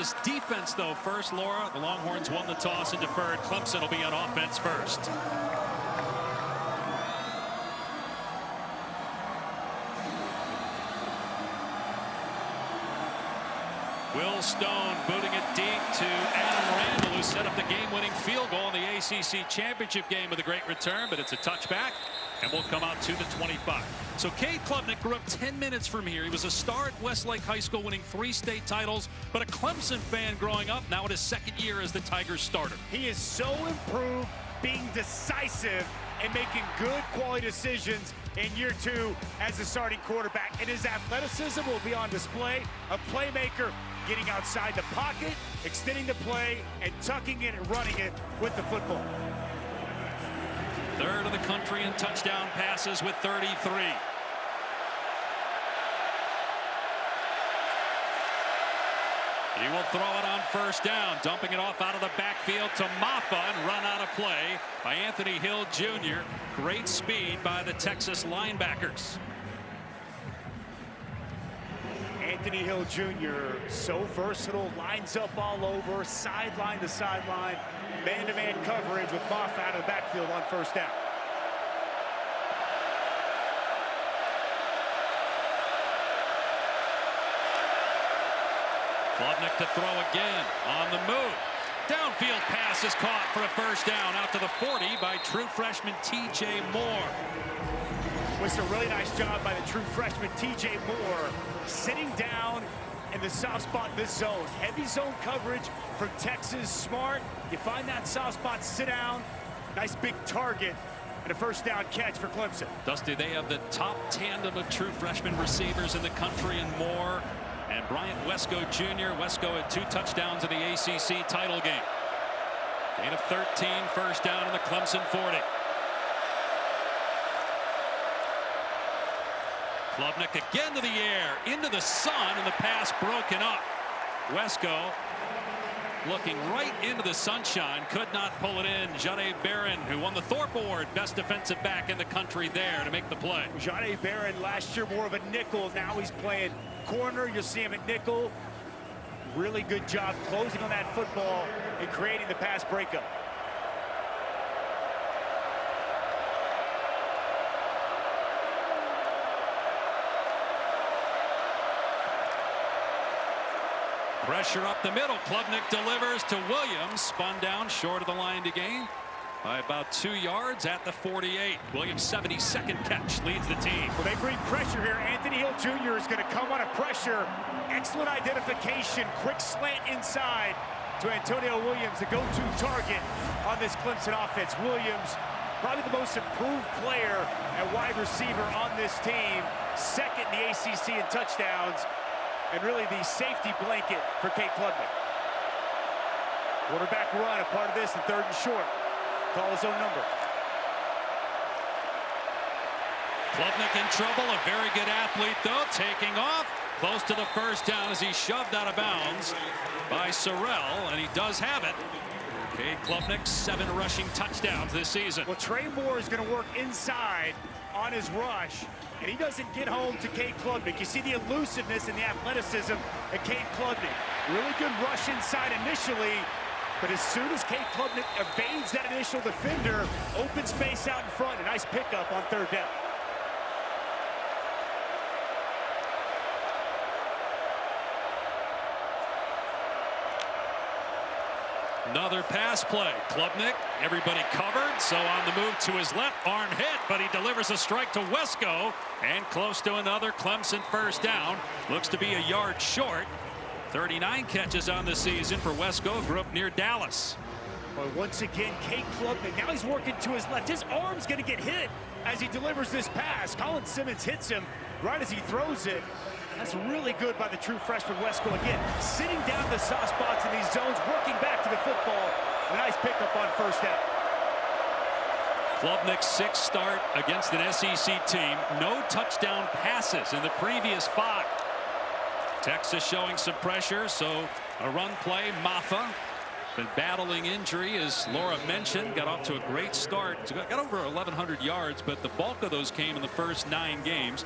This defense, though, first, Laura. The Longhorns won the toss and deferred. Clemson will be on offense first. Will Stone booting it deep to Adam Randall, who set up the game-winning field goal in the ACC championship game with a great return, but it's a touchback, and will come out to the 25. So Cade Klubnik grew up 10 minutes from here. He was a star at Westlake High School, winning 3 state titles, but a Clemson fan growing up, now in his second year as the Tigers starter. He is so improved, being decisive and making good quality decisions in year 2 as a starting quarterback. And his athleticism will be on display. A playmaker, getting outside the pocket, extending the play, and tucking it and running it with the football. Third of the country in touchdown passes with 33. He will throw it on first down, dumping it off out of the backfield to Maffa, and run out of play by Anthony Hill Jr. Great speed by the Texas linebackers. Anthony Hill Jr. so versatile, lines up all over, sideline to sideline, man-to-man coverage with Maffa out of the backfield on first down. Klubnik to throw again, on the move. Downfield pass is caught for a first down out to the 40 by true freshman T.J. Moore. Was a really nice job by the true freshman T.J. Moore, sitting down in the soft spot in this zone. Heavy zone coverage from Texas. Smart. You find that soft spot, sit down. Nice big target and a first down catch for Clemson. Dusty, they have the top tandem of true freshman receivers in the country, and Moore and Bryant Wesco Jr. Wesco had 2 touchdowns in the ACC title game. Gain of 13, first down in the Clemson 40. Klubnik again to the air, into the sun, and the pass broken up. Wesco looking right into the sunshine, could not pull it in. Jahdae Barron, who won the Thorpe Award, best defensive back in the country, there to make the play. Jahdae Barron last year more of a nickel. Now he's playing corner. You'll see him at nickel. Really good job closing on that football and creating the pass breakup. Pressure up the middle. Klubnik delivers to Williams. Spun down short of the line to gain by about 2 yards at the 48. Williams' 72nd catch leads the team. Well, they bring pressure here. Anthony Hill Jr. is going to come on a pressure. Excellent identification. Quick slant inside to Antonio Williams, the go-to target on this Clemson offense. Williams, probably the most improved player at wide receiver on this team. Second in the ACC in touchdowns. And really the safety blanket for Cade Klubnik. Quarterback run, a part of this, and 3rd and short. Call his own number. Klubnik in trouble, a very good athlete though, taking off. Close to the first down as he's shoved out of bounds by Sorrell, and he does have it. Cade Klubnik, 7 rushing touchdowns this season. Well, Trey Moore is going to work inside on his rush, and he doesn't get home to Cade Klubnik. You see the elusiveness and the athleticism of Cade Klubnik. Really good rush inside initially, but as soon as Cade Klubnik evades that initial defender, open space out in front, a nice pickup on 3rd down. Another pass play. Klubnik, everybody covered, so on the move to his left, arm hit, but he delivers a strike to Wesco, and close to another Clemson first down. Looks to be a yard short. 39 catches on the season for Wesco, grew up near Dallas. Well, once again, Cade Klubnik, now he's working to his left. His arm's going to get hit as he delivers this pass. Colin Simmons hits him right as he throws it. That's really good by the true freshman Wesco again. Sitting down the soft spots in these zones, working back to the football. A nice pickup on first down. Klubnik's 6th start against an SEC team. No touchdown passes in the previous 5. Texas showing some pressure, so a run play. Maffa been battling injury, as Laura mentioned. Got off to a great start. Got over 1,100 yards, but the bulk of those came in the first 9 games.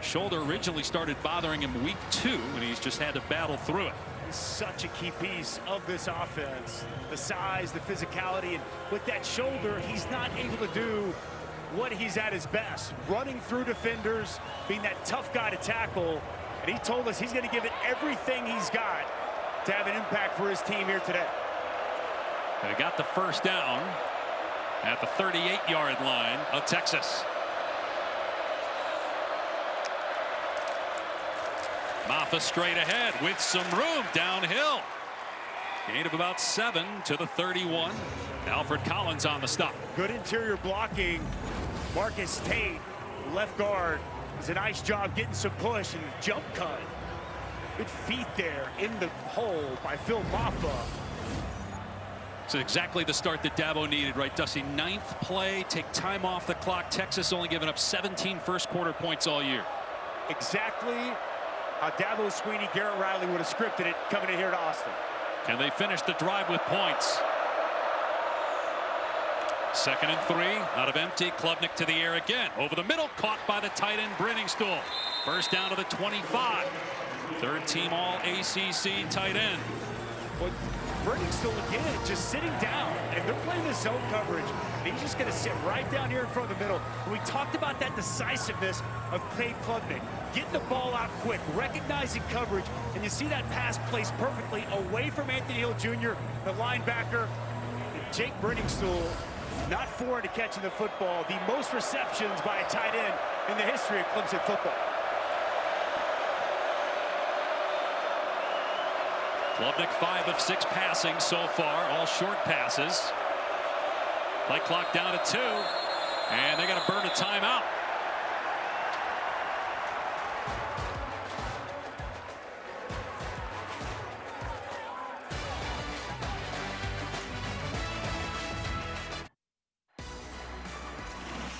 Shoulder originally started bothering him week 2, and he's just had to battle through it. He's such a key piece of this offense. The size, the physicality, and with that shoulder, he's not able to do what he's at his best. Running through defenders, being that tough guy to tackle. And he told us he's going to give it everything he's got to have an impact for his team here today. They got the first down at the 38-yard line of Texas. Maffa straight ahead with some room downhill. Gain of about 7 to the 31. Alfred Collins on the stop. Good interior blocking. Marcus Tate, left guard, does a nice job getting some push and jump cut. Good feet there in the hole by Phil Maffa. It's exactly the start that Dabo needed, right, Dusty? 9th play, take time off the clock. Texas only giving up 17 first quarter points all year. Exactly how Dabo Sweeney, Garrett Riley would have scripted it coming in here to Austin. Can they finish the drive with points? 2nd and 3, out of empty. Klubnik to the air again. Over the middle, caught by the tight end Brenningstool. First down to the 25. Third team all ACC tight end. But Brenningstool again, just sitting down, and they're playing this zone coverage. And he's just going to sit right down here in front of the middle. And we talked about that decisiveness of Cade Klubnik. Getting the ball out quick, recognizing coverage, and you see that pass placed perfectly away from Anthony Hill Jr., the linebacker. And Jake Brenningstool, not foreign to catching the football, the most receptions by a tight end in the history of Clemson football. Klubnik 5 of 6 passing so far, all short passes. Play clock down to 2, and they got to burn a timeout.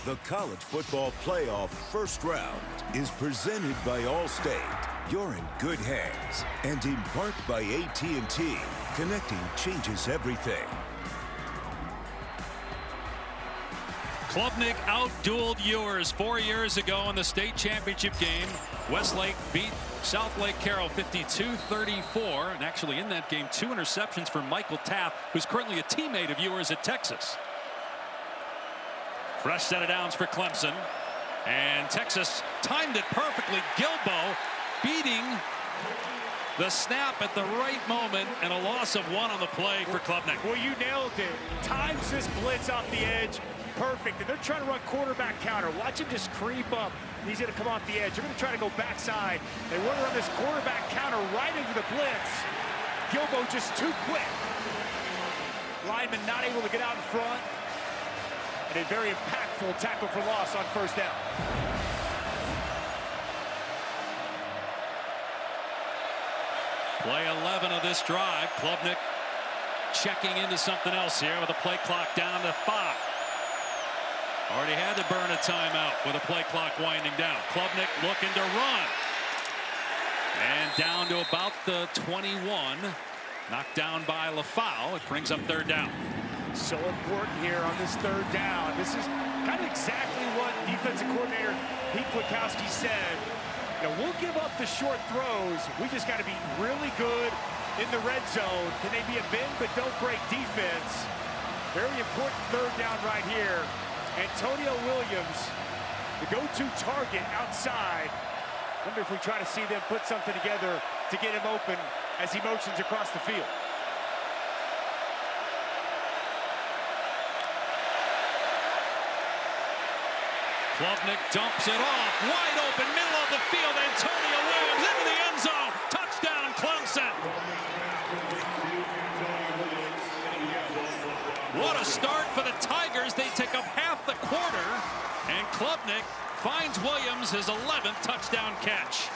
The College Football Playoff First Round is presented by Allstate. You're in good hands. And in part by AT&T. Connecting changes everything. Klubnik outdueled Ewers 4 years ago in the state championship game. Westlake beat South Lake Carroll 52-34. And actually in that game, 2 interceptions for Michael Taft, who's currently a teammate of Ewers at Texas. Fresh set of downs for Clemson. And Texas timed it perfectly. Gilbo beating the snap at the right moment, and a loss of 1 on the play for Klubnik. Well, you nailed it. Times this blitz off the edge. Perfect. And they're trying to run quarterback counter. Watch him just creep up. He's going to come off the edge. They're going to try to go backside. They want to run this quarterback counter right into the blitz. Gilbo just too quick. Lineman not able to get out in front. And a very impactful tackle for loss on first down. Play 11 of this drive. Klubnik checking into something else here with a play clock down to 5. Already had to burn a timeout with a play clock winding down. Klubnik looking to run. And down to about the 21. Knocked down by LaFau. It brings up third down. So important here on this third down. This is kind of exactly what defensive coordinator Pete Kwiatkowski said. You know, we'll give up the short throws. We just got to be really good in the red zone. Can they be a bend but don't break defense? Very important third down right here. Antonio Williams, the go-to target outside. Wonder if we try to see them put something together to get him open as he motions across the field. Klubnik dumps it off. Wide open, middle of the field. Antonio Williams into the end zone. Touchdown, Clemson. What a start for the Tigers. They take up half the quarter. And Klubnik finds Williams his 11th touchdown catch.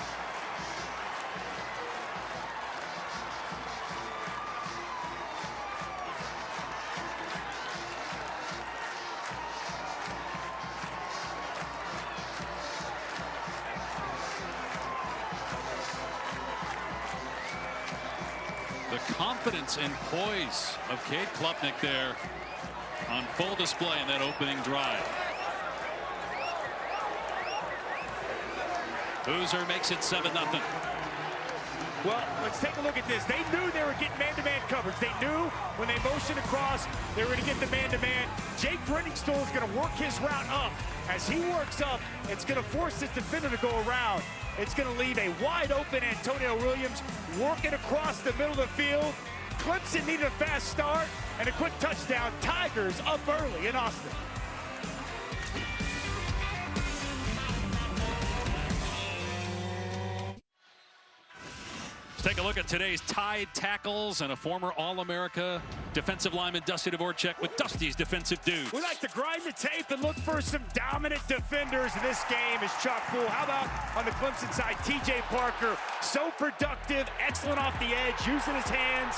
The confidence and poise of Cade Klubnik there on full display in that opening drive. Boozer makes it 7-0. Well, let's take a look at this. They knew they were getting man-to-man coverage. They knew when they motioned across, they were going to get the man-to-man. Jake Brenningstool is going to work his route up. As he works up, it's going to force this defender to go around. It's going to leave a wide-open Antonio Williams working across the middle of the field. Clemson needed a fast start and a quick touchdown. Tigers up early in Austin. Let's take a look at today's Tide tackles and a former All-America defensive lineman, Dusty Dvorak, with Dusty's defensive dudes. We like to grind the tape and look for some dominant defenders. This game is chock full. How about on the Clemson side, TJ Parker, so productive, excellent off the edge, using his hands.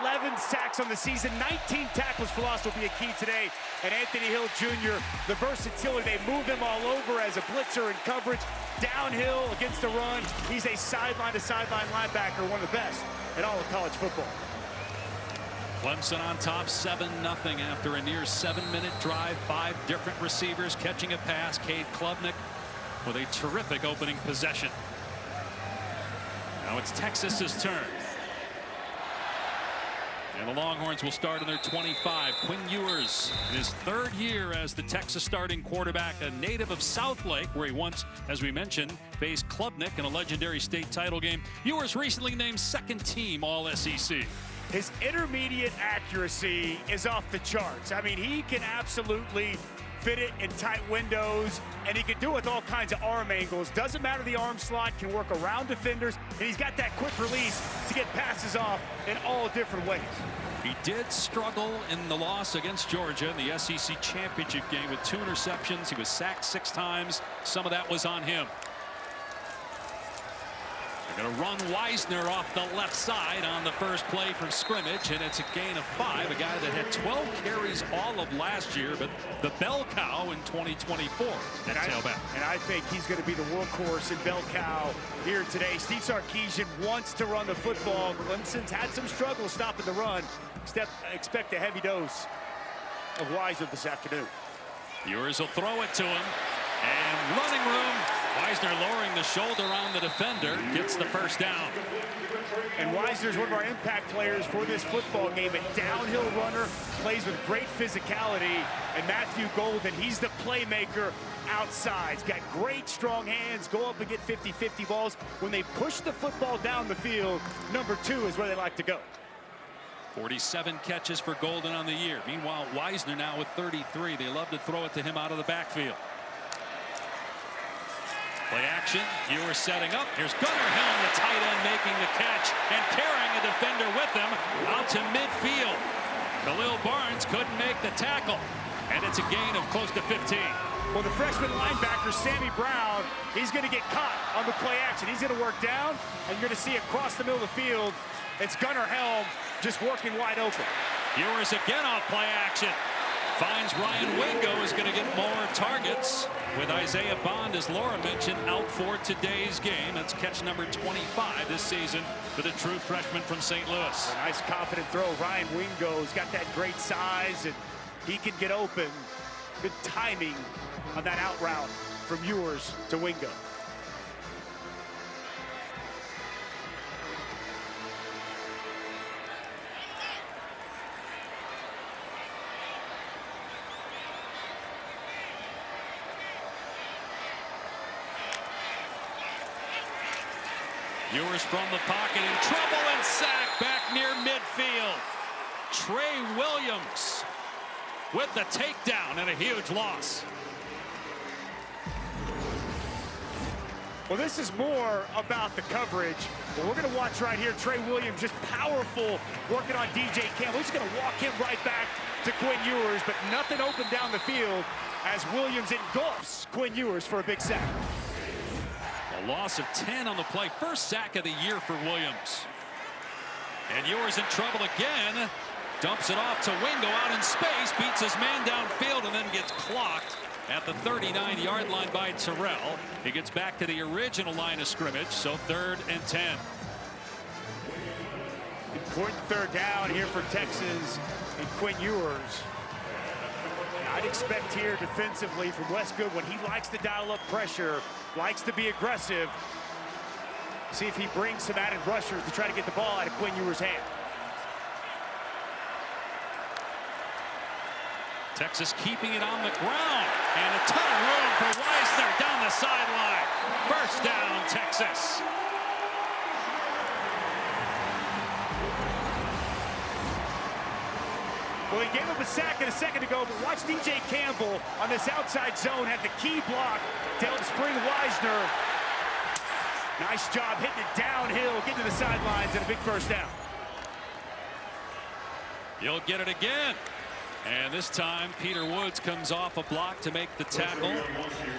11 sacks on the season, 19 tackles for loss will be a key today. And Anthony Hill Jr., the versatility, they move him all over as a blitzer in coverage, downhill against the run. He's a sideline-to-sideline linebacker, one of the best in all of college football. Clemson on top 7-0 after a near 7-minute drive. 5 different receivers catching a pass. Cade Klubnik with a terrific opening possession. Now it's Texas's turn. And the Longhorns will start in their 25. Quinn Ewers in his 3rd year as the Texas starting quarterback, a native of Southlake, where he once, as we mentioned, faced Klubnik in a legendary state title game. Ewers recently named 2nd team All-SEC. His intermediate accuracy is off the charts. I mean, he can absolutely fit it in tight windows, and he can do it with all kinds of arm angles. Doesn't matter the arm slot, can work around defenders, and he's got that quick release to get passes off in all different ways. He did struggle in the loss against Georgia in the SEC championship game with 2 interceptions. He was sacked 6 times. Some of that was on him. They're going to run Wisner off the left side on the first play from scrimmage, and it's a gain of 5. A guy that had 12 carries all of last year, but the bell cow in 2024 at tailback. And I think he's going to be the workhorse in bell cow here today. Steve Sarkisian wants to run the football. Clemson's had some struggles stopping the run. Expect a heavy dose of Wisner this afternoon. Ewers will throw it to him, and running room. Wisner lowering the shoulder on the defender, gets the first down. And Wisner's one of our impact players for this football game. A downhill runner, plays with great physicality. And Matthew Golden, he's the playmaker outside. He's got great strong hands, go up and get 50-50 balls. When they push the football down the field, number 2 is where they like to go. 47 catches for Golden on the year. Meanwhile, Wisner now with 33. They love to throw it to him out of the backfield. Play action. Ewers setting up. Here's Gunnar Helm, the tight end, making the catch and carrying a defender with him out to midfield. Khalil Barnes couldn't make the tackle, and it's a gain of close to 15. Well, the freshman linebacker, Sammy Brown, he's going to get caught on the play action. He's going to work down, and you're going to see across the middle of the field, it's Gunnar Helm just working wide open. Ewers again off play action. Finds Ryan Wingo, is going to get more targets with Isaiah Bond, as Laura mentioned, out for today's game. That's catch number 25 this season for the true freshman from St. Louis. A nice confident throw. Ryan Wingo's got that great size, and he can get open. Good timing on that out route from Ewers to Wingo. Ewers from the pocket in trouble and sack back near midfield. Trey Williams with the takedown and a huge loss. Well, this is more about the coverage. But we're going to watch right here. Trey Williams just powerful, working on DJ Campbell. He's going to walk him right back to Quinn Ewers, but nothing open down the field as Williams engulfs Quinn Ewers for a big sack. A loss of 10 on the play. First sack of the year for Williams. And Ewers in trouble again. Dumps it off to Wingo out in space. Beats his man downfield and then gets clocked at the 39-yard line by Terrell. He gets back to the original line of scrimmage, so 3rd and 10. Important 3rd down here for Texas and Quinn Ewers. I'd expect here defensively from Wes Goodwin, he likes to dial up pressure, likes to be aggressive. See if he brings some added rushers to try to get the ball out of Quinn Ewers' hand. Texas keeping it on the ground. And a ton of room for Wisner down the sideline. First down, Texas. Well, he gave up a sack a second ago, but watch DJ Campbell on this outside zone have the key block to help spring Wisner. Nice job hitting it downhill, getting to the sidelines, and a big first down. You'll get it again. And this time, Peter Woods comes off a block to make the tackle.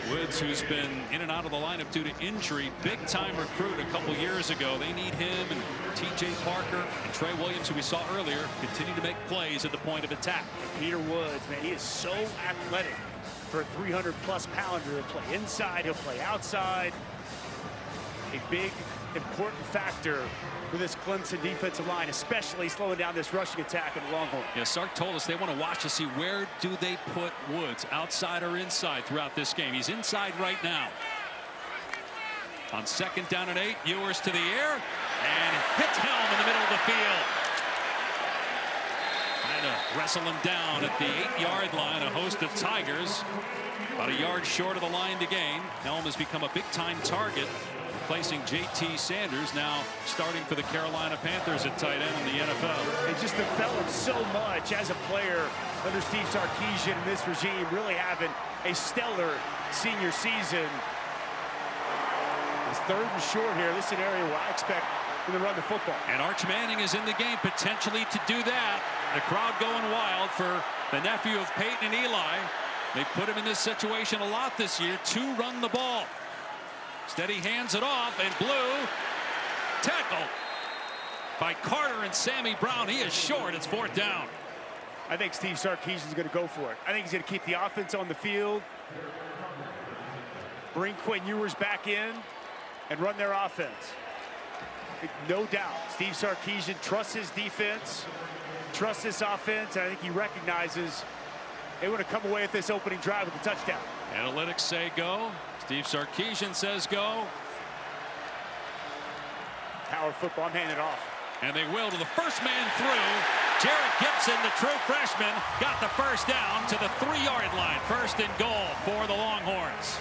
Woods, who's been in and out of the lineup due to injury, big-time recruit a couple years ago. They need him and T.J. Parker and Trey Williams, who we saw earlier, continue to make plays at the point of attack. And Peter Woods, man, he is so athletic for a 300-plus pounder. He'll play inside, he'll play outside. A big, important factor for this Clemson defensive line, especially slowing down this rushing attack of the Longhorns. Yeah, Sark told us they want to watch to see where do they put Woods, outside or inside, throughout this game. He's inside right now. On 2nd down and 8, Ewers to the air and hits Helm in the middle of the field. Trying to wrestle him down at the 8-yard line. A host of Tigers about a yard short of the line to gain. Helm has become a big-time target, replacing J.T. Sanders, now starting for the Carolina Panthers at tight end in the NFL. It just developed so much as a player under Steve Sarkisian and this regime, really having a stellar senior season. It's 3rd and short here. This is an area where I expect them to run the football. And Arch Manning is in the game potentially to do that. The crowd going wild for the nephew of Peyton and Eli. They put him in this situation a lot this year to run the ball. Steady hands it off, and Blue tackle by Carter and Sammy Brown. He is short. It's 4th down. I think Steve Sarkisian is going to go for it. I think he's going to keep the offense on the field, bring Quinn Ewers back in, and run their offense. No doubt, Steve Sarkisian trusts his defense, trusts this offense, and I think he recognizes they want to come away with this opening drive with a touchdown. Analytics say go. Steve Sarkisian says go. Power football, I'm handing it off. And they will to the first man through. Jared Gibson, the true freshman, got the first down to the 3-yard line. 1st and goal for the Longhorns.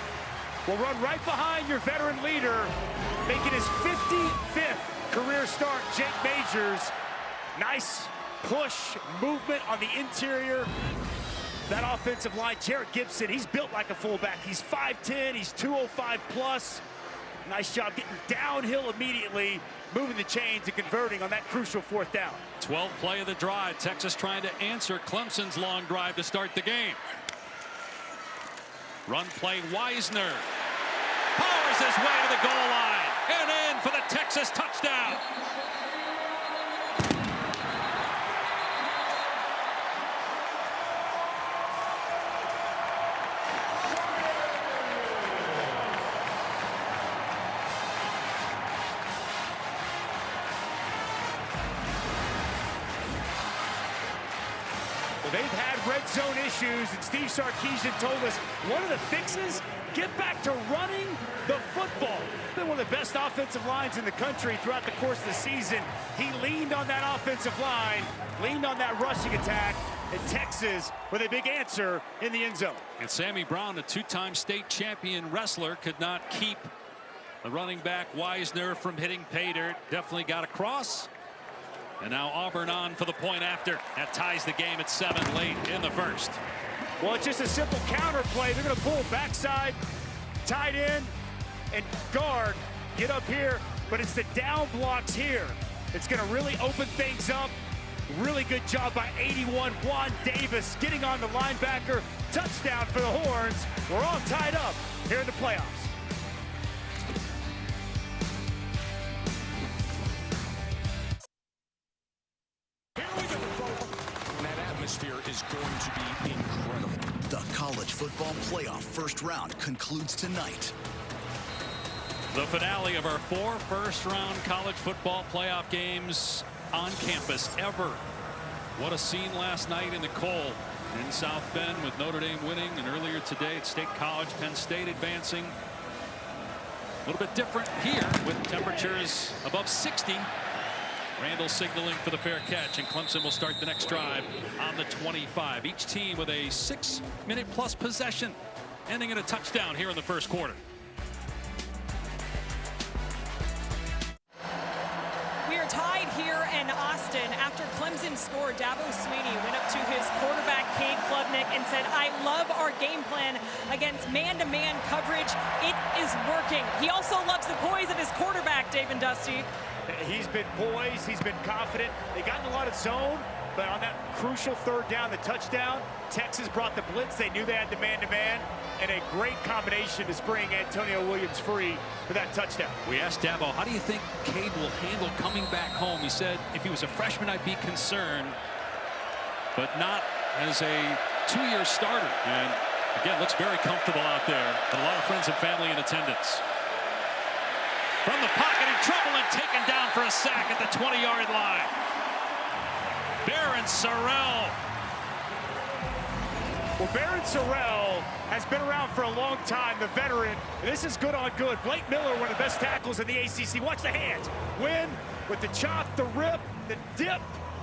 Will run right behind your veteran leader, making his 55th career start, Jake Majors. Nice push movement on the interior. That offensive line, Jared Gibson, he's built like a fullback. He's 5'10", he's 205 plus. Nice job getting downhill immediately, moving the chains and converting on that crucial 4th down. 12th play of the drive. Texas trying to answer Clemson's long drive to start the game. Run play, Wisner powers his way to the goal line and in for the Texas touchdown. They've had red zone issues, and Steve Sarkisian told us one of the fixes, get back to running the football. Been one of the best offensive lines in the country throughout the course of the season. He leaned on that offensive line, leaned on that rushing attack, and Texas with a big answer in the end zone. And Sammy Brown, a 2-time state champion wrestler, could not keep the running back Wisner from hitting pay dirt. Definitely got across. And now Auburn on for the point after. That ties the game at 7 late in the 1st. Well, it's just a simple counter play. They're going to pull backside, tight end, and guard. Get up here, but it's the down blocks here. It's going to really open things up. Really good job by 81 Juan Davis getting on the linebacker. Touchdown for the Horns. We're all tied up here in the playoffs. Is going to be incredible. The college football playoff 1st round concludes tonight. The finale of our 4 first-round college football playoff games on campus ever. What a scene last night in the cold in South Bend with Notre Dame winning, and earlier today at State College, Penn State advancing. A little bit different here with temperatures above 60. Randall signaling for the fair catch, and Clemson will start the next drive on the 25. Each team with a 6-minute-plus possession, ending in a touchdown here in the first quarter. We are tied here in Austin after Clemson scored. Dabo Swinney went up to his quarterback, Cade Klubnik, and said, I love our game plan against man-to-man coverage. It is working. He also loves the poise of his quarterback, Dave and Dusty. He's been poised, he's been confident. They got in a lot of zone, but on that crucial third down, the touchdown, Texas brought the blitz. They knew they had the man-to-man, and a great combination to spring Antonio Williams free for that touchdown. We asked Dabo, how do you think Cade will handle coming back home? He said, if he was a freshman, I'd be concerned, but not as a two-year starter. And again, looks very comfortable out there. And a lot of friends and family in attendance. From the pocket, in trouble, and taken down for a sack at the 20-yard line. Baron Sorrell. Well, Baron Sorrell has been around for a long time, the veteran. This is good on good. Blake Miller, one of the best tackles in the ACC. Watch the hands. Win with the chop, the rip, the dip,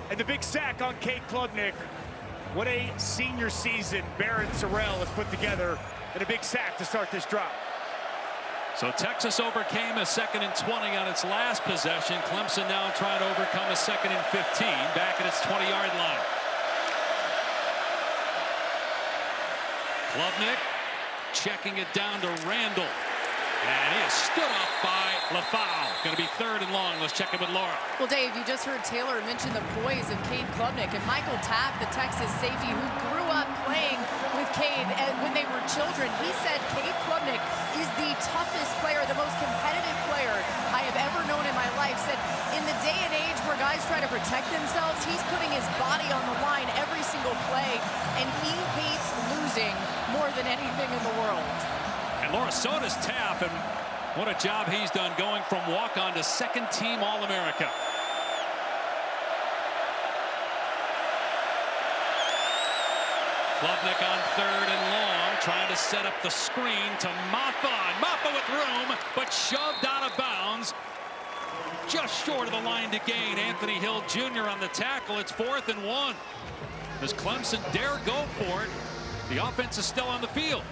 and the big sack on Cade Klubnik. What a senior season Baron Sorrell has put together, and a big sack to start this drive. So Texas overcame a 2nd and 20 on its last possession. Clemson now trying to overcome a 2nd and 15 back at its 20-yard line. Klubnik checking it down to Randall. And he is stood up by LaFau. Going to be 3rd and long. Let's check it with Laura. Well, Dave, you just heard Taylor mention the poise of Cade Klubnik, and Michael Tapp, the Texas safety who grew up playing with Cade and when they were children, he said Cade Klubnik is the toughest player, the most competitive player I have ever known in my life. Said in the day and age where guys try to protect themselves, he's putting his body on the line every single play, and he hates losing more than anything in the world. And Laura, so does Tapp, and what a job he's done going from walk-on to second-team All-America. Klubnik on 3rd and long, trying to set up the screen to Maffa. And Maffa with room, but shoved out of bounds. Just short of the line to gain. Anthony Hill Jr. on the tackle. It's 4th and 1. Does Clemson dare go for it? The offense is still on the field.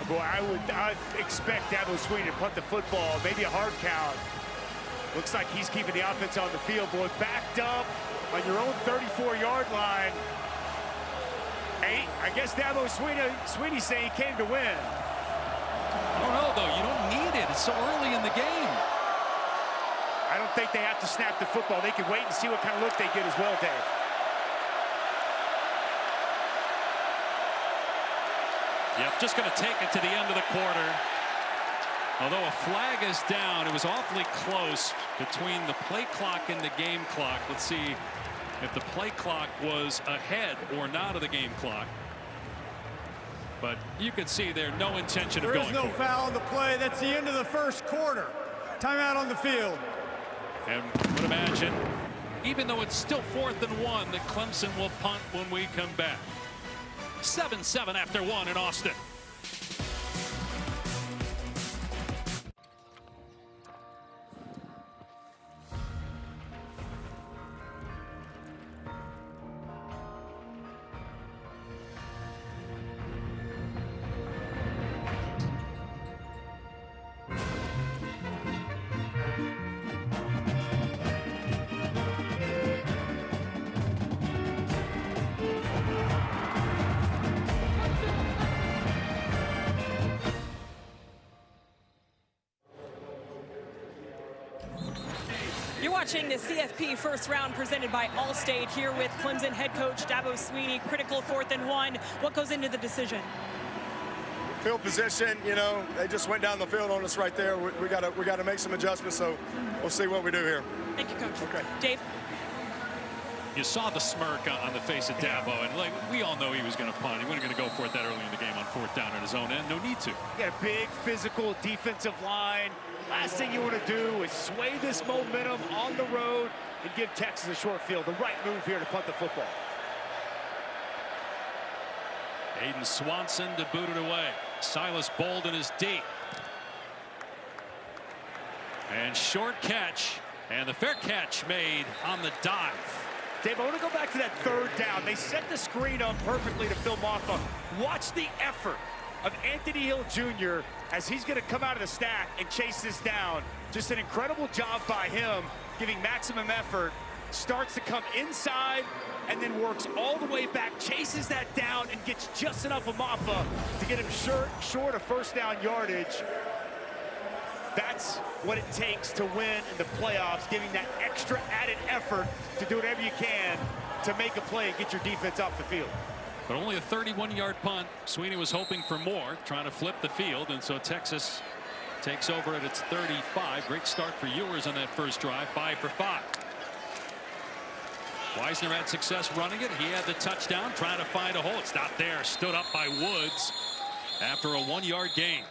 Boy, I expect Dabo Swinney to punt the football, maybe a hard count. Looks like he's keeping the offense on the field, boy. Backed up on your own 34-yard line. Hey, I guess Dabo Swinney saying he came to win. I don't know, though. You don't need it. It's so early in the game. I don't think they have to snap the football. They can wait and see what kind of look they get as well, Dave. Yep, just going to take it to the end of the quarter. Although a flag is down, it was awfully close between the play clock and the game clock. Let's see if the play clock was ahead or not of the game clock. But you can see there no intention of going for it. There is no foul on the play. That's the end of the first quarter. Timeout on the field. And would imagine, even though it's still 4th and 1, that Clemson will punt when we come back. 7-7 after 1 in Austin. You're watching the CFP first round presented by Allstate here with Clemson head coach Dabo Swinney. Critical 4th and 1. What goes into the decision? Field position, you know, they just went down the field on us right there. We got to make some adjustments, so we'll see what we do here. Thank you, Coach. Okay. Dave? You saw the smirk on the face of Dabo, and like we all know he was going to punt. He wasn't going to go for it that early in the game on 4th down at his own end. No need to. You got a big physical defensive line. Last thing you want to do is sway this momentum on the road and give Texas a short field. The right move here to punt the football. Aiden Swanson to boot it away. Silas Bolden is deep. And short catch. And the fair catch made on the dive. Dave, I want to go back to that third down. They set the screen up perfectly to Phil Maffa. Watch the effort of Anthony Hill Jr. as he's going to come out of the stack and chase this down. Just an incredible job by him, giving maximum effort. Starts to come inside and then works all the way back, chases that down and gets just enough of Maffa to get him short of first down yardage. That's what it takes to win in the playoffs, giving that extra added effort to do whatever you can to make a play and get your defense off the field. But only a 31-yard punt. Sweeney was hoping for more, trying to flip the field, and so Texas takes over at its 35. Great start for Ewers on that first drive, 5 for 5. Wisner had success running it. He had the touchdown, trying to find a hole. It's not there. Stood up by Woods after a 1-yard gain.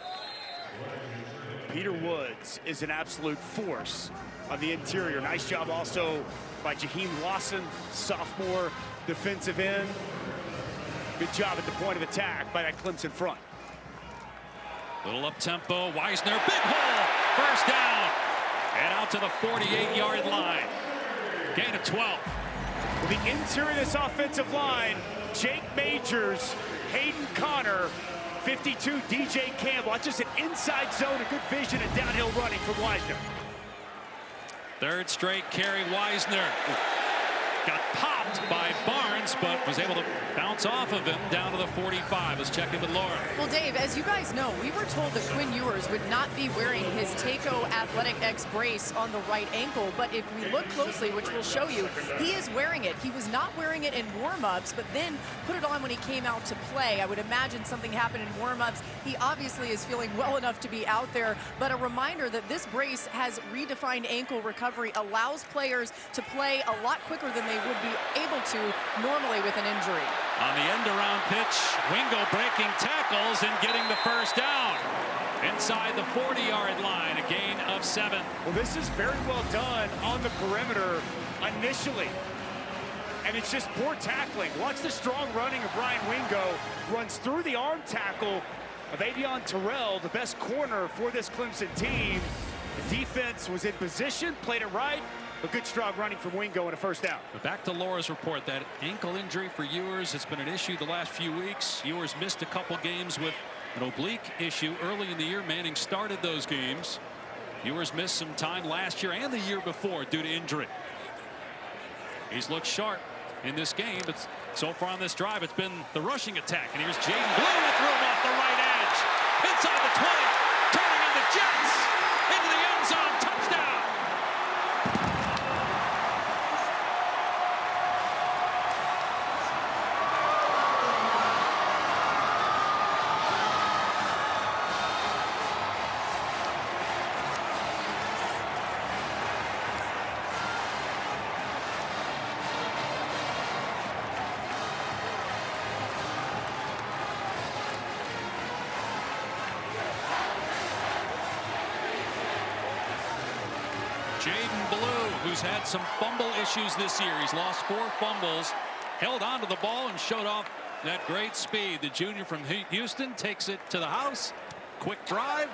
Peter Woods is an absolute force on the interior. Nice job also by Jaheim Lawson, sophomore defensive end. Good job at the point of attack by that Clemson front. Little up-tempo. Wisner, big hole. First down. And out to the 48-yard line. Gain of 12. With the interior of this offensive line, Jake Majors, Hayden Connor, 52 DJ Campbell. That's just an inside zone, a good vision and downhill running from Wisner. Third straight carry. Wisner got popped by Barnes, but was able to bounce off of him down to the 45. Let's check in with Laura. Well, Dave, as you guys know, we were told that Quinn Ewers would not be wearing his Taco Athletic X brace on the right ankle, but if we look closely, which we'll show you, he is wearing it. He was not wearing it in warm-ups, but then put it on when he came out to play. I would imagine something happened in warm-ups. He obviously is feeling well enough to be out there, but a reminder that this brace has redefined ankle recovery, allows players to play a lot quicker than they would be able to normally with an injury. On the end-around pitch, Wingo breaking tackles and getting the first down. Inside the 40-yard line, a gain of 7. Well, this is very well done on the perimeter initially. And it's just poor tackling. Watch the strong running of Ryan Wingo. Runs through the arm tackle of Avion Terrell, the best corner for this Clemson team. The defense was in position, played it right. A good strong running from Wingo and a first down. But back to Laura's report, that ankle injury for Ewers has been an issue the last few weeks. Ewers missed a couple games with an oblique issue early in the year. Manning started those games. Ewers missed some time last year and the year before due to injury. He's looked sharp in this game, but so far on this drive, it's been the rushing attack. And here's Jaden Blue to throw him off the right edge. Inside the 20, turning into Jets, into the end zone, touchdown. Jaden Blue, who's had some fumble issues this year. He's lost 4 fumbles, held on to the ball and showed off that great speed. The junior from Houston takes it to the house. Quick drive.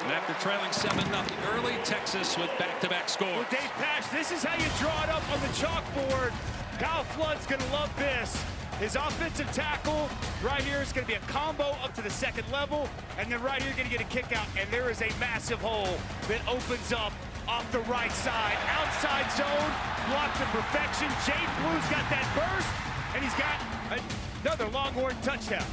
And after trailing 7-0 early, Texas with back-to-back scores. Well, Dave Pash, this is how you draw it up on the chalkboard. Kyle Flood's going to love this. His offensive tackle right here is going to be a combo up to the second level. And then right here, going to get a kick out. And there is a massive hole that opens up off the right side. Outside zone, blocked to perfection. Jade Blue's got that burst. And he's got another Longhorn touchdown.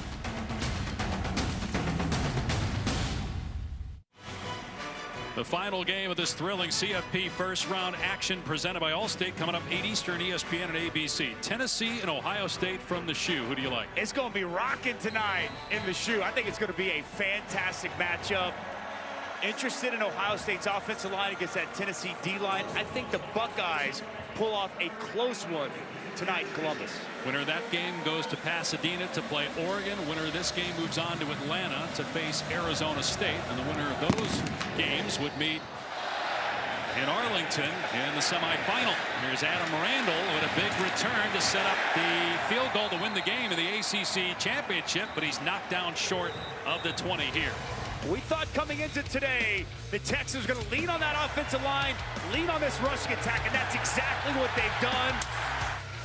The final game of this thrilling CFP first round action presented by Allstate, coming up 8 Eastern, ESPN and ABC. Tennessee and Ohio State from the shoe. Who do you like? It's going to be rocking tonight in the shoe. I think it's going to be a fantastic matchup. Interested in Ohio State's offensive line against that Tennessee D-line. I think the Buckeyes pull off a close one tonight in Columbus. Winner of that game goes to Pasadena to play Oregon. Winner of this game moves on to Atlanta to face Arizona State. And the winner of those games would meet in Arlington in the semifinal. Here's Adam Randall with a big return to set up the field goal to win the game in the ACC championship, but he's knocked down short of the 20 here. We thought coming into today, the Texans were going to lean on that offensive line, lean on this rushing attack, and that's exactly what they've done.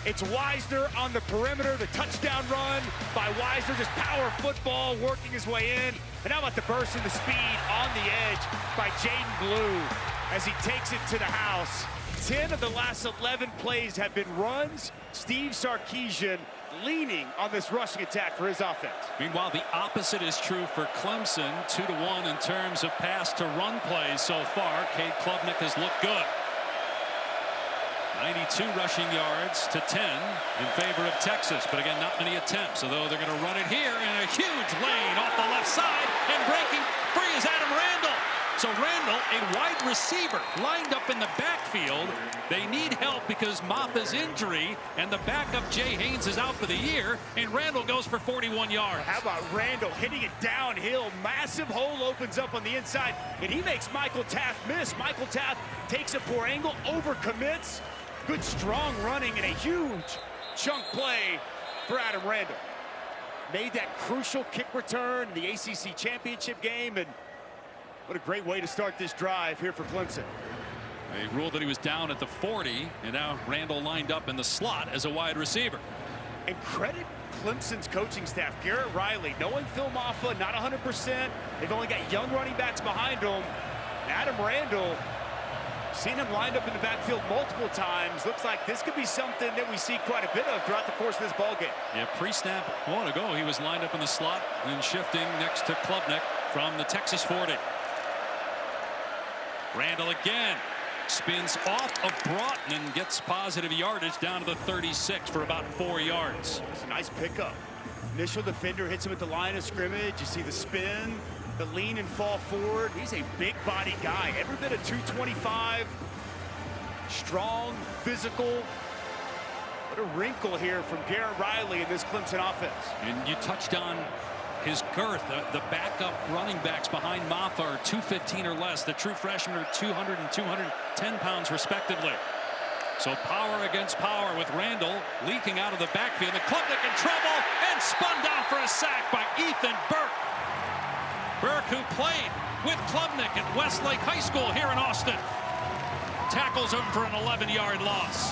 It's Wisner on the perimeter, the touchdown run by Wisner, just power football, working his way in. And how about the burst and the speed on the edge by Jaden Blue as he takes it to the house. 10 of the last 11 plays have been runs. Steve Sarkisian leaning on this rushing attack for his offense. Meanwhile, the opposite is true for Clemson, 2-1 in terms of pass to run plays so far. Cade Klubnik has looked good. 92 rushing yards to 10 in favor of Texas, but again, not many attempts, although they're going to run it here in a huge lane off the left side, and breaking free is Adam Randall. So Randall, a wide receiver, lined up in the backfield. They need help because Maffa's injury, and the backup Jay Haynes is out for the year, and Randall goes for 41 yards. How about Randall hitting it downhill? Massive hole opens up on the inside, and he makes Michael Taft miss. Michael Taft takes a poor angle, overcommits. Good strong running and a huge chunk play for Adam Randall. Made that crucial kick return in the ACC championship game, and what a great way to start this drive here for Clemson. They ruled that he was down at the 40, and now Randall lined up in the slot as a wide receiver. And credit Clemson's coaching staff. Garrett Riley, knowing Phil Maffa, not 100%. They've only got young running backs behind him. Adam Randall, seen him lined up in the backfield multiple times. Looks like this could be something that we see quite a bit of throughout the course of this ballgame. Yeah, pre-snap a moment ago, he was lined up in the slot and shifting next to Klubnik from the Texas 40. Randall again spins off of Broughton and gets positive yardage down to the 36 for about 4 yards. It's a nice pickup. Initial defender hits him at the line of scrimmage. You see the spin, the lean and fall forward. He's a big body guy, every bit of 225. Strong, physical. What a wrinkle here from Garrett Riley in this Clemson offense. And you touched on his girth. The backup running backs behind Maffa are 215 or less. The true freshmen are 200 and 210 pounds respectively. So power against power with Randall leaking out of the backfield. And Klubnik in trouble and spun down for a sack by Ethan Burke. Burke, who played with Klubnik at Westlake High School here in Austin, tackles him for an 11-yard loss.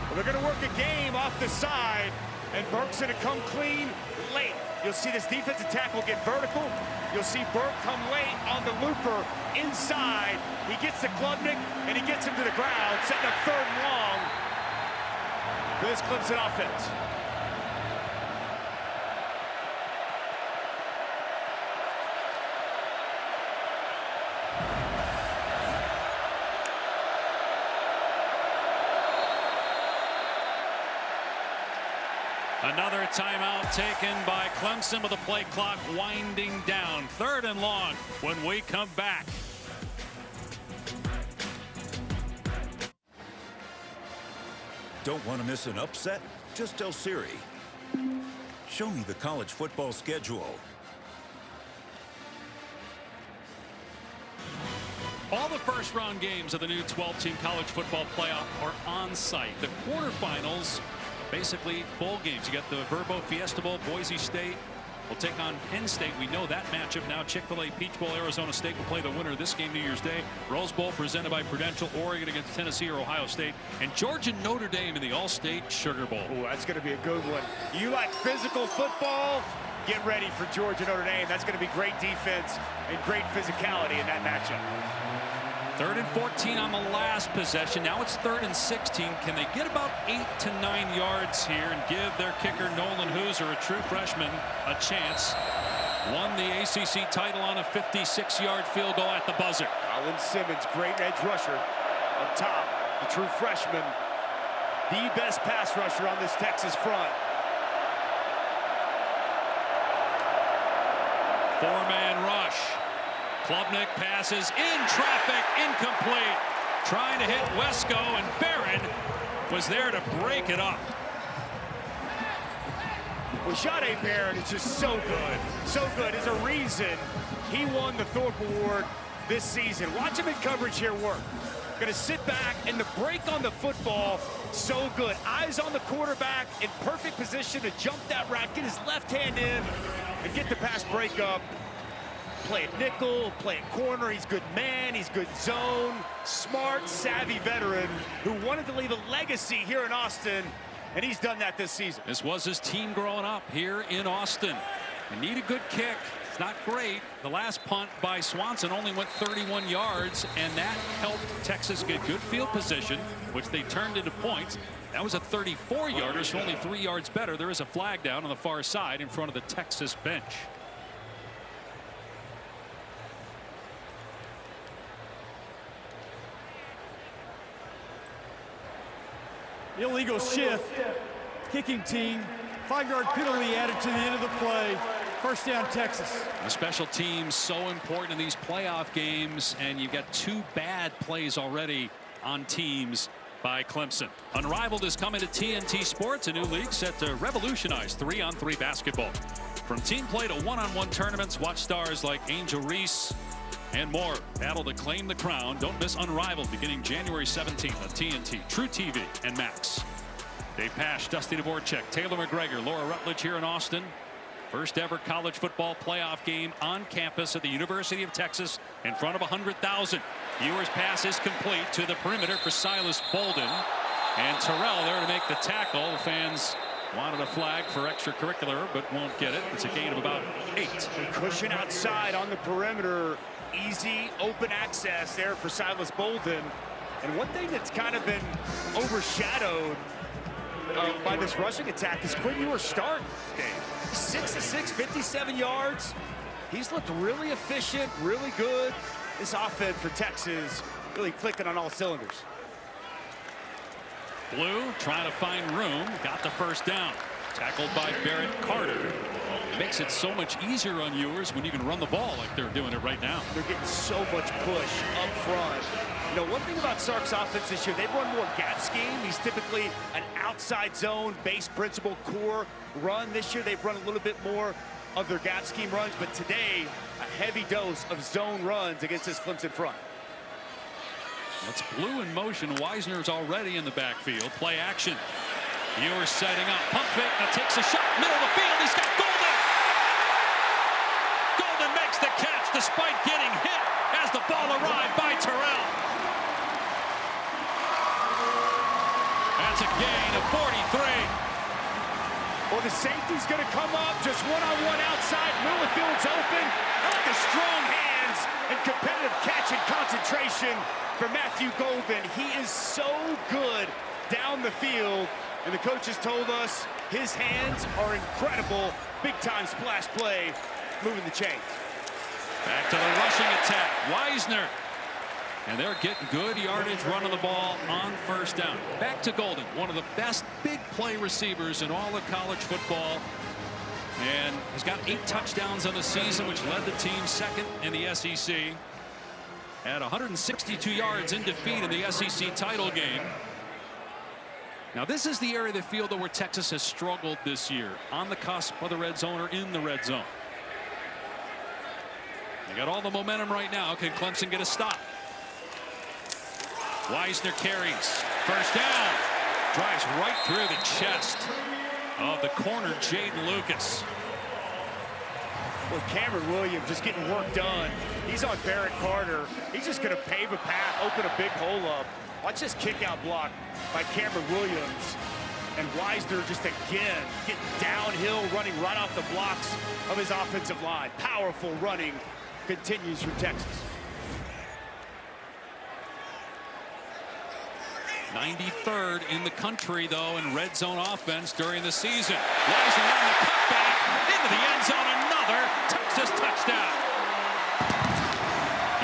Well, they're going to work a game off the side, and Burke's going to come clean late. You'll see this defensive tackle get vertical. You'll see Burke come late on the looper inside. He gets to Klubnik, and he gets him to the ground, setting up 3rd and long for this Clemson offense. Another timeout taken by Clemson with the play clock winding down. 3rd and long when we come back. Don't want to miss an upset? Just tell Siri. Show me the college football schedule. All the first-round games of the new 12-team college football playoff are on site. The quarterfinals, basically bowl games. You got the Verbo Fiesta Bowl. Boise State will take on Penn State. We know that matchup now. Chick-fil-A Peach Bowl. Arizona State will play the winner of this game New Year's Day. Rose Bowl presented by Prudential. Oregon against Tennessee or Ohio State. And Georgia Notre Dame in the All-State Sugar Bowl. Oh, that's going to be a good one. You like physical football? Get ready for Georgia Notre Dame. That's going to be great defense and great physicality in that matchup. 3rd and 14 on the last possession. Now it's 3rd and 16. Can they get about 8 to 9 yards here and give their kicker Nolan Hooser, a true freshman, a chance? Won the ACC title on a 56-yard field goal at the buzzer. Colin Simmons, great edge rusher up top. The true freshman, the best pass rusher on this Texas front. 4-man rush. Klubnik passes in traffic, incomplete. Trying to hit Wesco, and Barron was there to break it up. Well, Shade Barron is just so good. So good. There's a reason he won the Thorpe Award this season. Watch him in coverage here work. Going to sit back, and the break on the football, so good. Eyes on the quarterback, in perfect position to jump that route, get his left hand in, and get the pass break up. play at nickel, play at corner. He's good man, he's good zone. Smart, savvy veteran who wanted to leave a legacy here in Austin, and he's done that this season. This was his team growing up here in Austin. They need a good kick. It's not great. The last punt by Swanson only went 31 yards, and that helped Texas get good field position, which they turned into points. That was a 34-yarder, so only 3 yards better. There is a flag down on the far side in front of the Texas bench. Illegal shift. Kicking team. 5-yard penalty added to the end of the play. First down, Texas. The special teams so important in these playoff games, and you've got 2 bad plays already on teams by Clemson. Unrivaled is coming to TNT Sports, a new league set to revolutionize 3-on-3 basketball. From team play to one-on-one tournaments, watch stars like Angel Reese and more battle to claim the crown. Don't miss Unrivaled beginning January 17th on TNT, True TV, and Max. Dave Pasch, Dusty Dvorak, Taylor McGregor, Laura Rutledge here in Austin. First ever college football playoff game on campus at the University of Texas in front of 100,000. Ewers' pass is complete to the perimeter for Silas Bolden. And Terrell there to make the tackle. The fans wanted a flag for extracurricular, but won't get it. It's a gain of about 8. And cushion outside on the perimeter. Easy, open access there for Silas Bolden. And one thing that's kind of been overshadowed by this rushing attack is Quinn Ewers' start. 6 of 6, 57 yards. He's looked really efficient, really good. This offense for Texas really clicking on all cylinders. Blue trying to find room, got the first down. Tackled by Barrett Carter. It makes it so much easier on Ewers when you can run the ball like they're doing it right now. They're getting so much push up front. You know, one thing about Sark's offense this year, they've run more gap scheme. He's typically an outside zone, base principle, core run. This year they've run a little bit more of their gap scheme runs, but today a heavy dose of zone runs against this Clemson front. That's Blue in motion. Wisner's already in the backfield. Play action. Ewers setting up. Pump fake. Now takes a shot. Middle of the field. He's got Golden. Golden makes the catch despite getting hit as the ball arrived by Terrell. That's a gain of 43. Well, the safety's going to come up just one-on-one outside. Middle of the field's open. I like the strong hands and competitive catch and concentration for Matthew Golden. He is so good down the field. And the coaches told us his hands are incredible. Big-time splash play, moving the chains. Back to the rushing attack. Wisner. And they're getting good yardage running the ball on first down. Back to Golden, one of the best big play receivers in all of college football. And he's got 8 touchdowns on the season, which led the team second in the SEC. At 162 yards in defeat in the SEC title game. Now this is the area of the field where Texas has struggled this year, on the cusp of the red zone or in the red zone. They got all the momentum right now. Can Clemson get a stop? Wisner carries. First down. Drives right through the chest of the corner, Jaden Lucas. Well, Cameron Williams just getting work done. He's on Barrett Carter. He's just going to pave a path, open a big hole up. Watch this kick-out block by Cameron Williams. And Wisner just again getting downhill, running right off the blocks of his offensive line. Powerful running continues from Texas. 93rd in the country, though, in red zone offense during the season. Wisner on the cutback into the end zone. Another Texas touchdown.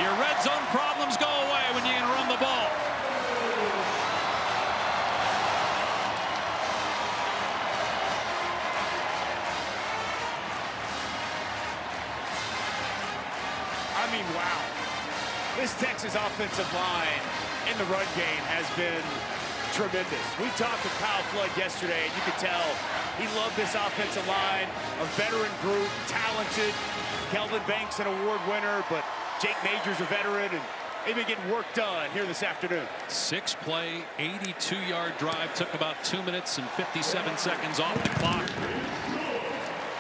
Your red zone problems go away when you can run the ball. I mean, wow. This Texas offensive line in the run game has been tremendous. We talked with Kyle Flood yesterday, and you could tell he loved this offensive line. A veteran group, talented. Kelvin Banks, an award winner, but Jake Major's a veteran, and they've been getting work done here this afternoon. 6-play, 82-yard drive. Took about 2 minutes and 57 seconds off the clock.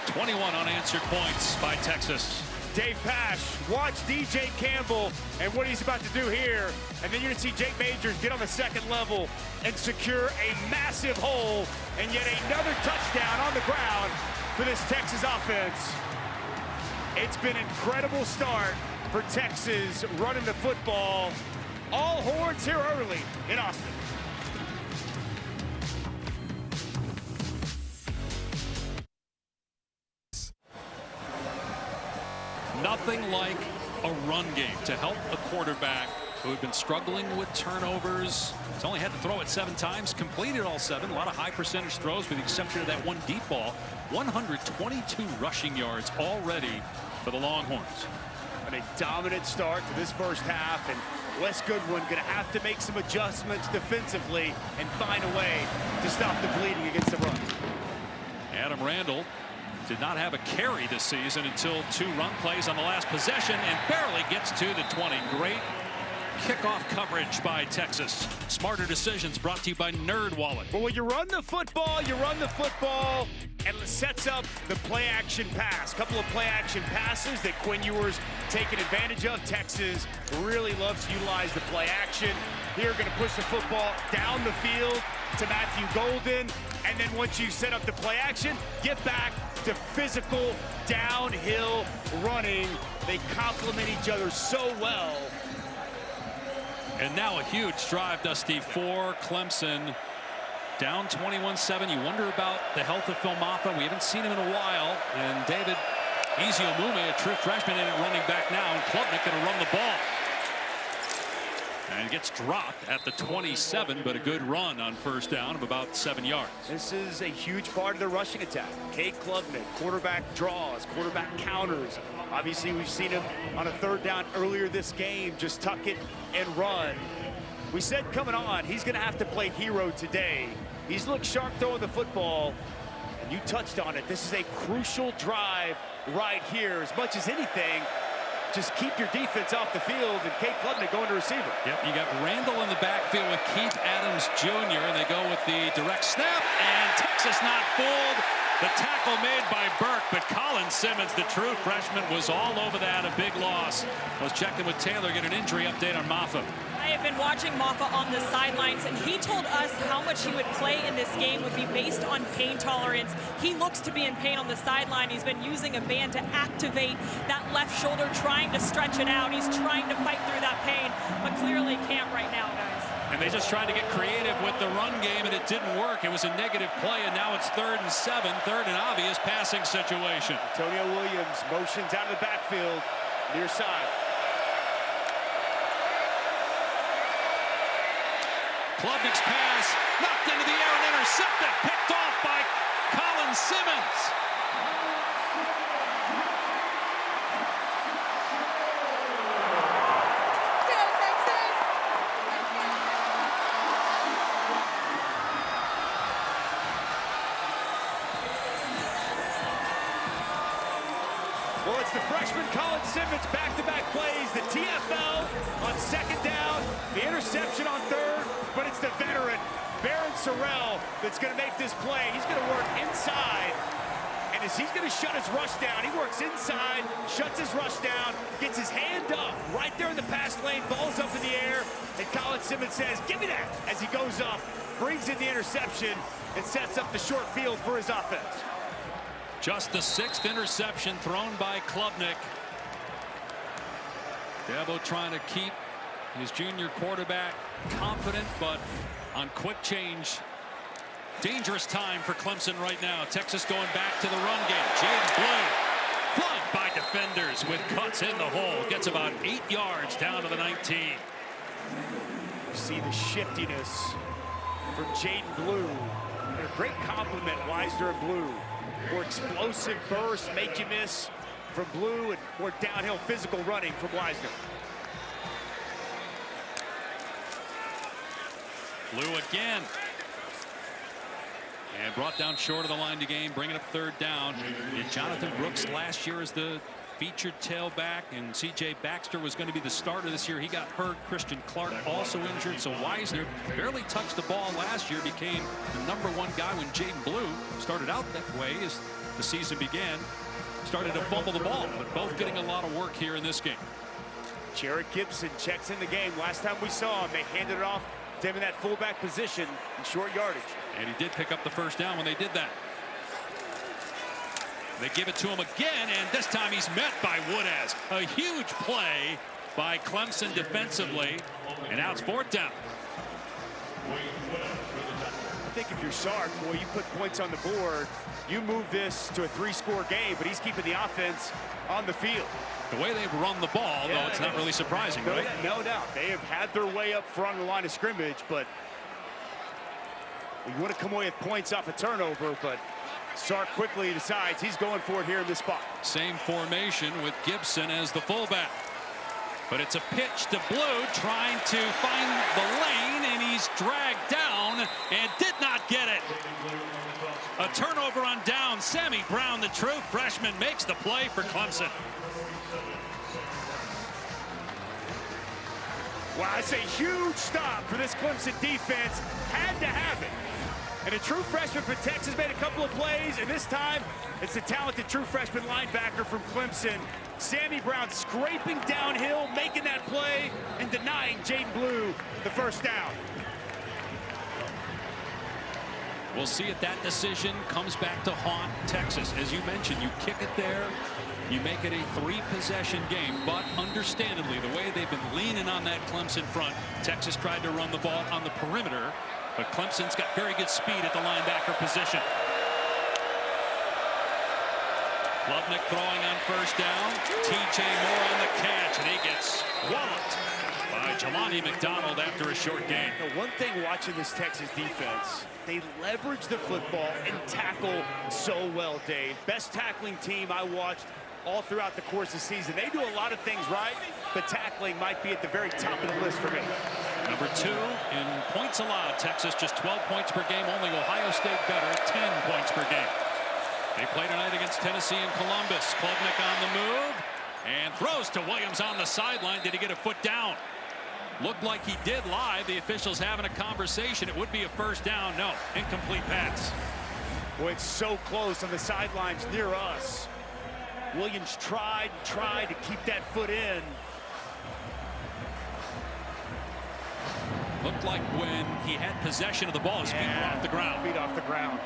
21 unanswered points by Texas. Dave Pasch, watch DJ Campbell and what he's about to do here. And then you're going to see Jake Majors get on the second level and secure a massive hole and yet another touchdown on the ground for this Texas offense. It's been an incredible start for Texas running the football. All horns here early in Austin. Nothing like a run game to help a quarterback who had been struggling with turnovers. He's only had to throw it 7 times, completed all 7. A lot of high percentage throws with the exception of that one deep ball. 122 rushing yards already for the Longhorns. And a dominant start to this first half, and Wes Goodwin going to have to make some adjustments defensively and find a way to stop the bleeding against the run. Adam Randall did not have a carry this season until 2 run plays on the last possession and barely gets to the 20. Great kickoff coverage by Texas. Smarter decisions brought to you by Nerd.1. But when you run the football, and it sets up the play-action pass. Couple of play-action passes that Quinn Ewers taking advantage of. Texas really loves to utilize the play-action. Here, going to push the football down the field to Matthew Golden. And then once you set up the play-action, get back to physical downhill running. They complement each other so well. And now a huge drive, Dusty, for Clemson. Down 21-7. You wonder about the health of Phil Maffa. We haven't seen him in a while. And David Ezeomume, a true freshman, in it running back now. And Klubnik going to run the ball. And gets dropped at the 27, but a good run on first down of about 7 yards. This is a huge part of the rushing attack. Cade Klubnik, quarterback draws, quarterback counters. Obviously, we've seen him on a 3rd down earlier this game, just tuck it and run. We said coming on, he's going to have to play hero today. He's looked sharp throwing the football, and you touched on it. This is a crucial drive right here. As much as anything, just keep your defense off the field, and Cade Klubnik going to receiver. Yep, you got Randall in the backfield with Keith Adams Jr., and they go with the direct snap, and Texas not fooled. The tackle made by Burke, but Colin Simmons, the true freshman, was all over that. A big loss. Was checking with Taylor, get an injury update on Maffa. I have been watching Maffa on the sidelines, and he told us how much he would play in this game would be based on pain tolerance. He looks to be in pain on the sideline. He's been using a band to activate that left shoulder, trying to stretch it out. He's trying to fight through that pain, but clearly can't right now, guys. And they just tried to get creative with the run game, and it didn't work. It was a negative play, and now it's 3rd and 7, 3rd and obvious passing situation. Antonio Williams motions out of the backfield, near side. Klubnik's pass knocked into the air and intercepted, picked off by Colin Simmons. Well, it's the freshman Colin Simmons, back-to-back plays, the TFL on 2nd down, the interception on 3rd, but it's the veteran, Barron Sorrell, that's going to make this play. He's going to work inside, and as he's going to shut his rush down, he works inside, shuts his rush down, gets his hand up right there in the pass lane, ball's up in the air, and Colin Simmons says, "Give me that," as he goes up, brings in the interception, and sets up the short field for his offense. Just the 6th interception thrown by Klubnik. Dabo trying to keep his junior quarterback confident, but on quick change. Dangerous time for Clemson right now. Texas going back to the run game. Jaden Blue flanked by defenders with cuts in the hole. Gets about 8 yards down to the 19. You see the shiftiness from Jaden Blue. And a great compliment, Wisner and Blue. More explosive bursts, make you miss from Blue, and more downhill physical running from Wisner. Blue again. And brought down short of the line to gain, bringing up 3rd down. And Jonathan Brooks last year as the featured tailback, and C.J. Baxter was going to be the starter this year. He got hurt. Christian Clark also injured, so Wisner barely touched the ball last year, became the #1 guy when Jaden Blue started out that way as the season began. started to fumble the ball, but both getting a lot of work here in this game. Jared Gibson checks in the game. Last time we saw him, they handed it off to him in that fullback position in short yardage. And he did pick up the first down when they did that. They give it to him again, and this time he's met by Woodaz. A huge play by Clemson defensively, and now it's 4th down. I think if you're Sark, boy, you put points on the board, you move this to a 3-score game, but he's keeping the offense on the field. The way they've run the ball, though, it's not really surprising, right? No doubt. They have had their way up front on the line of scrimmage, but you want to come away with points off a turnover, but Sark quickly decides he's going for it here in this spot. Same formation with Gibson as the fullback. But it's a pitch to Blue, trying to find the lane, and he's dragged down and did not get it. A turnover on down. Sammy Brown, the true freshman, makes the play for Clemson. Wow, it's a huge stop for this Clemson defense. Had to have it. And a true freshman for Texas made a couple of plays, and this time it's the talented true freshman linebacker from Clemson, Sammy Brown, scraping downhill, making that play, and denying Jaden Blue the first down. We'll see if that decision comes back to haunt Texas. As you mentioned, you kick it there, you make it a 3-possession game, but understandably, the way they've been leaning on that Clemson front, Texas tried to run the ball on the perimeter, but Clemson's got very good speed at the linebacker position. Klubnik throwing on first down. TJ Moore on the catch, and he gets walloped by Jelani McDonald after a short gain. The one thing watching this Texas defense, they leverage the football and tackle so well, Dave. Best tackling team I watched all throughout the course of the season. They do a lot of things right, but tackling might be at the very top of the list for me. Number 2 in points allowed. Texas just 12 points per game. Only Ohio State better, 10 points per game. They play tonight against Tennessee and Columbus. Klubnik on the move and throws to Williams on the sideline. Did he get a foot down? Looked like he did live. The officials having a conversation. It would be a first down. No, incomplete pass. Boy, it's so close on the sidelines near us. Williams tried to keep that foot in. Looked like when he had possession of the ball, his feet were off the ground. Feet off the ground.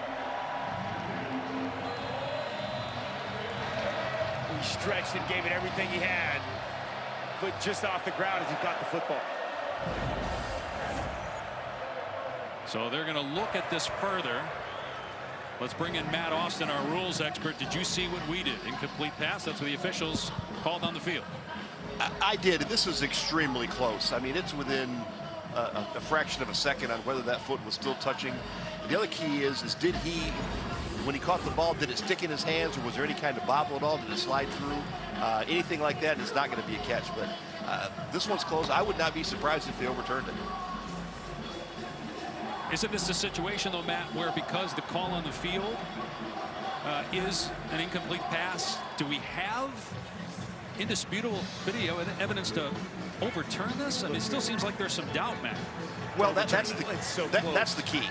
He stretched and gave it everything he had. Foot just off the ground as he caught the football. So they're going to look at this further. Let's bring in Matt Austin, our rules expert. Did you see what we did? Incomplete pass. That's what the officials called on the field. I did. This is extremely close. I mean, it's within a fraction of a second on whether that foot was still touching. And the other key is did he, when he caught the ball, did it stick in his hands, or was there any kind of bobble at all? Did it slide through? Anything like that is not going to be a catch. But this one's close. I would not be surprised if they overturned it. Isn't this a situation, though, Matt, where because the call on the field is an incomplete pass, do we have indisputable video and evidence to overturn this? I mean, it still seems like there's some doubt, Matt. Well, that's the key.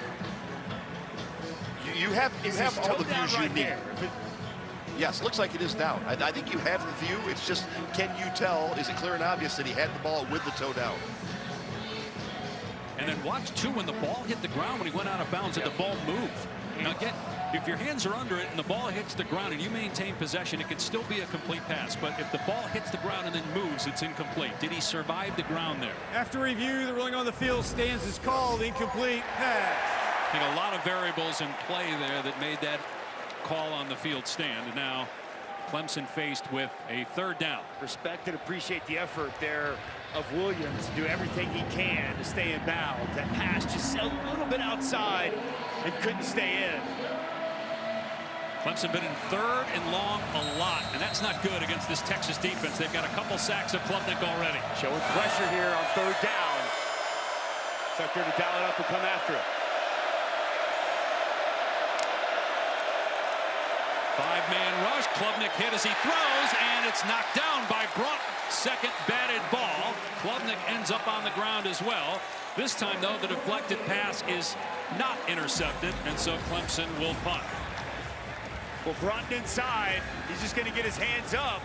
You have all the views you need. Yes, looks like it is down. I think you have the view. It's just, can you tell? Is it clear and obvious that he had the ball with the toe down? And then watch, too, when the ball hit the ground, when he went out of bounds, did the ball move? Now, again, if your hands are under it and the ball hits the ground and you maintain possession, it can still be a complete pass. But if the ball hits the ground and then moves, it's incomplete. Did he survive the ground there? After review, the ruling on the field stands as called incomplete pass. I think a lot of variables in play there that made that call on the field stand. And now Clemson faced with a 3rd down. Respect and appreciate the effort there of Williams to do everything he can to stay in bounds. That pass just a little bit outside and couldn't stay in. Clemson been in 3rd and long a lot, and that's not good against this Texas defense. They've got a couple sacks of Klubnik already. Showing pressure here on 3rd down. It's out there to dial it up and come after it. 5-man rush. Klubnik hit as he throws, and it's knocked down by Brunt. Second batted ball. Klubnik ends up on the ground as well. This time, though, the deflected pass is not intercepted, and so Clemson will punt. Well, Broughton inside. He's just going to get his hands up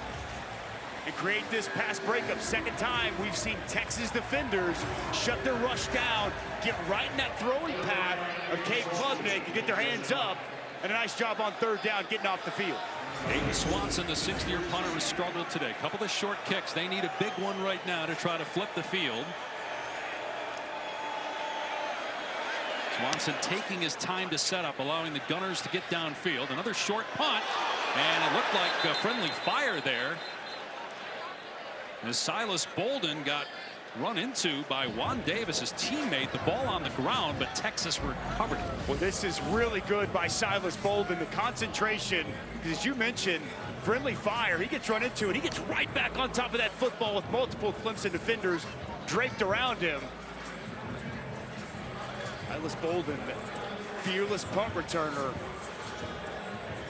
and create this pass breakup. Second time we've seen Texas defenders shut their rush down, get right in that throwing path of Cade Klubnik and get their hands up. And a nice job on third down getting off the field. Aiden Swanson, the 6th-year punter, has struggled today. A couple of short kicks. They need a big one right now to try to flip the field. Swanson taking his time to set up, allowing the Gunners to get downfield. Another short punt, and it looked like a friendly fire there as Silas Bolden got run into by Juan Davis, his teammate. The ball on the ground, but Texas recovered it. Well, this is really good by Silas Bolden. The concentration, because as you mentioned, friendly fire. He gets run into, and he gets right back on top of that football with multiple Clemson defenders draped around him. Silas Bolden, fearless punt returner.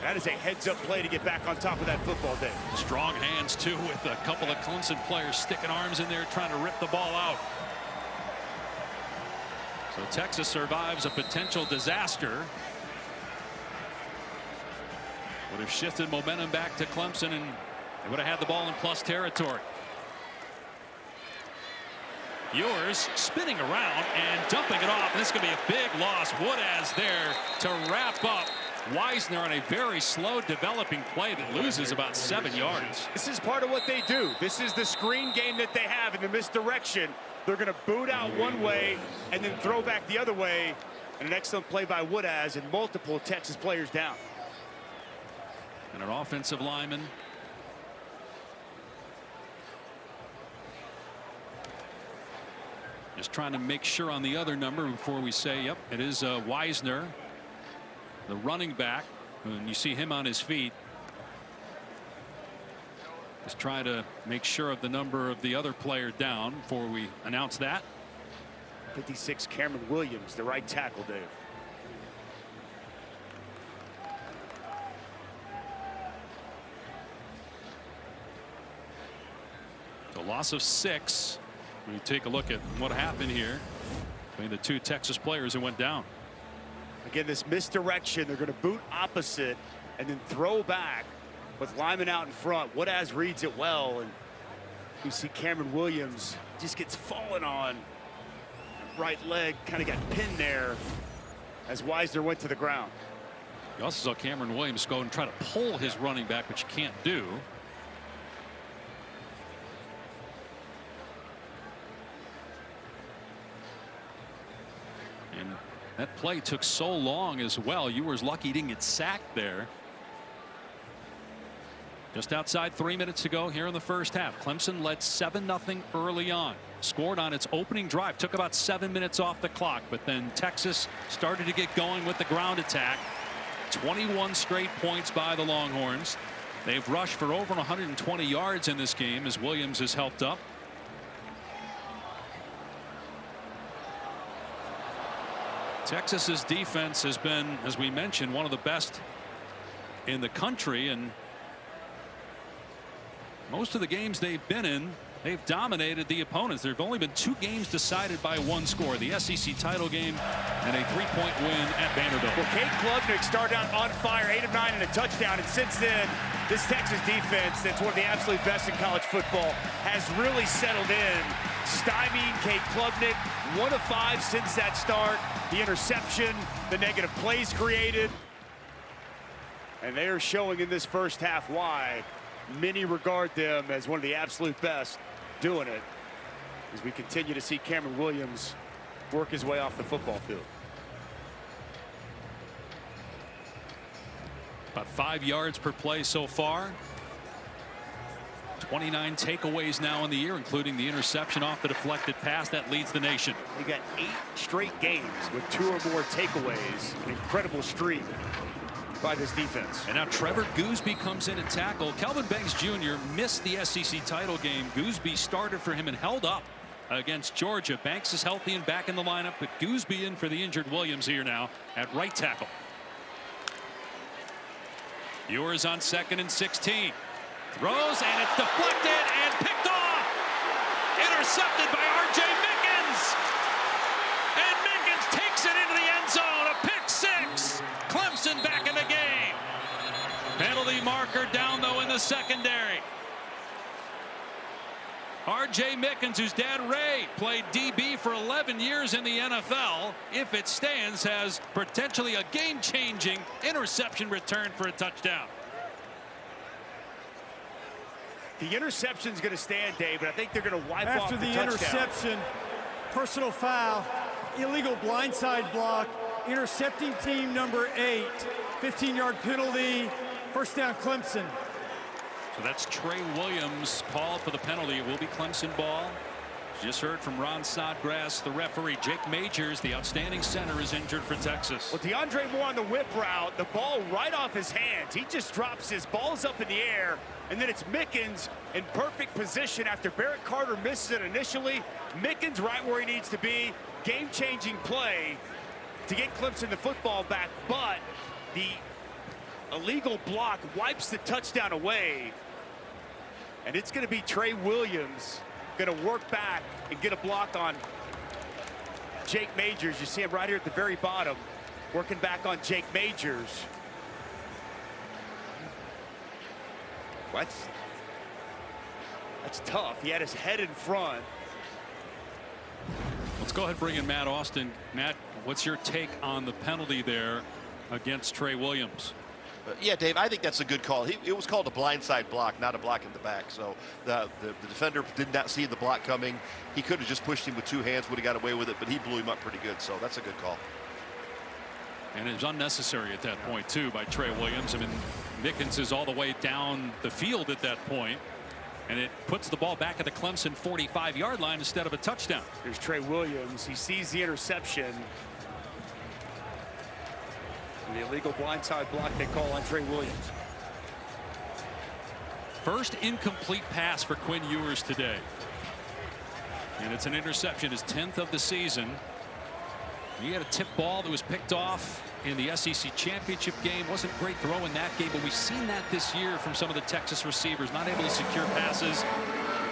That is a heads-up play to get back on top of that football, Dave. Strong hands, too, with a couple of Clemson players sticking arms in there trying to rip the ball out. So Texas survives a potential disaster. Would have shifted momentum back to Clemson, and they would have had the ball in plus territory. Ewers spinning around and dumping it off. This is going to be a big loss. Woodaz there to wrap up Wisner on a very slow developing play that loses about 7 yards. This is part of what they do. This is the screen game that they have in the misdirection. They're going to boot out one way and then throw back the other way. And an excellent play by Woodaz and multiple Texas players down. And an offensive lineman. Just trying to make sure on the other number before we say, yep, it is Wisner, the running back. And you see him on his feet. Just try to make sure of the number of the other player down before we announce that. 56, Cameron Williams, the right tackle, Dave. A loss of 6. When you take a look at what happened here between the two Texas players who went down. Again, this misdirection, they're going to boot opposite and then throw back with Lyman out in front. Woodaz reads it well, and you see Cameron Williams just gets fallen on. Right leg kind of got pinned there as Wisner went to the ground. You also saw Cameron Williams go and try to pull his running back, which you can't do. And that play took so long as well. Ewers lucky he didn't get sacked there. Just outside 3 minutes to go here in the first half. Clemson led 7-0 early on. Scored on its opening drive. Took about 7 minutes off the clock. But then Texas started to get going with the ground attack. 21 straight points by the Longhorns. They've rushed for over 120 yards in this game as Williams has helped up. Texas's defense has been, as we mentioned, one of the best in the country, and most of the games they've been in, they've dominated the opponents. There have only been 2 games decided by 1 score, the SEC title game and a 3-point win at Vanderbilt. Well, Cade Klubnik started out on fire, 8 of 9 and a touchdown, and since then this Texas defense, that's one of the absolute best in college football, has really settled in, stymieing Cade Klubnik. 1 of 5 since that start. The interception, the negative plays created, and they are showing in this first half why many regard them as one of the absolute best doing it, as we continue to see Cameron Williams work his way off the football field. About 5 yards per play so far. 29 takeaways now in the year, including the interception off the deflected pass that leads the nation. He got 8 straight games with 2 or more takeaways. An incredible streak by this defense. And now Trevor Gooseby comes in at tackle. Kelvin Banks Jr. missed the SEC title game. Gooseby started for him and held up against Georgia. Banks is healthy and back in the lineup, but Gooseby in for the injured Williams here now at right tackle. Ewers on 2nd and 16. Throws, and it's deflected and picked off. Intercepted by R.J. Mickens. And Mickens takes it into the end zone. A pick 6. Clemson back in the game. Penalty marker down, though, in the secondary. R.J. Mickens, whose dad Ray played DB for 11 years in the NFL, if it stands, has potentially a game-changing interception return for a touchdown. The interception's going to stand, Dave, but I think they're going to wipe off the touchdown. After the interception, personal foul, illegal blindside block, intercepting team number 8, 15-yard penalty, first down Clemson. So that's Trey Williams called for the penalty. It will be Clemson ball. Just heard from Ron Snodgrass, the referee. Jake Majors, the outstanding center, is injured for Texas. Well, DeAndre Moore on the whip route, the ball right off his hands. He just drops his balls up in the air, and then it's Mickens in perfect position after Barrett Carter misses it initially. Mickens right where he needs to be. Game-changing play to get Clemson the football back, but the illegal block wipes the touchdown away. And it's going to be Trey Williams going to work back and get a block on Jake Majors. You see him right here at the very bottom, working back on Jake Majors. That's tough. He had his head in front. Let's go ahead and bring in Matt Austin. Matt, what's your take on the penalty there against Trey Williams? Yeah, Dave, I think that's a good call. It was called a blindside block, not a block in the back. So the defender did not see the block coming. He could have just pushed him with two hands, would have got away with it, but he blew him up pretty good. So that's a good call. And it was unnecessary at that point, too, by Trey Williams. I mean, Mickens is all the way down the field at that point, and it puts the ball back at the Clemson 45-yard line instead of a touchdown. Here's Trey Williams. He sees the interception. The illegal blindside block they call on Trey Williams. First incomplete pass for Quinn Ewers today. And it's an interception, his 10th of the season. He had a tip ball that was picked off in the SEC championship game. Wasn't great throw in that game, but we've seen that this year from some of the Texas receivers, not able to secure passes.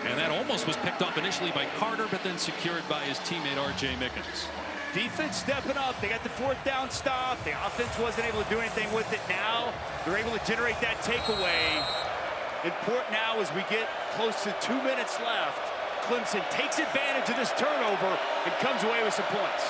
And that almost was picked off initially by Carter, but then secured by his teammate R.J. Mickens. Defense stepping up. They got the fourth down stop. The offense wasn't able to do anything with it. Now they're able to generate that takeaway. Important now as we get close to 2 minutes left. Clemson takes advantage of this turnover and comes away with some points.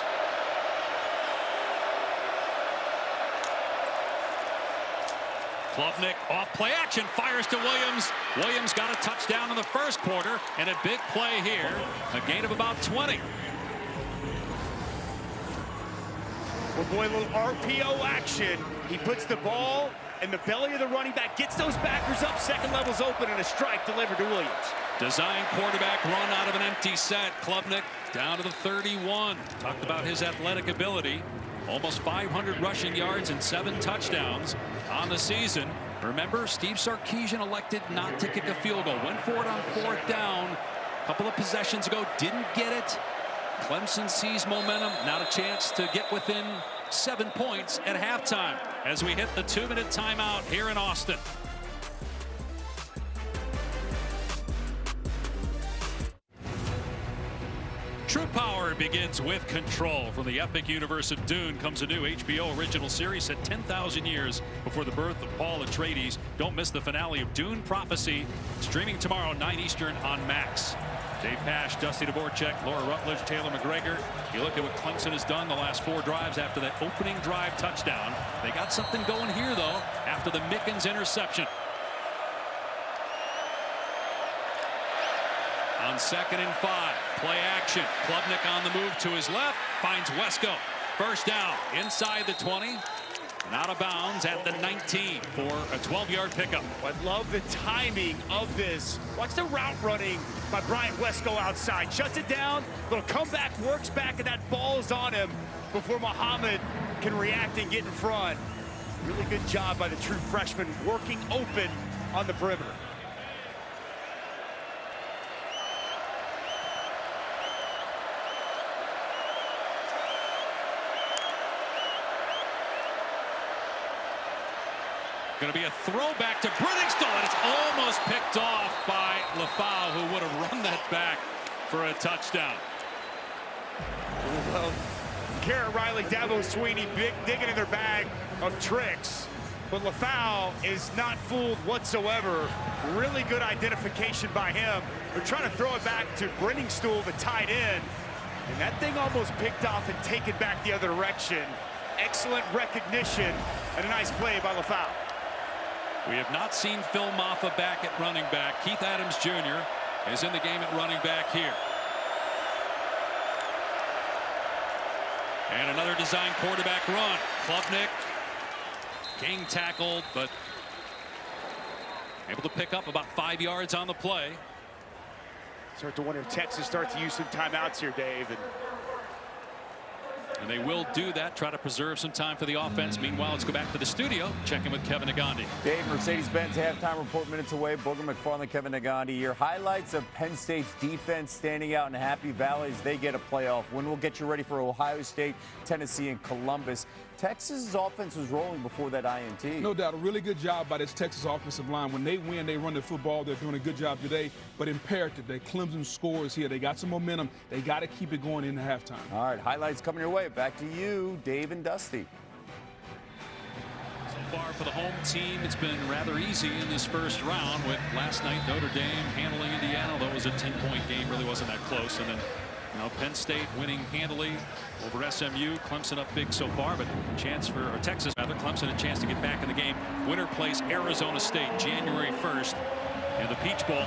Klubnik off play action, fires to Williams. Williams got a touchdown in the first quarter, and a big play here. A gain of about 20. Well, boy, a little RPO action. He puts the ball in the belly of the running back, gets those backers up, second level's open, and a strike delivered to Williams. Design quarterback run out of an empty set. Klubnik down to the 31. Talked about his athletic ability. Almost 500 rushing yards and 7 touchdowns on the season. Remember, Steve Sarkisian elected not to kick a field goal. Went for it on 4th down a couple of possessions ago. Didn't get it. Clemson sees momentum. Not a chance to get within 7 points at halftime as we hit the 2-minute timeout here in Austin. True Power begins with Control. From the epic universe of Dune comes a new HBO original series set 10,000 years before the birth of Paul Atreides. Don't miss the finale of Dune Prophecy, streaming tomorrow 9 Eastern on Max. Dave Pasch, Dusty Dvorak, Laura Rutledge, Taylor McGregor. You look at what Clemson has done the last 4 drives after that opening drive touchdown. They got something going here, though, after the Mickens interception. On 2nd and 5, play action. Klubnik on the move to his left, finds Wesco. First down inside the 20. And out of bounds at the 19 for a 12-yard pickup. I love the timing of this. Watch the route running by Brian Wesco outside. Shuts it down. Little comeback, works back, and that ball is on him before Muhammad can react and get in front. Really good job by the true freshman working open on the perimeter. Going to be a throwback to Brittingstall, and it's almost picked off by Lafau, who would have run that back for a touchdown. Well, Garrett Riley, Dabo Sweeney digging in their bag of tricks. But LaFau is not fooled whatsoever. Really good identification by him. They're trying to throw it back to Brenningstool, the tight end. And that thing almost picked off and taken back the other direction. Excellent recognition and a nice play by LaFau. We have not seen Phil Maffa back at running back. Keith Adams Jr. is in the game at running back here. And another design quarterback run. Klubnik gang tackled, but able to pick up about 5 yards on the play. Start to wonder if Texas starts to use some timeouts here, Dave. And they will do that, try to preserve some time for the offense. Meanwhile, let's go back to the studio, check in with Kevin Negandhi. Dave, Mercedes-Benz halftime report minutes away. Booger McFarland, Kevin Negandhi. Your highlights of Penn State's defense standing out in Happy Valley as they get a playoff win. We'll get you ready for Ohio State, Tennessee, and Columbus. Texas's offense was rolling before that INT. No doubt, a really good job by this Texas offensive line. When they win, they run the football. They're doing a good job today, but imperative that Clemson scores here. They got some momentum. They got to keep it going into halftime. All right, highlights coming your way. Back to you, Dave and Dusty. So far for the home team, it's been rather easy in this first round with last night Notre Dame handling Indiana. That was a 10-point game, really wasn't that close. And then Penn State winning handily over SMU. Clemson up big so far, but chance for Texas, rather, Clemson a chance to get back in the game. Winner plays Arizona State January 1st in the Peach Bowl.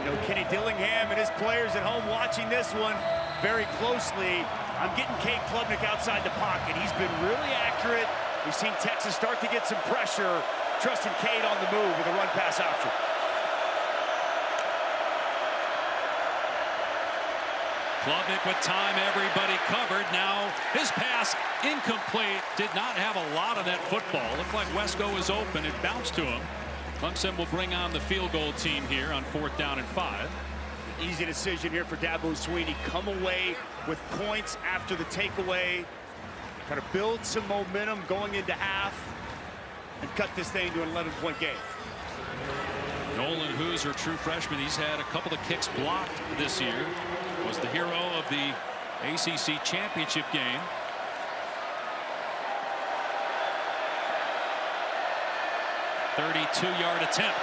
You know, Kenny Dillingham and his players at home watching this one very closely. I'm getting Cade Klubnik outside the pocket. He's been really accurate. We've seen Texas start to get some pressure. Trusting Cade on the move with a run-pass option. Klubnik with time, everybody covered. Now his pass incomplete. Did not have a lot of that football. Looked like Wesco was open. It bounced to him. Clemson will bring on the field goal team here on 4th down and 5. Easy decision here for Dabo Swinney. Come away with points after the takeaway. Try to build some momentum going into half and cut this thing to an 11-point game. Nolan Hooser, true freshman. He's had a couple of kicks blocked this year. Was the hero of the ACC championship game. .32-yard attempt.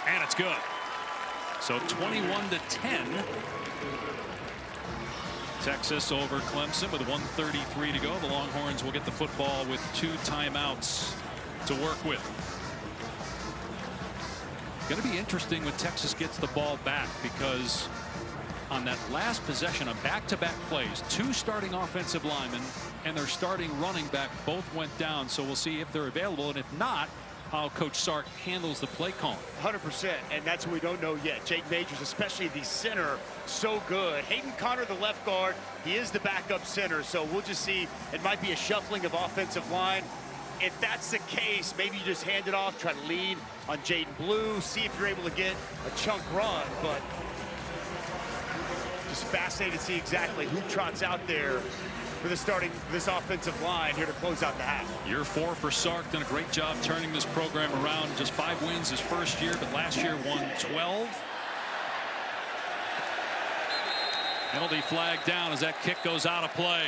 And it's good. So 21-10. Texas over Clemson with 1:33 to go. The Longhorns will get the football with 2 timeouts to work with. Going to be interesting when Texas gets the ball back, because on that last possession of back-to-back plays, 2 starting offensive linemen and their starting running back both went down. So we'll see if they're available, and if not, how Coach Sark handles the play calling. 100%, and that's what we don't know yet. Jake Majors, especially the center, so good. Hayden Connor, the left guard, he is the backup center, so we'll just see. It might be a shuffling of offensive line. If that's the case, maybe you just hand it off, try to lead on Jaden Blue, see if you're able to get a chunk run. But just fascinated to see exactly who trots out there for the starting this offensive line here to close out the half. Year 4 for Sark, done a great job turning this program around. Just 5 wins his first year, but last year won 12. Penalty flag down as that kick goes out of play.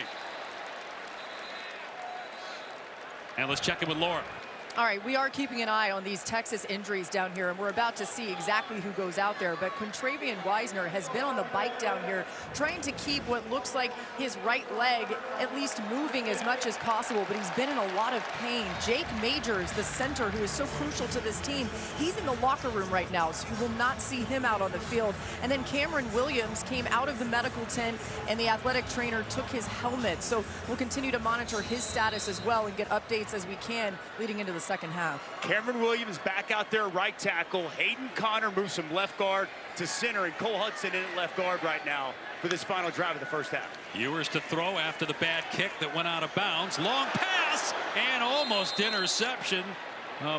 And let's check in with Laura. All right, we are keeping an eye on these Texas injuries down here, and we're about to see exactly who goes out there. But Quintravian Weisner has been on the bike down here, trying to keep what looks like his right leg at least moving as much as possible, but he's been in a lot of pain. Jake Majors, the center who is so crucial to this team, he's in the locker room right now, so you will not see him out on the field. And then Cameron Williams came out of the medical tent, and the athletic trainer took his helmet. So we'll continue to monitor his status as well and get updates as we can leading into the second half. Cameron Williams back out there, right tackle. Hayden Connor moves from left guard to center, and Cole Hudson in at left guard right now for this final drive of the first half. Ewers to throw after the bad kick that went out of bounds. Long pass and almost interception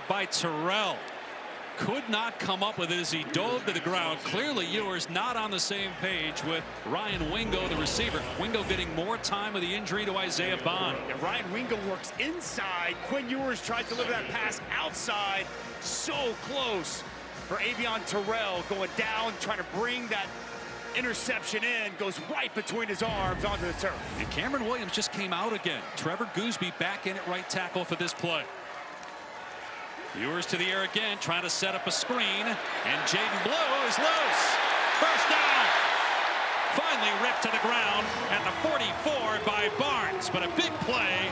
by Terrell. Could not come up with it as he dove to the ground. Clearly Ewers not on the same page with Ryan Wingo, the receiver. Wingo getting more time with the injury to Isaiah Bond. And Ryan Wingo works inside. Quinn Ewers tried to deliver that pass outside. So close for Avion Terrell, going down, trying to bring that Interception in, goes right between his arms onto the turf. And Cameron Williams just came out again. Trevor Gooseby back in at right tackle for this play. Ewers to the air again, trying to set up a screen, and Jaden Blue is loose. First down. Finally ripped to the ground at the 44 by Barnes, but a big play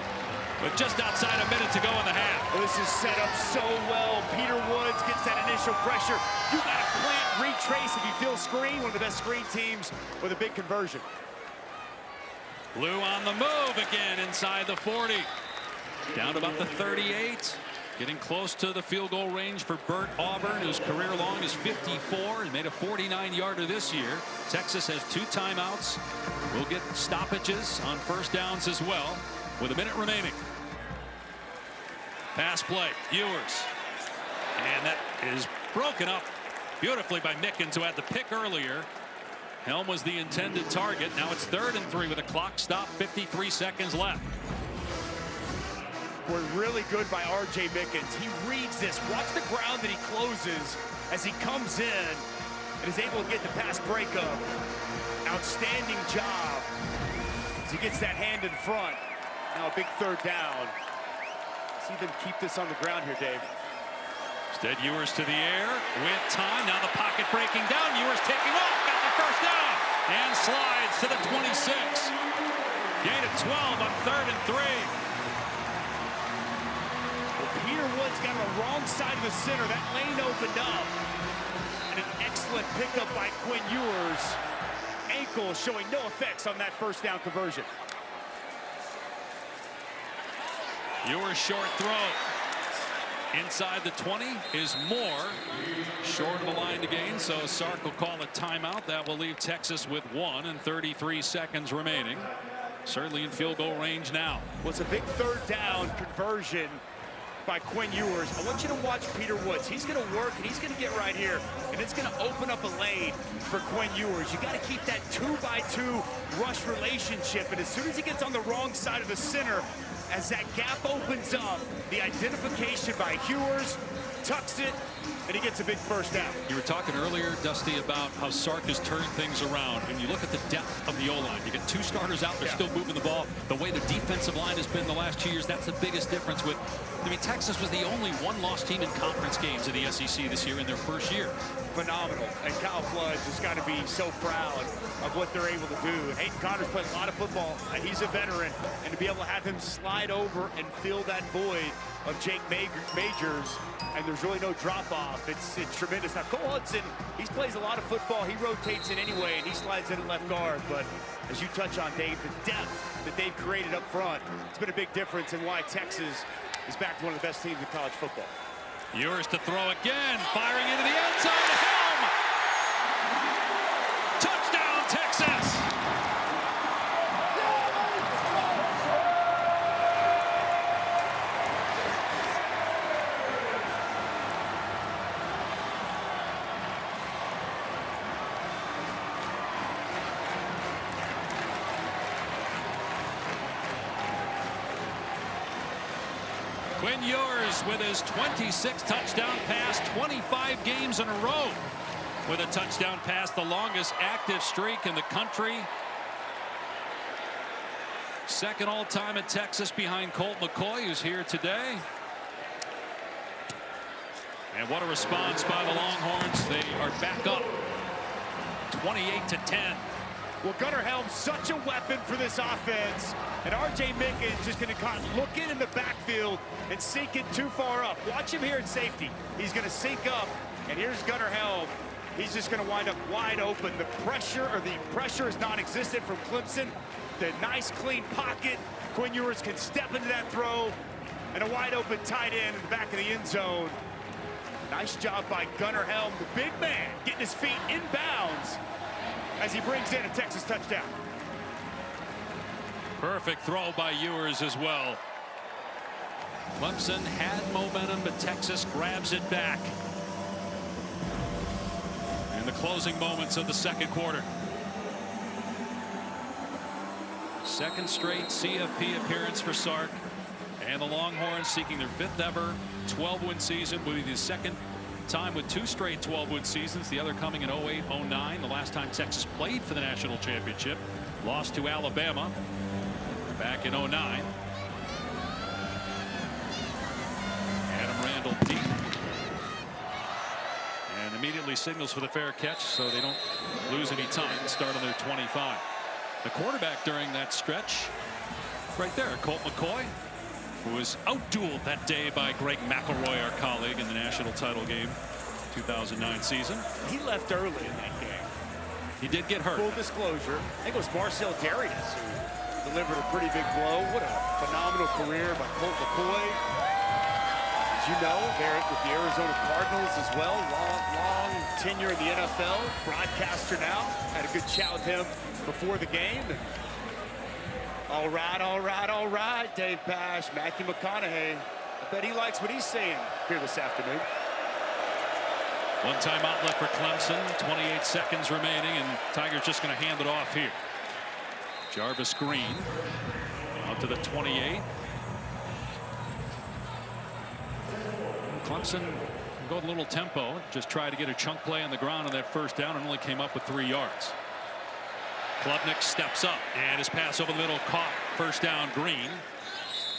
with just outside a minute to go in the half. Well, this is set up so well. Peter Woods gets that initial pressure. You got to plant, retrace if you feel screen. One of the best screen teams with a big conversion. Blue on the move again inside the 40. Down to about the 38. Getting close to the field goal range for Bert Auburn, whose career long is 54 and made a 49-yarder this year. Texas has 2 timeouts. We'll get stoppages on first downs as well with a minute remaining. Pass play, Ewers. And that is broken up beautifully by Mickens, who had the pick earlier. Helm was the intended target. Now it's 3rd and 3 with a clock stop, 53 seconds left. We're really good by R.J. Mickens. He reads this. Watch the ground that he closes as he comes in and is able to get the pass breakup. Outstanding job as he gets that hand in front. Now a big 3rd down. See them keep this on the ground here, Dave. Instead, Ewers to the air with time. Now the pocket breaking down. Ewers taking off. Got the first down. And slides to the 26. Gain of 12 on 3rd and 3. Peter Woods got on the wrong side of the center. That lane opened up. And an excellent pickup by Quinn Ewers. Ankle showing no effects on that first down conversion. Ewers short throw. Inside the 20 is Moore. Short of the line to gain, so Sark will call a timeout. That will leave Texas with 1 and 33 seconds remaining. Certainly in field goal range now. Well, it's a big 3rd down conversion by Quinn Ewers. I want you to watch Peter Woods. He's going to work, and he's going to get right here, and it's going to open up a lane for Quinn Ewers. You got to keep that 2-by-2 rush relationship, and as soon as he gets on the wrong side of the center, as that gap opens up, the identification by Ewers, tucks it, and he gets a big first down. You were talking earlier, Dusty, about how Sark has turned things around. And you look at the depth of the O-line. You get 2 starters out, they're still moving the ball. The way the defensive line has been the last 2 years, that's the biggest difference with, I mean, Texas was the only 1-loss team in conference games in the SEC this year in their first year. Phenomenal. And Kyle Flood just got to be so proud of what they're able to do. And Hayden Connor's played a lot of football, and he's a veteran. And to be able to have him slide over and fill that void of Jake Majors, and there's really no drop-off. It's tremendous. Now, Cole Hudson, he plays a lot of football. He rotates in anyway, and he slides in at left guard. But as you touch on, Dave, the depth that they've created up front, it's been a big difference in why Texas is back to one of the best teams in college football. Ewers to throw again, firing into the end zone. Helm! Touchdown, Texas! Quinn Ewers with his 26th touchdown pass, 25 games in a row with a touchdown pass, the longest active streak in the country. Second all-time at Texas behind Colt McCoy, who's here today. And what a response by the Longhorns. They are back up 28-10. Well, Gunnar Helm's such a weapon for this offense. And R.J. Mickens just going to look in the backfield and sink it too far up. Watch him here at safety. He's going to sink up. And here's Gunnar Helm. He's just going to wind up wide open. The pressure is non-existent from Clemson. The nice, clean pocket. Quinn Ewers can step into that throw. And a wide open tight end in the back of the end zone. Nice job by Gunnar Helm, the big man, getting his feet inbounds as he brings in a Texas touchdown. Perfect throw by Ewers as well. Clemson had momentum, but Texas grabs it back in the closing moments of the second quarter. Second straight CFP appearance for Sark, and the Longhorns seeking their 5th ever 12-win season will be the second time with 2 straight 12-win seasons, the other coming in 08-09, the last time Texas played for the national championship. Lost to Alabama back in 09. Adam Randall deep. And immediately signals for the fair catch so they don't lose any time and start on their 25. The quarterback during that stretch, right there, Colt McCoy, who was out-dueled that day by Greg McElroy, our colleague, in the national title game 2009 season. He left early in that game. He did get hurt. Full disclosure, I think it was Marcel Darius who delivered a pretty big blow. What a phenomenal career by Colt McCoy. As you know, there with the Arizona Cardinals as well. Long tenure in the NFL. Broadcaster now. Had a good chat with him before the game. All right, Dave Pash, Matthew McConaughey. I bet he likes what he's saying here this afternoon. One timeout left for Clemson, 28 seconds remaining, and Tigers just going to hand it off here. Jarvis Green out to the 28. Clemson go with a little tempo, just try to get a chunk play on the ground on that first down and only came up with 3 yards. Klubnik steps up and his pass over the middle caught. First down, Green.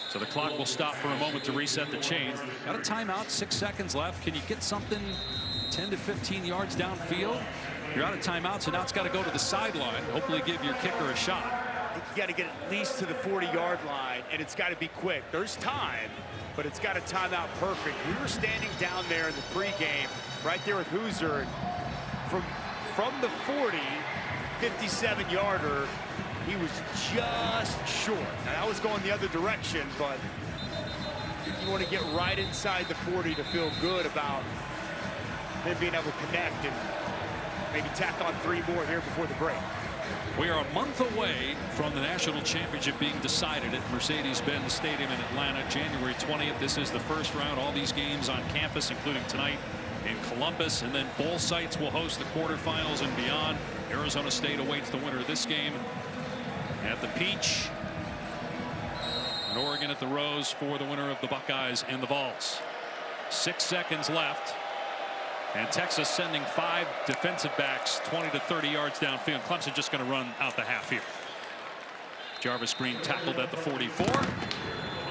So the clock will stop for a moment to reset the chains. Got a timeout, 6 seconds left. Can you get something 10 to 15 yards downfield? You're out of timeout, so now it's got to go to the sideline. Hopefully give your kicker a shot. You got to get at least to the 40-yard line, and it's got to be quick. There's time, but it's got to time out perfect. We were standing down there in the pregame, right there with Hoosier. From the 40, 57-yarder, he was just short. Now that was going the other direction, but you want to get right inside the 40 to feel good about him being able to connect and maybe tack on 3 more here before the break. We are a month away from the national championship being decided at Mercedes-Benz Stadium in Atlanta, January 20th. This is the first round. All these games on campus, including tonight in Columbus, and then bowl sites will host the quarterfinals and beyond. Arizona State awaits the winner of this game at the Peach, and Oregon at the Rose for the winner of the Buckeyes and the Vols. 6 seconds left, and Texas sending 5 defensive backs 20 to 30 yards downfield. Clemson just going to run out the half here. Jarvis Green tackled at the 44,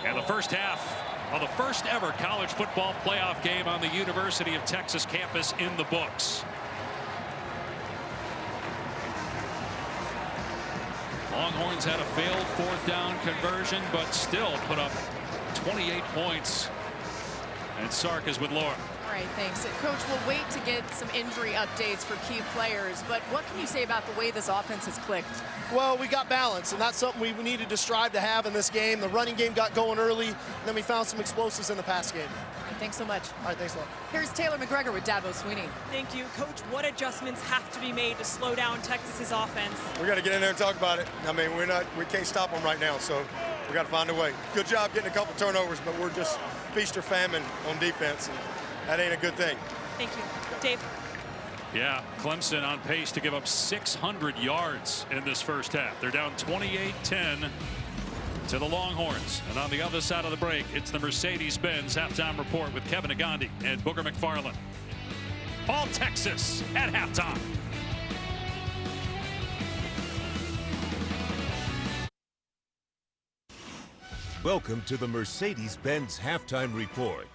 and the first half of the first ever college football playoff game on the University of Texas campus in the books. Longhorns had a failed 4th down conversion, but still put up 28 points. And Sark is with Laura. All right, thanks. Coach, we'll wait to get some injury updates for key players, but what can you say about the way this offense has clicked? Well, we got balance, and that's something we needed to strive to have in this game. The running game got going early, and then we found some explosives in the pass game. Thanks so much. All right, thanks a lot. Here's Taylor McGregor with Dabo Sweeney. Thank you. Coach, what adjustments have to be made to slow down Texas's offense? We got to get in there and talk about it. I mean, we can't stop them right now, so we got to find a way. Good job getting a couple turnovers, but we're just feast or famine on defense, and that ain't a good thing. Thank you. Dave. Yeah, Clemson on pace to give up 600 yards in this first half. They're down 28-10 to the Longhorns. And on the other side of the break, it's the Mercedes-Benz halftime report with Kevin Agandi and Booger McFarland. All Texas at halftime. Welcome to the Mercedes-Benz halftime report.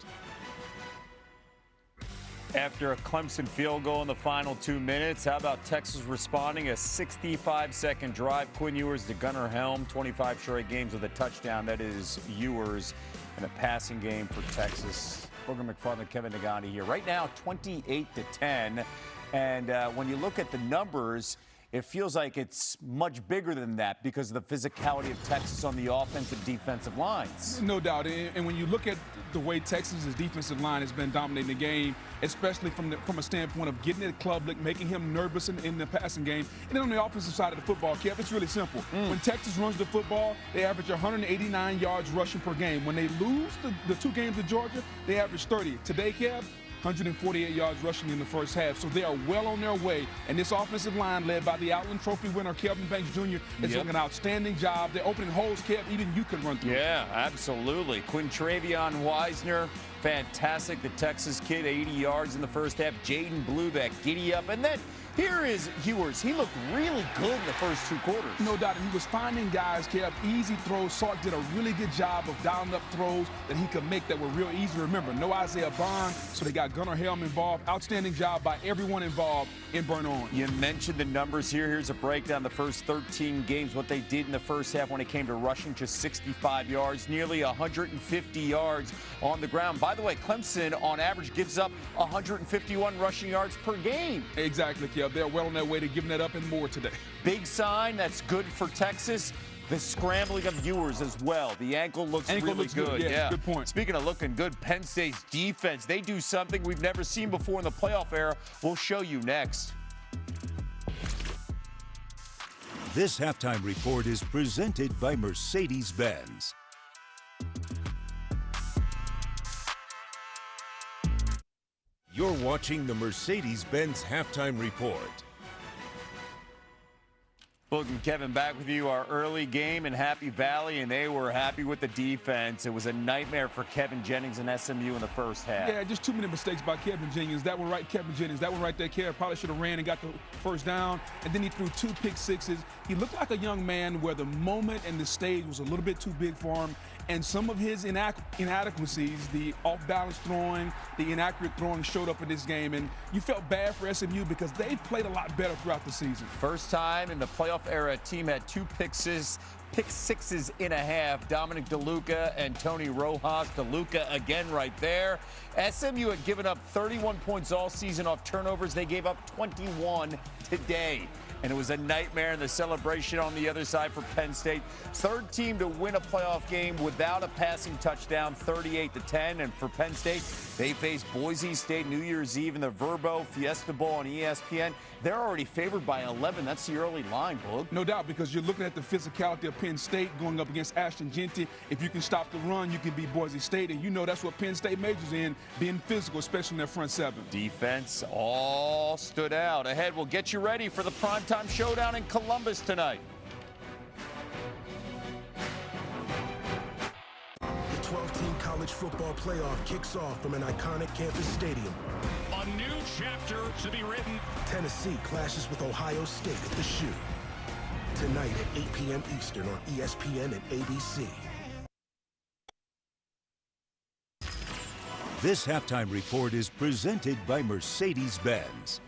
After a Clemson field goal in the final 2 minutes, how about Texas responding? A 65-second drive. Quinn Ewers to Gunnar Helm, 25 straight games with a touchdown. That is Ewers, and a passing game for Texas. Booger McFarland, Kevin Nagandi here. Right now, 28-10. And when you look at the numbers, it feels like it's much bigger than that because of the physicality of Texas on the offensive defensive lines. No doubt. And when you look at the way Texas's defensive line has been dominating the game, especially from a standpoint of getting at Klubnik, making him nervous in the passing game, and then on the offensive side of the football, Kev, it's really simple. When Texas runs the football, they average 189 yards rushing per game. When they lose the 2 games to Georgia, they average 30. Today, Kev, 148 yards rushing in the first half. So they are well on their way. And this offensive line, led by the Outland Trophy winner, Kelvin Banks Jr., is doing an outstanding job. They're opening holes, Kev, even you can run through. Yeah, absolutely. Quintravion Weisner, fantastic. The Texas kid, 80 yards in the first half. Jaden Bluebeck, giddy up. And then here is Hewers. He looked really good in the first 2 quarters. No doubt. He was finding guys, Kev, easy throws. Sark did a really good job of dialing up throws that he could make that were real easy to remember. No Isaiah Bond, so they got Gunnar Helm involved. Outstanding job by everyone involved in Burn On. You mentioned the numbers here. Here's a breakdown of the first 13 games, what they did in the first half when it came to rushing, just 65 yards, nearly 150 yards on the ground. By the way, Clemson, on average, gives up 151 rushing yards per game. Exactly, Kev. They're well on their way to giving that up and more today. Big sign. That's good for Texas. The scrambling of Ewers as well. The ankle looks really good. Yeah, good point. Speaking of looking good, Penn State's defense, they do something we've never seen before in the playoff era. We'll show you next. This halftime report is presented by Mercedes-Benz. You're watching the Mercedes-Benz halftime report. Look, Kevin, back with you. Our early game in Happy Valley, and they were happy with the defense. It was a nightmare for Kevin Jennings and SMU in the first half. Yeah, just too many mistakes by Kevin Jennings. That one right, Kevin Jennings. That one right there, Kev probably should have ran and got the first down. And then he threw 2 pick sixes. He looked like a young man where the moment and the stage was a little bit too big for him. And some of his inadequacies, the off-balance throwing, the inaccurate throwing showed up in this game. And you felt bad for SMU because they've played a lot better throughout the season. First time in the playoff era, a team had 2 pick sixes in a half. Dominic DeLuca and Tony Rojas. DeLuca again right there. SMU had given up 31 points all season off turnovers. They gave up 21 today. And it was a nightmare in the celebration on the other side for Penn State. Third team to win a playoff game without a passing touchdown, 38-10. And for Penn State, they face Boise State New Year's Eve in the Verbo Fiesta Bowl on ESPN. They're already favored by 11. That's the early line, Boog. No doubt, because you're looking at the physicality of Penn State going up against Ashton Genty. If you can stop the run, you can beat Boise State. And you know that's what Penn State majors in, being physical, especially in their front seven. Defense all stood out. Ahead, we'll get you ready for the primetime showdown in Columbus tonight. The 12-team college football playoff kicks off from an iconic campus stadium. A new chapter to be written. Tennessee clashes with Ohio State at the Shoe. Tonight at 8 p.m. Eastern on ESPN and ABC. This halftime report is presented by Mercedes-Benz.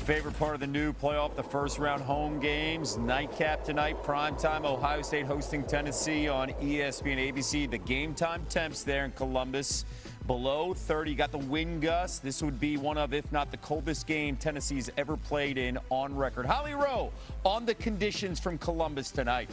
Favorite part of the new playoff, the first round home games. Nightcap tonight, primetime, Ohio State hosting Tennessee on ESPN ABC. The game time temps there in Columbus, below 30. Got the wind gust. This would be one of, if not the coldest game Tennessee's ever played in on record. Holly Rowe on the conditions from Columbus tonight.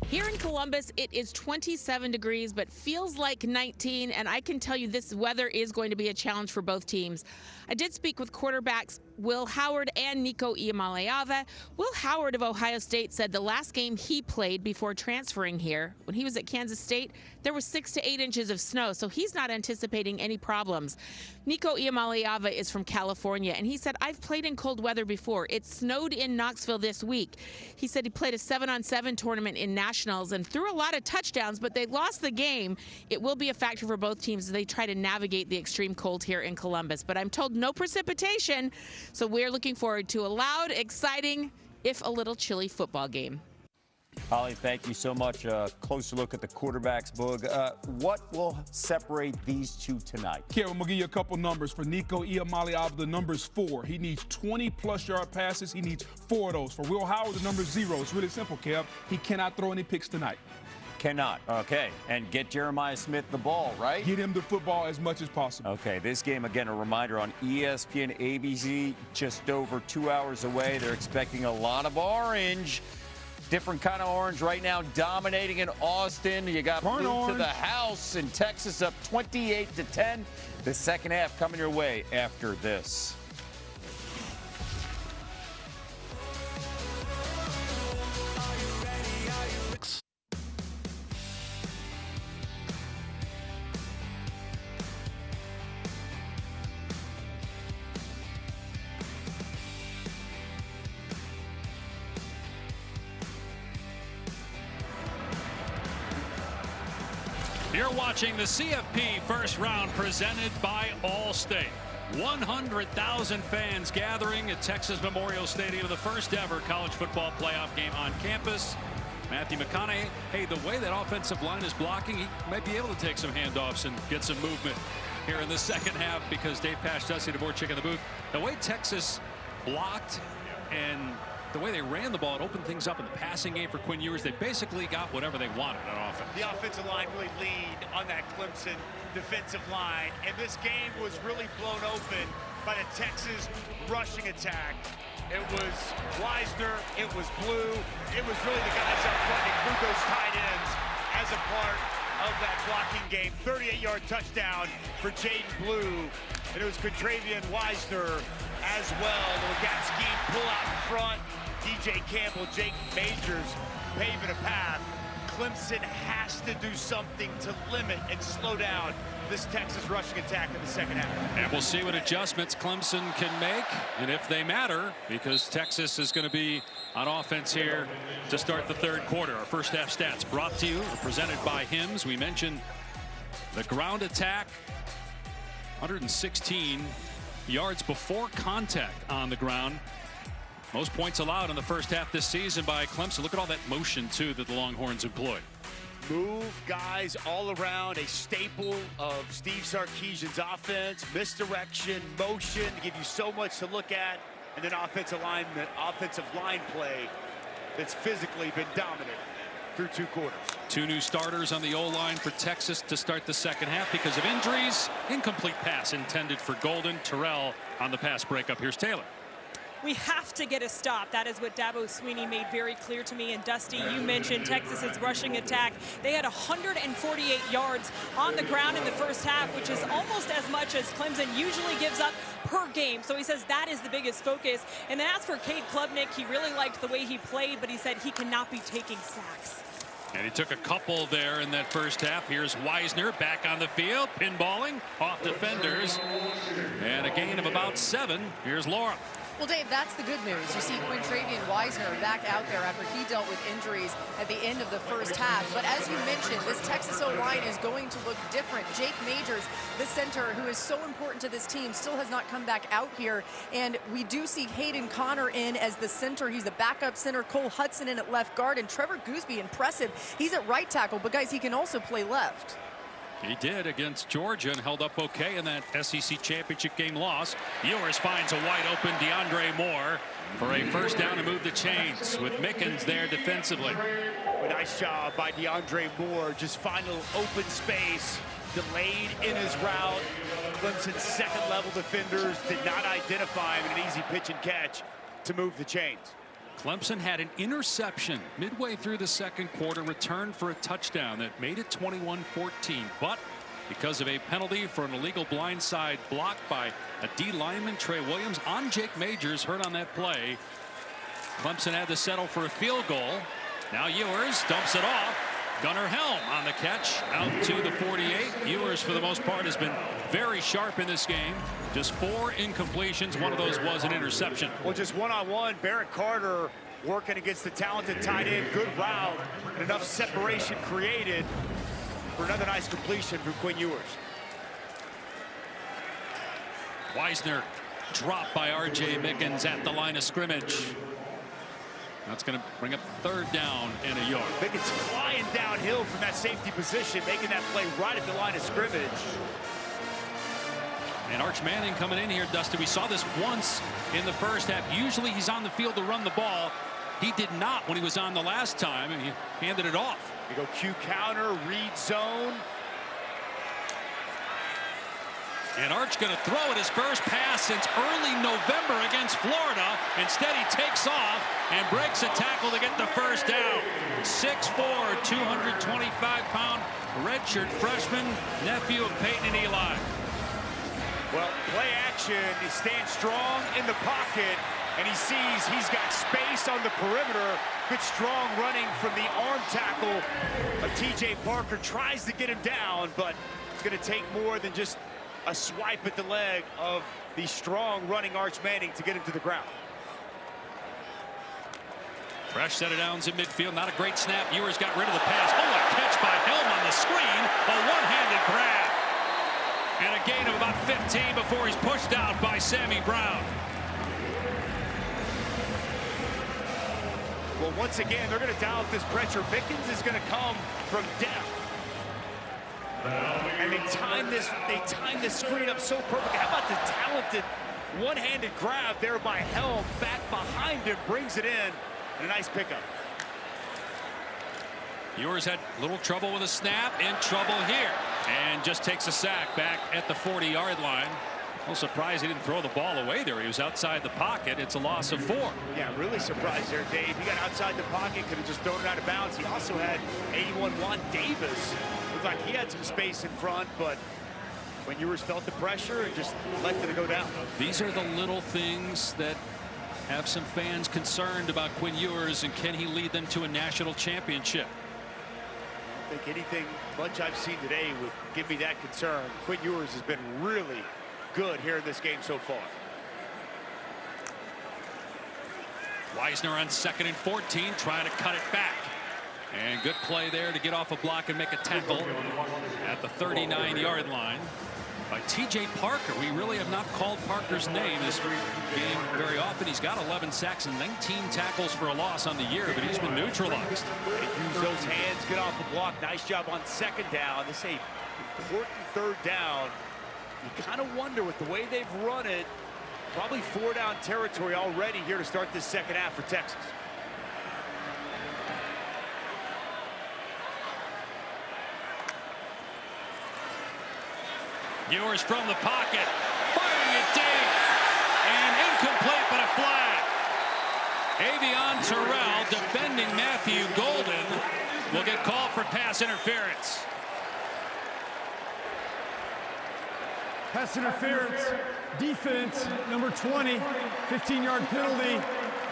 Here in Columbus, it is 27 degrees, but feels like 19, and I can tell you this weather is going to be a challenge for both teams. I did speak with quarterbacks Will Howard and Nico Iamaleava. Will Howard of Ohio State said the last game he played before transferring here, when he was at Kansas State, there was 6 to 8 inches of snow, so he's not anticipating any problems. Nico Iamaleava is from California, and he said, I've played in cold weather before. It snowed in Knoxville this week. He said he played a 7-on-7 tournament in Nationals and threw a lot of touchdowns, but they lost the game. It will be a factor for both teams as they try to navigate the extreme cold here in Columbus. But I'm told no precipitation, so we're looking forward to a loud, exciting, if a little chilly football game. Holly, thank you so much. Closer look at the quarterbacks, Boog. What will separate these two tonight? Kev, I'm going to give you a couple numbers. For Nico Iamaleava, the number is 4. He needs 20-plus yard passes. He needs 4 of those. For Will Howard, the number is 0. It's really simple, Kev. He cannot throw any picks tonight. Cannot. Okay. And get Jeremiah Smith the ball, right? Get him the football as much as possible. Okay. This game, again, a reminder on ESPN ABC, just over 2 hours away. They're expecting a lot of orange. Different kind of orange right now, dominating in Austin. You got blue to the house in Texas, up 28-10. The second half coming your way after this. You're watching the CFP first round presented by Allstate. 100,000 fans gathering at Texas Memorial Stadium, the first ever college football playoff game on campus. Matthew McConaughey, hey, the way that offensive line is blocking, he might be able to take some handoffs and get some movement here in the second half, because Dave Pash does see the board chick in the booth. The way Texas blocked and the way they ran the ball, it opened things up in the passing game for Quinn Ewers. They basically got whatever they wanted on offense. The offensive line really leaned on that Clemson defensive line, and this game was really blown open by the Texas rushing attack. It was Wisner, it was Blue, it was really the guys up front that include those tight ends as a part of that blocking game. 38-yard touchdown for Jaden Blue, and it was Contravian Wisner as well. The gap scheme pull out in front. DJ Campbell, Jake Majors paving a path. Clemson has to do something to limit and slow down this Texas rushing attack in the second half. And we'll see what adjustments Clemson can make, and if they matter, because Texas is going to be on offense here to start the third quarter. Our first half stats brought to you or presented by Hims. We mentioned the ground attack, 116 yards before contact on the ground. Most points allowed in the first half this season by Clemson. Look at all that motion, too, that the Longhorns employ. Move guys all around, a staple of Steve Sarkisian's offense. Misdirection, motion, to give you so much to look at. And then offensive line play that's physically been dominant through two quarters. Two new starters on the O-line for Texas to start the second half because of injuries. Incomplete pass intended for Golden. Terrell on the pass breakup. Here's Taylor. We have to get a stop. That is what Dabo Swinney made very clear to me. And Dusty, you mentioned Texas's rushing attack. They had 148 yards on the ground in the first half, which is almost as much as Clemson usually gives up per game. So he says that is the biggest focus. And then as for Cade Klubnik, he really liked the way he played, but he said he cannot be taking sacks. And he took a couple there in that first half. Here's Wisner back on the field, pinballing off defenders. And a gain of about 7. Here's Laura. Well, Dave, that's the good news. You see Contravian Wisner back out there after he dealt with injuries at the end of the first half. But as you mentioned, this Texas O-line is going to look different. Jake Majors, the center who is so important to this team, still has not come back out here. And we do see Hayden Connor in as the center. He's the backup center. Cole Hudson in at left guard. And Trevor Gooseby, impressive. He's at right tackle, but guys, he can also play left. He did against Georgia and held up okay in that SEC championship game loss. Ewers finds a wide open DeAndre Moore for a first down to move the chains with Mickens there defensively. A nice job by DeAndre Moore. Just find a little open space, delayed in his route. Clemson's second level defenders did not identify him in an easy pitch and catch to move the chains. Clemson had an interception midway through the second quarter, returned for a touchdown that made it 21-14. But because of a penalty for an illegal blindside block by a D lineman, Trey Williams, on Jake Majors, hurt on that play, Clemson had to settle for a field goal. Now Ewers dumps it off. Gunnar Helm on the catch out to the 48. Ewers, for the most part, has been very sharp in this game. Just 4 incompletions. One of those was an interception. Well, just one-on-one. Barrett Carter working against the talented tight end. Good route and enough separation created for another nice completion from Quinn Ewers. Wisner dropped by R.J. Mickens at the line of scrimmage. That's going to bring up third down and a yard. Mickens flying downhill from that safety position, making that play right at the line of scrimmage. And Arch Manning coming in here, Dusty. We saw this once in the first half. Usually he's on the field to run the ball. He did not when he was on the last time, and he handed it off. You go Q counter, read zone. And Arch going to throw it his first pass since early November against Florida. Instead, he takes off and breaks a tackle to get the first down. 6'4", 225-pound redshirt freshman, nephew of Peyton and Eli. Well, play action. He stands strong in the pocket, and he sees he's got space on the perimeter. Good strong running from the arm tackle of T.J. Parker. Tries to get him down, but it's going to take more than just a swipe at the leg of the strong running Arch Manning to get him to the ground. Fresh set of downs in midfield. Not a great snap. Ewers got rid of the pass. Oh, a catch by Helm on the screen. A one-handed grab. And a gain of about 15 before he's pushed out by Sammy Brown. Well, once again, they're going to dial up this pressure. Mickens is going to come from depth. And they time this screen up so perfectly. How about the talented one-handed grab there by Helm? Back behind him, brings it in. And a nice pickup. Ewers had little trouble with a snap, in trouble here. And just takes a sack back at the 40-yard line. A little surprised he didn't throw the ball away there. He was outside the pocket. It's a loss of 4. Yeah, really surprised there, Dave. He got outside the pocket, could have just thrown it out of bounds. He also had 81 Juan Davis. Looked like he had some space in front, but when Ewers felt the pressure, it just let it go down. These are the little things that have some fans concerned about Quinn Ewers, and can he lead them to a national championship? I don't think anything much I've seen today would give me that concern. Quinn Ewers has been really good here in this game so far. Weisner on 2nd and 14, trying to cut it back. And good play there to get off a block and make a tackle at the 39-yard line by T.J. Parker. We really have not called Parker's name this game very often. He's got 11 sacks and 19 tackles for a loss on the year, but he's been neutralized. They use those hands, get off the block. Nice job on 2nd down. This is a important 3rd down. You kind of wonder with the way they've run it, probably 4-down territory already here to start this 2nd half for Texas. Ewers from the pocket, firing it deep, and incomplete, but a flag. Avion Terrell, defending Matthew Golden, will get called for pass interference. Pass interference, defense, number 20, 15-yard penalty,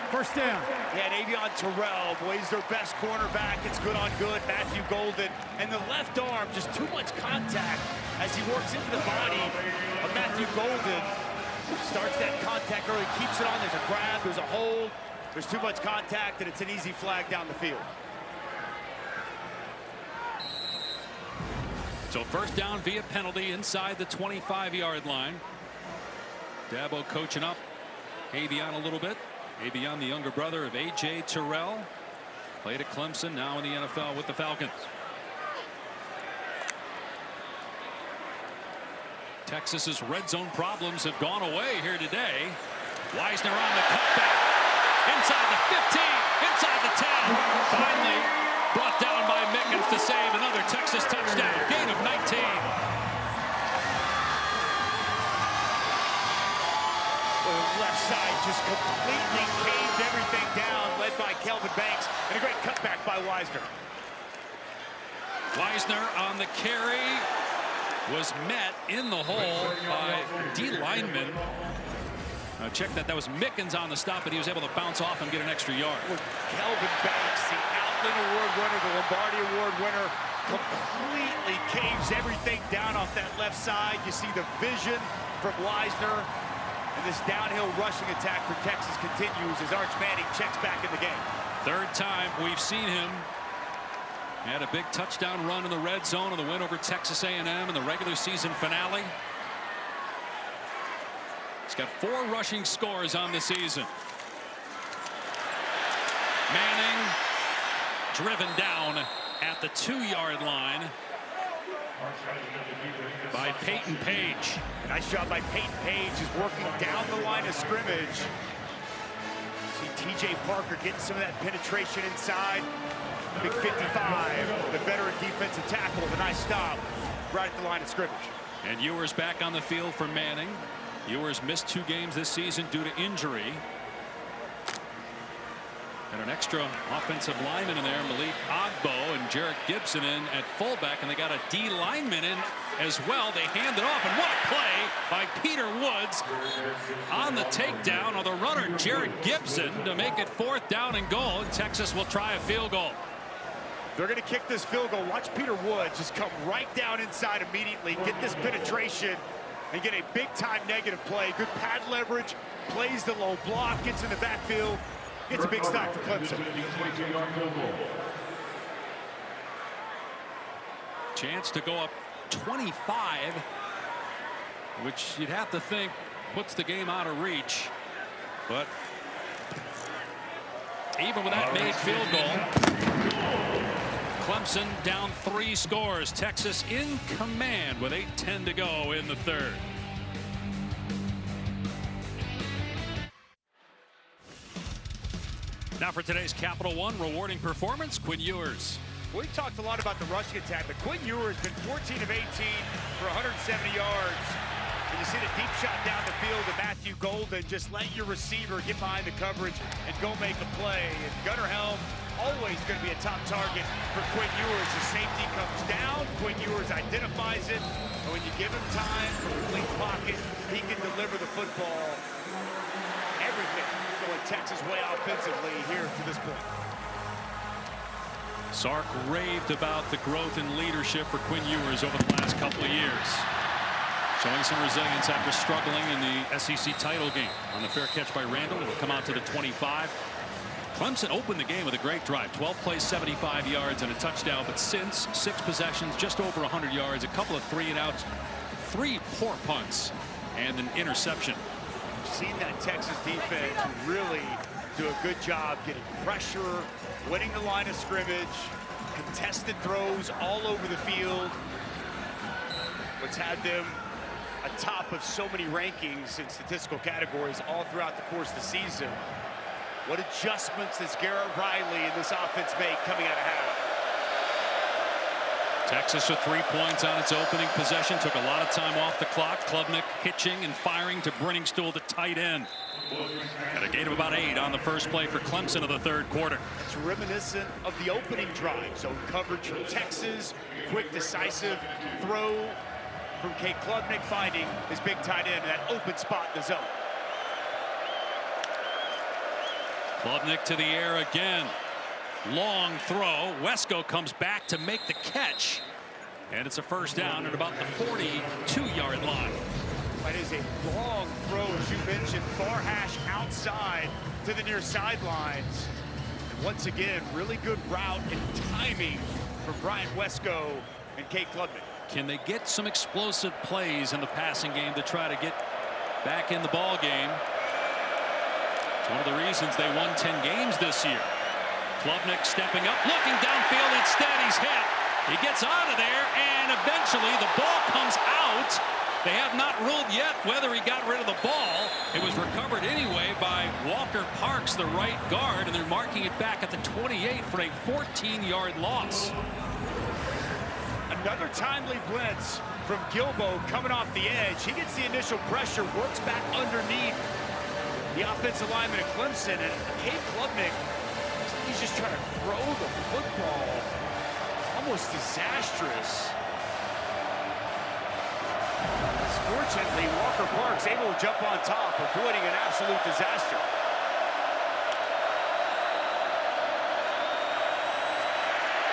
1st down. Yeah, and Avion Terrell, boy, he's their best cornerback. It's good on good. Matthew Golden, and the left arm, just too much contact as he works into the body of Matthew Golden. Starts that contact early, keeps it on. There's a grab, there's a hold, there's too much contact, and it's an easy flag down the field. So 1st down via penalty inside the 25-yard line. Dabo coaching up Avion a little bit. Avion, the younger brother of A.J. Terrell. Played at Clemson, now in the NFL with the Falcons. Texas's red zone problems have gone away here today. Weisner on the cutback. Inside the 15, inside the 10. Finally brought down by Mickens to save another Texas touchdown. Gain of 19. Left side just completely caved everything down, led by Kelvin Banks, and a great cutback by Weisner. Weisner on the carry was met in the hole by D lineman. Check that. That was Mickens on the stop, but he was able to bounce off and get an extra yard. Kelvin Banks, the Outland Award winner, the Lombardi Award winner, completely caves everything down off that left side. You see the vision from Weisner. And this downhill rushing attack for Texas continues as Arch Manning checks back in the game. 3rd time we've seen him. Had a big touchdown run in the red zone in the win over Texas A&M in the regular season finale. He's got 4 rushing scores on the season. Manning driven down at the 2-yard line by Peyton Page. Nice job by Peyton Page, is working down the line of scrimmage. See T.J. Parker getting some of that penetration inside. Big 55, the veteran defensive tackle with a nice stop right at the line of scrimmage. And Ewers back on the field for Manning. Ewers missed 2 games this season due to injury. And an extra offensive lineman in there, Malik Ogbo and Jarrett Gibson in at fullback, and they got a D lineman in as well. They hand it off, and what a play by Peter Woods on the takedown of the runner Jarrett Gibson to make it 4th down and goal. Texas will try a field goal. They're going to kick this field goal. Watch Peter Woods just come right down inside immediately, get this penetration, and get a big-time negative play. Good pad leverage, plays the low block, gets in the backfield, It's a big stop for Clemson. Chance to go up 25, which you'd have to think puts the game out of reach. But even with that made field goal, Clemson down 3 scores. Texas in command with 8:10 to go in the third. Now for today's Capital One rewarding performance, Quinn Ewers. We've talked a lot about the rushing attack, but Quinn Ewers has been 14 of 18 for 170 yards. And you see the deep shot down the field to Matthew Golden. Just let your receiver get behind the coverage and go make a play. And Gunnar Helm, always going to be a top target for Quinn Ewers. The safety comes down, Quinn Ewers identifies it, and when you give him time from the clean pocket, he can deliver the football. Everything going Texas way offensively here to this point. Sark raved about the growth in leadership for Quinn Ewers over the last couple of years. Showing some resilience after struggling in the SEC title game. On the fair catch by Randall, it'll come out to the 25. Clemson opened the game with a great drive. 12 plays, 75 yards, and a touchdown. But since 6 possessions, just over 100 yards, a couple of 3-and-outs, 3 poor punts, and an interception. We've seen that Texas defense really do a good job getting pressure, winning the line of scrimmage, contested throws all over the field. What's had them atop of so many rankings in statistical categories all throughout the course of the season. What adjustments does Garrett Riley and this offense make coming out of half? Texas with 3 points on its opening possession. Took a lot of time off the clock. Klubnik hitching and firing to Brenningstool, the tight end. At a gain of about 8 on the first play for Clemson of the third quarter. It's reminiscent of the opening drive. Zone coverage from Texas. Quick, decisive throw from Cade Klubnik, finding his big tight end in that open spot in the zone. Klubnik to the air again. Long throw. Wesco comes back to make the catch. And it's a first down at about the 42-yard line. That is a long throw, as you mentioned, far hash outside to the near sidelines. And once again, really good route and timing from Brian Wesco and Cade Klubnik. Can they get some explosive plays in the passing game to try to get back in the ball game? It's one of the reasons they won 10 games this year. Klubnik stepping up, looking downfield. Instead, he's hit. He gets out of there, and eventually the ball comes out. They have not ruled yet whether he got rid of the ball. It was recovered anyway by Walker Parks, the right guard, and they're marking it back at the 28 for a 14-yard loss. Another timely blitz from Gilbo coming off the edge. He gets the initial pressure, works back underneath the offensive lineman at Clemson, and Cade Klubnik, he's just trying to throw the football. Almost disastrous. Fortunately, Walker Parks able to jump on top, avoiding an absolute disaster.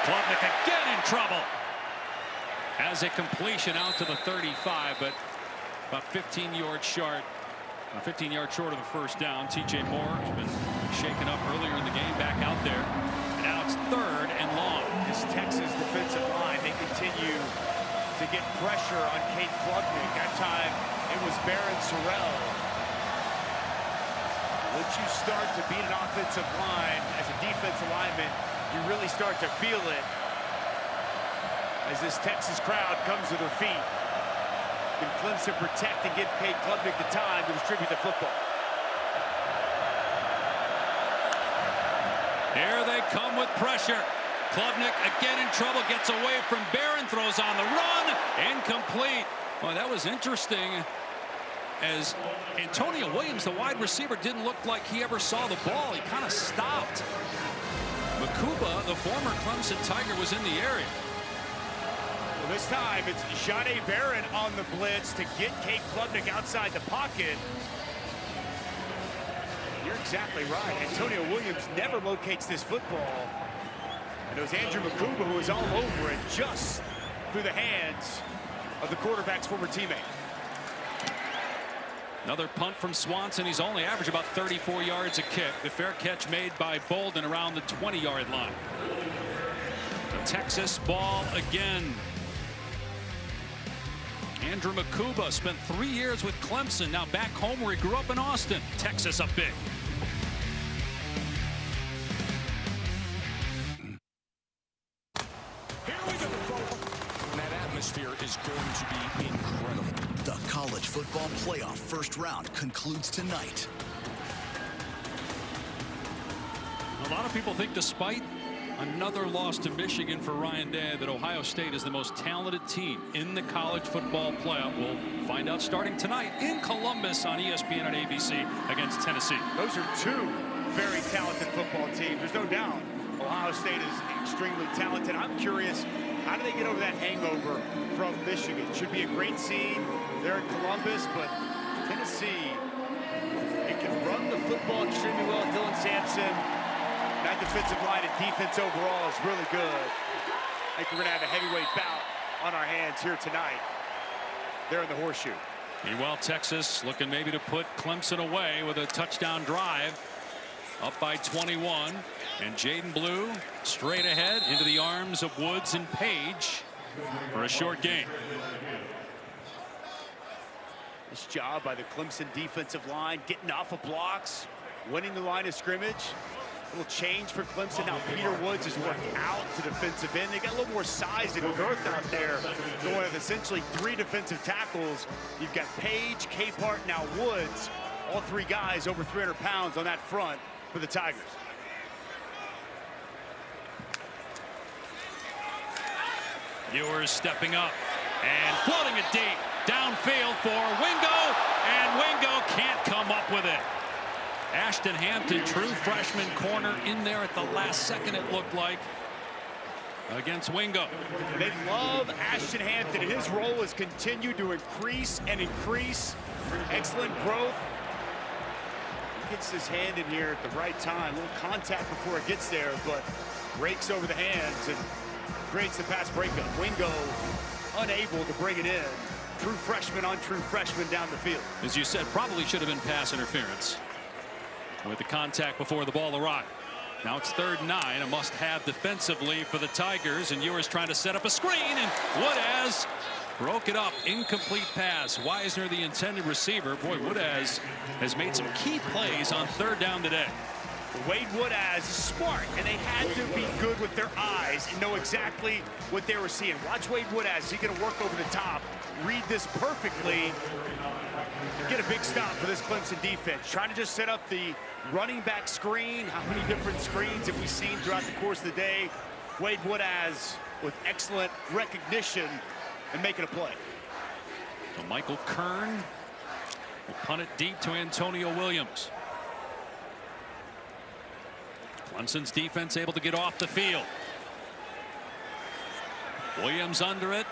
Klubnik again in trouble. Has a completion out to the 35, but about 15 yards short. 15 yards short of the first down. TJ Moore has been shaken up earlier in the game, back out there. And now it's 3rd and long. This Texas defensive line, they continue to get pressure on Cade Klubnik. That time it was Barron Sorrell. Once you start to beat an offensive line as a defensive lineman, you really start to feel it as this Texas crowd comes to their feet. Can Clemson protect and give Cade Klubnik the time to distribute the football? Here they come with pressure. Klubnik again in trouble, gets away from Barron, throws on the run, incomplete. Well, that was interesting, as Antonio Williams, the wide receiver, didn't look like he ever saw the ball. He kind of stopped. Makuba, the former Clemson Tiger, was in the area. Well, this time it's Jahdae Barron on the blitz to get Cade Klubnik outside the pocket. You're exactly right. Antonio Williams never locates this football. And it was Andrew Makuba who was all over it, just through the hands of the quarterback's former teammate. Another punt from Swanson. He's only averaged about 34 yards a kick. The fair catch made by Bolden around the 20-yard line. Texas ball again. Andrew Makuba spent 3 years with Clemson. Now back home where he grew up in Austin. Texas up big. That atmosphere is going to be incredible. The college football playoff first round concludes tonight. A lot of people think, despite another loss to Michigan for Ryan Day, that Ohio State is the most talented team in the college football playoff. We'll find out starting tonight in Columbus on ESPN and ABC against Tennessee. Those are two very talented football teams. There's no doubt Ohio State is extremely talented. I'm curious, how do they get over that hangover from Michigan? Should be a great scene there in Columbus, but Tennessee, they can run the football extremely well. Dylan Sampson, that defensive line and defense overall is really good. I think we're going to have a heavyweight bout on our hands here tonight. There in the horseshoe. Meanwhile, Texas looking maybe to put Clemson away with a touchdown drive. Up by 21. And Jaden Blue straight ahead into the arms of Woods and Page for a short gain. This job by the Clemson defensive line, getting off of blocks, winning the line of scrimmage. A little change for Clemson. Now Peter Woods is working out to defensive end. They got a little more size and girth out there, going with essentially 3 defensive tackles. You've got Page, Capehart, now Woods. All 3 guys over 300 pounds on that front for the Tigers. Ewers stepping up and floating it deep downfield for Wingo, and Wingo can't come up with it. Ashton Hampton, true freshman corner, in there at the last second, it looked like, against Wingo. They love Ashton Hampton. His role has continued to increase and increase. Excellent growth. He gets his hand in here at the right time. A little contact before it gets there, but breaks over the hands and creates the pass breakup. Wingo unable to bring it in. True freshman on true freshman down the field. As you said, probably should have been pass interference with the contact before the ball arrived. Now it's 3rd and 9, a must-have defensively for the Tigers, and Ewers trying to set up a screen, and Woodaz broke it up. Incomplete pass. Wisner, the intended receiver. Boy, Woodaz has made some key plays on 3rd down today. Wade Woodaz is smart, and they had to be good with their eyes and know exactly what they were seeing. Watch Wade Woodaz. He's going to work over the top, read this perfectly, get a big stop for this Clemson defense. Trying to just set up the running back screen. How many different screens have we seen throughout the course of the day? Wade Woodaz with excellent recognition and making a play. So Michael Kern will punt it deep to Antonio Williams. Clemson's defense able to get off the field. Williams under it.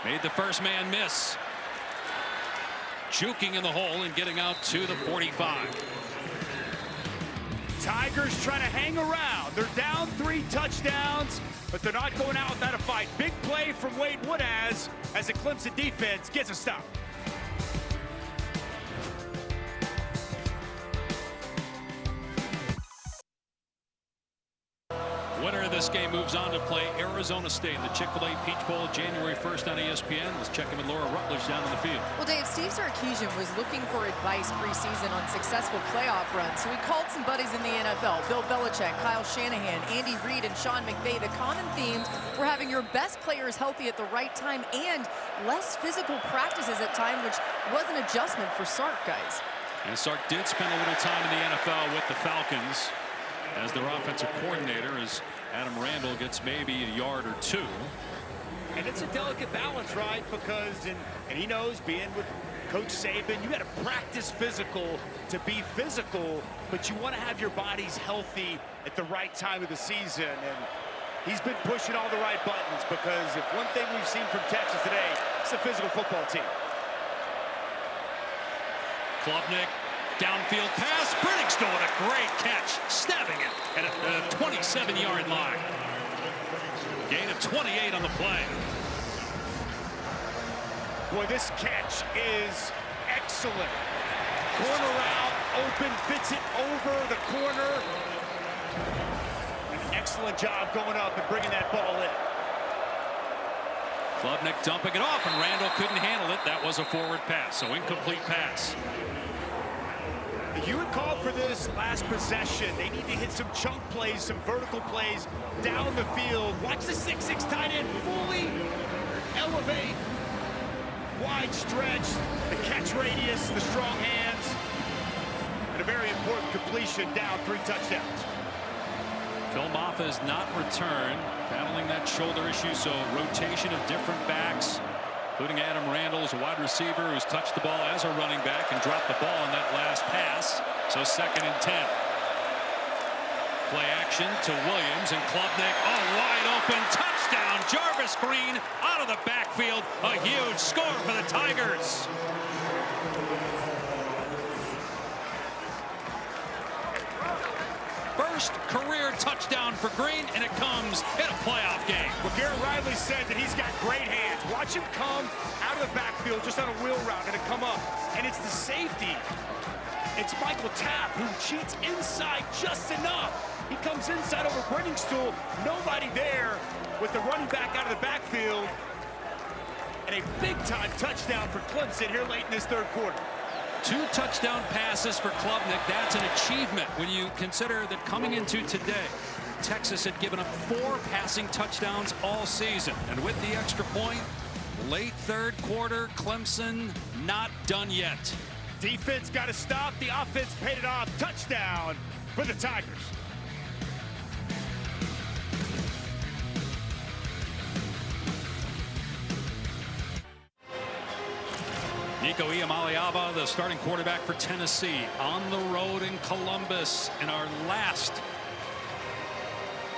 Made the first man miss. Juking in the hole and getting out to the 45. Tigers trying to hang around. They're down 3 touchdowns, but they're not going out without a fight. Big play from Wade Woodaz as the Clemson defense gets a stop. Winner of this game moves on to play Arizona State in the Chick-fil-A Peach Bowl January 1st on ESPN. Let's check in with Laura Rutledge down in the field. Well, Dave, Steve Sarkisian was looking for advice preseason on successful playoff runs, so he called some buddies in the NFL, Bill Belichick, Kyle Shanahan, Andy Reid, and Sean McVay. The common themes were having your best players healthy at the right time and less physical practices at time, which was an adjustment for Sark, guys. And Sark did spend a little time in the NFL with the Falcons as their offensive coordinator, as Adam Randall gets maybe a yard or 2. And it's a delicate balance, right? Because, and he knows, being with Coach Saban, you got to practice physical to be physical, but you want to have your bodies healthy at the right time of the season. And he's been pushing all the right buttons, because if one thing we've seen from Texas today, it's a physical football team. Klubnik, downfield pass. Briggs doing a great catch, stabbing it at the 27-yard line. Gain of 28 on the play. Boy, this catch is excellent. Corner route, open, fits it over the corner. An excellent job going up and bringing that ball in. Klubnik dumping it off, and Randall couldn't handle it. That was a forward pass, so incomplete pass. You would call for this last possession. They need to hit some chunk plays, some vertical plays down the field. Watch the 6'6" tight end fully elevate. Wide stretch, the catch radius, the strong hands, and a very important completion down, 3 touchdowns. Phil Maffa has not returned, battling that shoulder issue, so rotation of different backs, including Adam Randall as a wide receiver who's touched the ball as a running back and dropped the ball on that last pass. So 2nd and 10. Play action to Williams, and Klubnik, wide open, touchdown. Jarvis Green out of the backfield. A huge score for the Tigers. First career touchdown for Green, and it comes in a playoff game. Well, Garrett Riley said that he's got great hands. Watch him come out of the backfield just on a wheel route and it come up. And it's the safety. It's Michael Tapp who cheats inside just enough. He comes inside over Brenningstool. Nobody there with the running back out of the backfield. And a big-time touchdown for Clemson here late in this 3rd quarter. 2 touchdown passes for Klubnik. That's an achievement when you consider that coming into today, Texas had given up 4 passing touchdowns all season. And with the extra point, late 3rd quarter, Clemson not done yet. Defense got to stop. The offense paid it off. Touchdown for the Tigers. Nico Iamaleava, the starting quarterback for Tennessee, on the road in Columbus in our last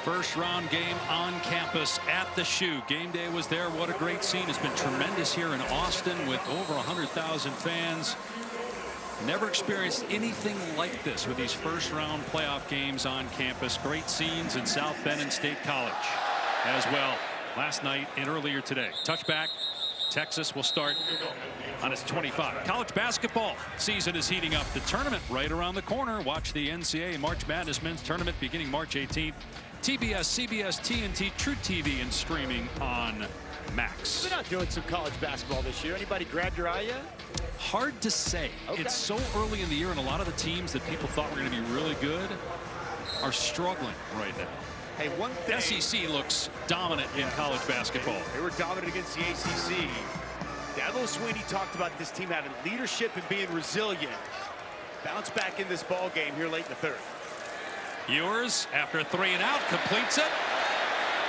first-round game on campus at the Shoe. Game day was there. What a great scene. It's been tremendous here in Austin with over 100,000 fans. Never experienced anything like this with these first-round playoff games on campus. Great scenes in South Bend and State College as well last night and earlier today. Touchback. Texas will start on its 25. College basketball season is heating up. The tournament right around the corner. Watch the NCAA March Madness men's tournament beginning March 18th. TBS, CBS, TNT, True TV, and streaming on Max. We're not doing some college basketball this year. Anybody grabbed your eye yet? Hard to say. Okay. It's so early in the year, and a lot of the teams that people thought were going to be really good are struggling right now. Hey, one thing. SEC looks dominant in college basketball. They were dominant against the ACC. Dabo Swinney talked about this team having leadership and being resilient. Bounce back in this ball game here late in the 3rd. Ewers, after 3 and out, completes it.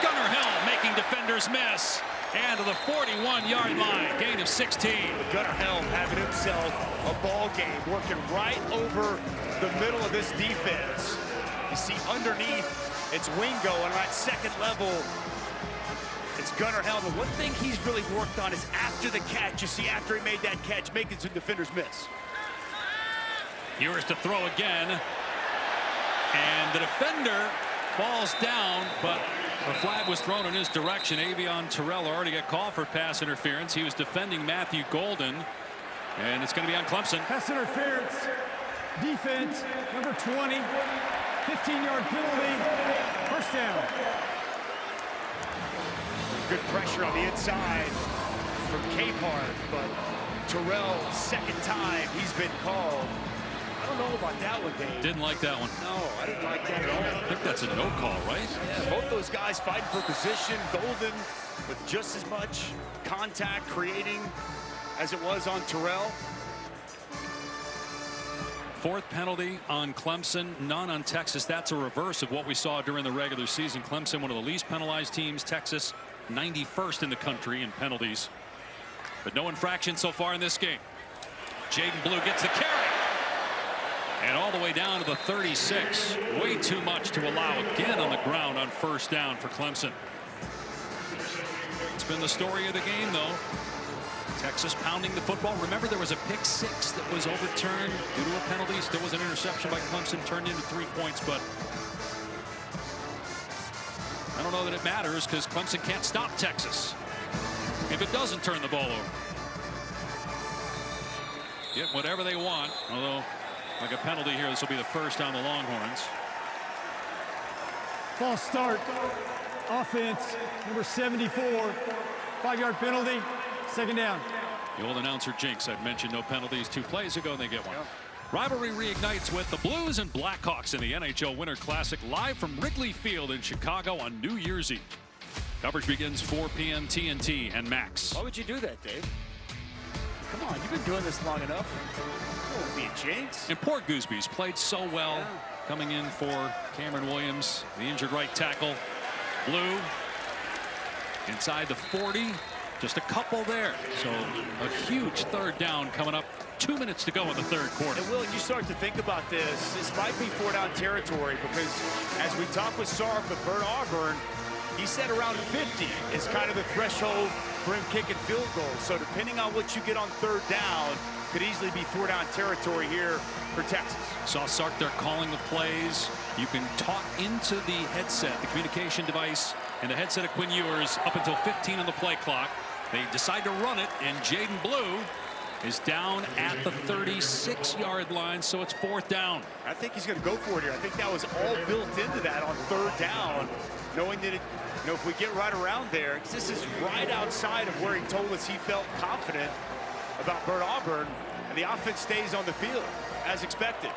Gunnar Helm making defenders miss. And to the 41-yard line, gain of 16. Gunnar Helm having himself a ball game, working right over the middle of this defense. You see underneath, it's Wingo, and at 2nd level, it's Gunnar Helm. And one thing he's really worked on is after the catch. You see, after he made that catch, making some defenders miss. Ewers to throw again. And the defender falls down, but a flag was thrown in his direction. Avion Terrell already got called for pass interference. He was defending Matthew Golden, and it's going to be on Clemson. Pass interference, defense, number 20, 15-yard penalty, first down. Good pressure on the inside from Capehart, but Terrell, 2nd time he's been called. I don't know about that one, Dave. Didn't like that one. No, I didn't like that at all. I think that's a no call, right? Yeah, both those guys fighting for position. Golden with just as much contact creating as it was on Terrell. 4th penalty on Clemson, none on Texas. That's a reverse of what we saw during the regular season. Clemson, one of the least penalized teams. Texas, 91st in the country in penalties. But no infraction so far in this game. Jaden Blue gets the carry. And all the way down to the 36. Way too much to allow again on the ground on first down for Clemson. It's been the story of the game, though. Texas pounding the football. Remember, there was a pick 6 that was overturned due to a penalty. Still was an interception by Clemson, turned into 3 points, but I don't know that it matters because Clemson can't stop Texas if it doesn't turn the ball over. get whatever they want, although like a penalty here, this will be the first on the Longhorns. False start. Offense, number 74. 5-yard penalty. Second down. The old announcer jinx. I've mentioned no penalties 2 plays ago, and they get one. Rivalry reignites with the Blues and Blackhawks in the NHL Winter Classic, live from Wrigley Field in Chicago on New Year's Eve. Coverage begins 4 p.m. TNT and Max. Why would you do that, Dave? Come on, you've been doing this long enough. It won't be a jinx. And poor Goosby's played so well, coming in for Cameron Williams, the injured right tackle. Blue inside the 40, just a couple there. So a huge third down coming up. 2 minutes to go in the third quarter. And Will, you start to think about this might be 4-down territory, because as we talked with Sark with Bert Auburn, he said around 50 is kind of the threshold for him kicking field goals. So depending on what you get on third down, could easily be 4-down territory here for Texas. Saw Sark there calling the plays. You can talk into the headset, the communication device, and the headset of Quinn Ewers up until 15 on the play clock. They decide to run it, and Jaden Blue is down at the 36-yard line, so it's 4th down. I think he's going to go for it here. I think that was all built into that on third down, knowing that if we get right around there, because this is right outside of where he told us he felt confident about Bert Auburn, and the offense stays on the field as expected.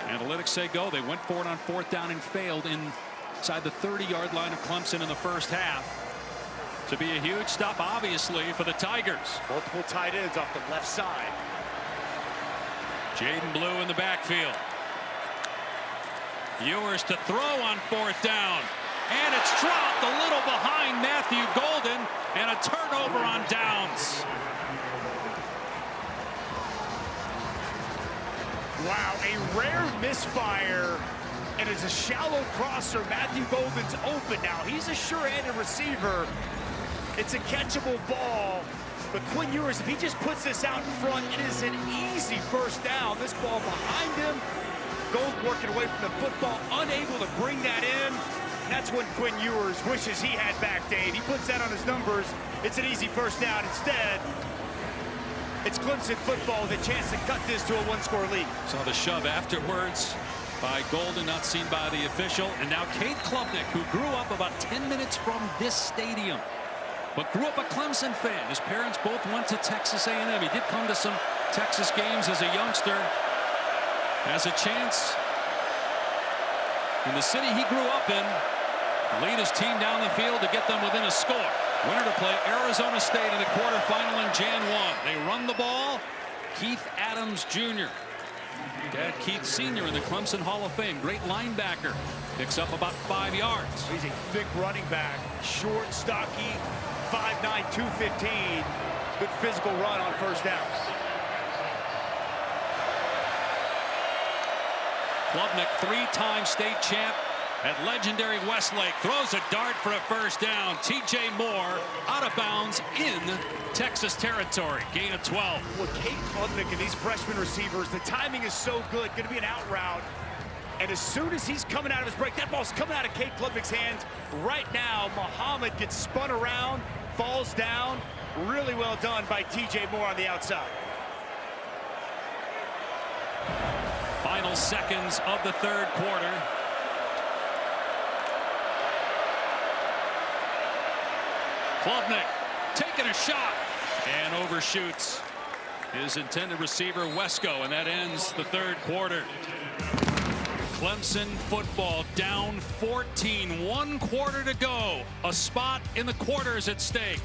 Analytics say go. They went for it on 4th down and failed inside the 30-yard line of Clemson in the first half. To be a huge stop, obviously, for the Tigers. Multiple tight ends off the left side. Jaden Blue in the backfield. Ewers to throw on 4th down. And it's dropped a little behind Matthew Golden, and a turnover on downs. Wow, a rare misfire, and it's a shallow crosser. Matthew Golden's open now. He's a sure-handed receiver. It's a catchable ball, but Quinn Ewers, if he just puts this out in front, it is an easy first down. This ball behind him. Gold working away from the football, unable to bring that in. That's when Quinn Ewers wishes he had back, Dave. He puts that on his numbers. It's an easy first down. Instead, it's Clemson football with a chance to cut this to a 1-score lead. Saw the shove afterwards by Golden, not seen by the official. And now Cade Klubnik, who grew up about 10 minutes from this stadium, but grew up a Clemson fan. His parents both went to Texas A&M. He did come to some Texas games as a youngster. Has a chance in the city he grew up in, lead his team down the field to get them within a score. Winner to play Arizona State in the quarterfinal in Jan 1. They run the ball. Keith Adams Jr. Dad Keith Sr. in the Clemson Hall of Fame. Great linebacker. Picks up about 5 yards. He's a thick running back. Short, stocky, 5'9", 215. Good physical run on first down. Klubnik, 3-time state champ at legendary Westlake, throws a dart for a first down. TJ Moore out of bounds in Texas territory. Gain of 12. Well, Cade Klubnik and these freshman receivers, the timing is so good. Going to be an out route. And as soon as he's coming out of his break, that ball's coming out of Cade Klubnik's hands. Right now, Muhammad gets spun around, falls down. Really well done by TJ Moore on the outside. Final seconds of the third quarter. Klubnik taking a shot and overshoots his intended receiver Wesco, and that ends the third quarter. Clemson football down 14, 1 quarter to go. A spot in the quarters at stake.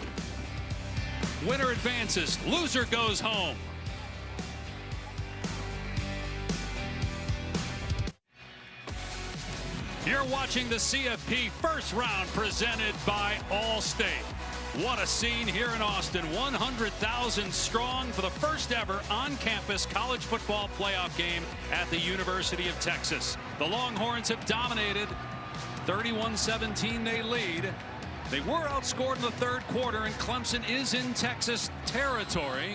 Winner advances, loser goes home. You're watching the CFP first round presented by Allstate. What a scene here in Austin. 100,000 strong for the first ever on-campus college football playoff game at the University of Texas. The Longhorns have dominated. 31-17 they lead. They were outscored in the third quarter, and Clemson is in Texas territory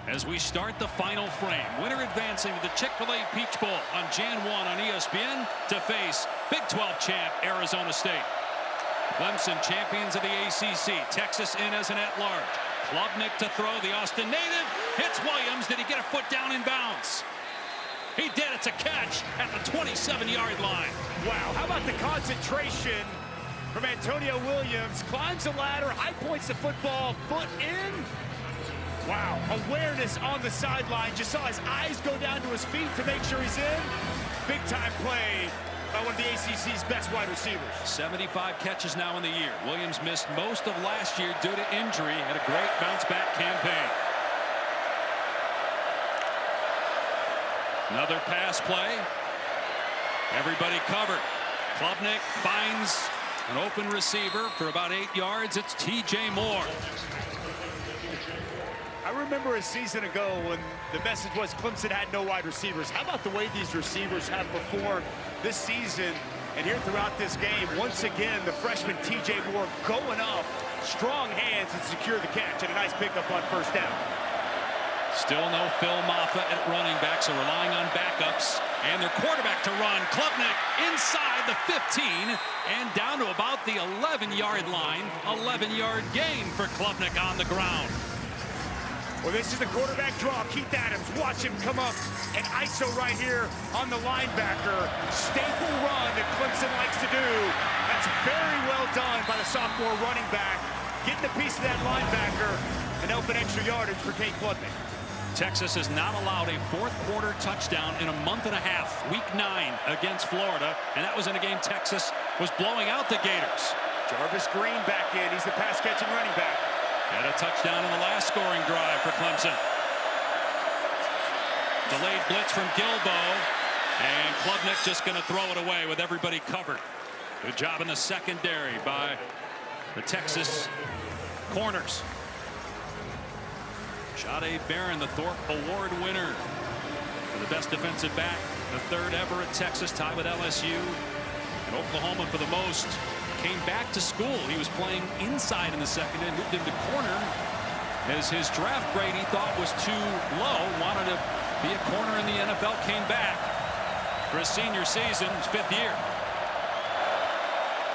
as we start the final frame. Winner advancing to the Chick-fil-A Peach Bowl on Jan 1 on ESPN to face Big 12 champ Arizona State. Clemson champions of the ACC. Texas in as an at-large. Klubnik to throw, the Austin native. Hits Williams. Did he get a foot down in bounds? He did. It's a catch at the 27-yard line. Wow, how about the concentration from Antonio Williams? Climbs the ladder, high points the football, foot in. Wow, awareness on the sideline. Just saw his eyes go down to his feet to make sure he's in. Big time play by one of the ACC's best wide receivers. 75 catches now in the year. Williams missed most of last year due to injury. Had a great bounce-back campaign. Another pass play. Everybody covered. Klubnik finds an open receiver for about 8 yards. It's T.J. Moore. I remember a season ago when the message was Clemson had no wide receivers. How about the way these receivers have performed this season and here throughout this game? Once again, the freshman T.J. Moore going up, strong hands, and secure the catch, and a nice pickup on first down. Still no Phil Maffa at running back, so relying on backups. And their quarterback to run, Klubnik inside the 15 and down to about the 11-yard line. 11-yard gain for Klubnik on the ground. Well, this is the quarterback draw. Keith Adams, watch him come up and ISO right here on the linebacker. Staple run that Clemson likes to do. That's very well done by the sophomore running back. Getting a piece of that linebacker and open extra yardage for Cade Klubnik. Texas has not allowed a fourth-quarter touchdown in a month and a half, week 9 against Florida, and that was in a game Texas was blowing out the Gators. Jarvis Green back in. He's the pass-catching running back. Had a touchdown in the last scoring drive for Clemson. Delayed blitz from Gilbo, and Klubnik just going to throw it away with everybody covered. Good job in the secondary by the Texas corners. Jahdae Barron, the Thorpe Award winner for the best defensive back, the third ever at Texas, tied with LSU. And Oklahoma for the most. Came back to school. He was playing inside in the second and moved into corner as his draft grade he thought was too low. Wanted to be a corner in the NFL. Came back for his senior season, his 5th year.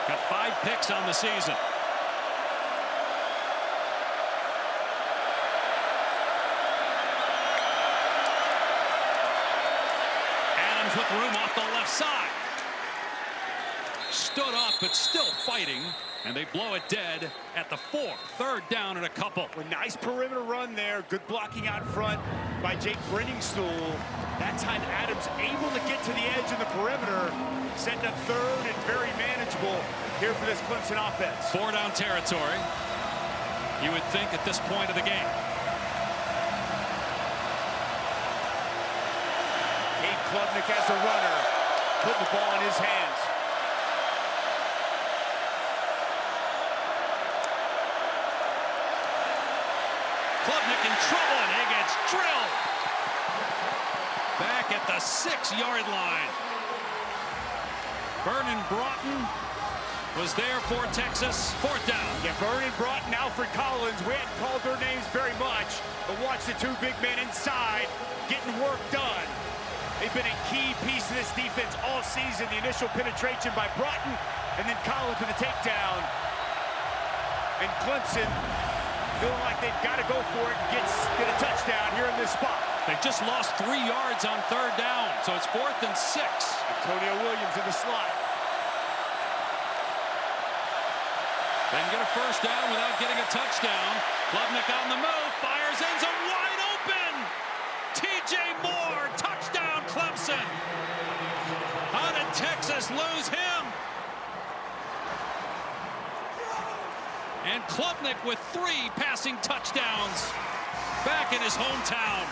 Got 5 picks on the season. With room off the left side. Stood up, but still fighting, and they blow it dead at the 4. 3rd down and a couple. A nice perimeter run there. Good blocking out front by Jake Brenningstool. That time Adams able to get to the edge of the perimeter. Setting up 3rd and very manageable here for this Clemson offense. 4-down territory. You would think at this point of the game. Klubnik as the runner, putting the ball in his hands. Klubnik in trouble, and he gets drilled. Back at the 6-yard line. Vernon Broughton was there for Texas. 4th down. Yeah, Vernon Broughton, Alfred Collins. We hadn't called their names very much, but watch the 2 big men inside getting work done. They've been a key piece of this defense all season. The initial penetration by Broughton, and then Collins with a takedown. And Clemson feeling like they've got to go for it and get a touchdown here in this spot. They just lost 3 yards on 3rd down, so it's 4th and 6. Antonio Williams in the slot. They can get a 1st down without getting a touchdown. Klubnik on the move, fires, ends up wide open. T.J. Moore, touchdown Clemson. How did Texas lose him? And Klubnik with 3 passing touchdowns back in his hometown.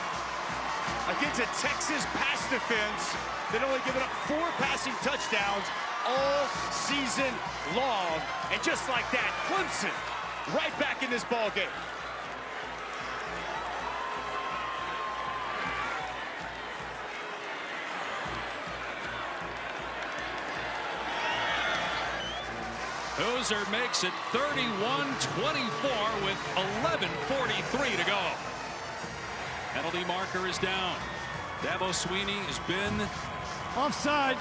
Against a Texas pass defense that only given up 4 passing touchdowns all season long. And just like that, Clemson right back in this ball game. Hoser makes it 31-24 with 11:43 to go. Penalty marker is down. Dabo Swinney has been offside.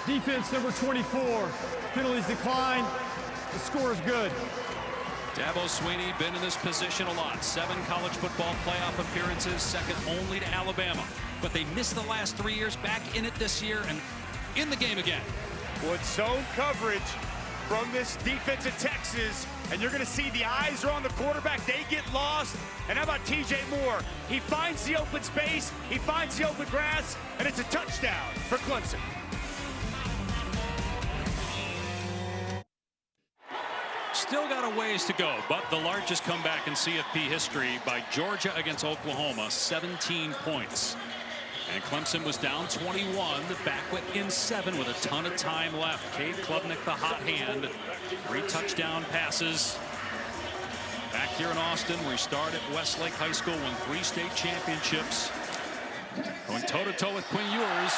Defense number 24. Penalties decline. The score is good. Dabo Swinney been in this position a lot. 7 college football playoff appearances, second only to Alabama. But they missed the last 3 years, back in it this year and in the game again. Well, it's zone coverage from this defense of Texas, and you're going to see the eyes are on the quarterback. They get lost. And how about TJ Moore? He finds the open space, he finds the open grass, and it's a touchdown for Clemson. Still got a ways to go, but the largest comeback in CFP history by Georgia against Oklahoma, 17 points. And Clemson was down 21. Back within 7 with a ton of time left. Cade Klubnik, the hot hand. 3 touchdown passes. Back here in Austin, where he started at Westlake High School, won 3 state championships. Going toe-to-toe with Quinn Ewers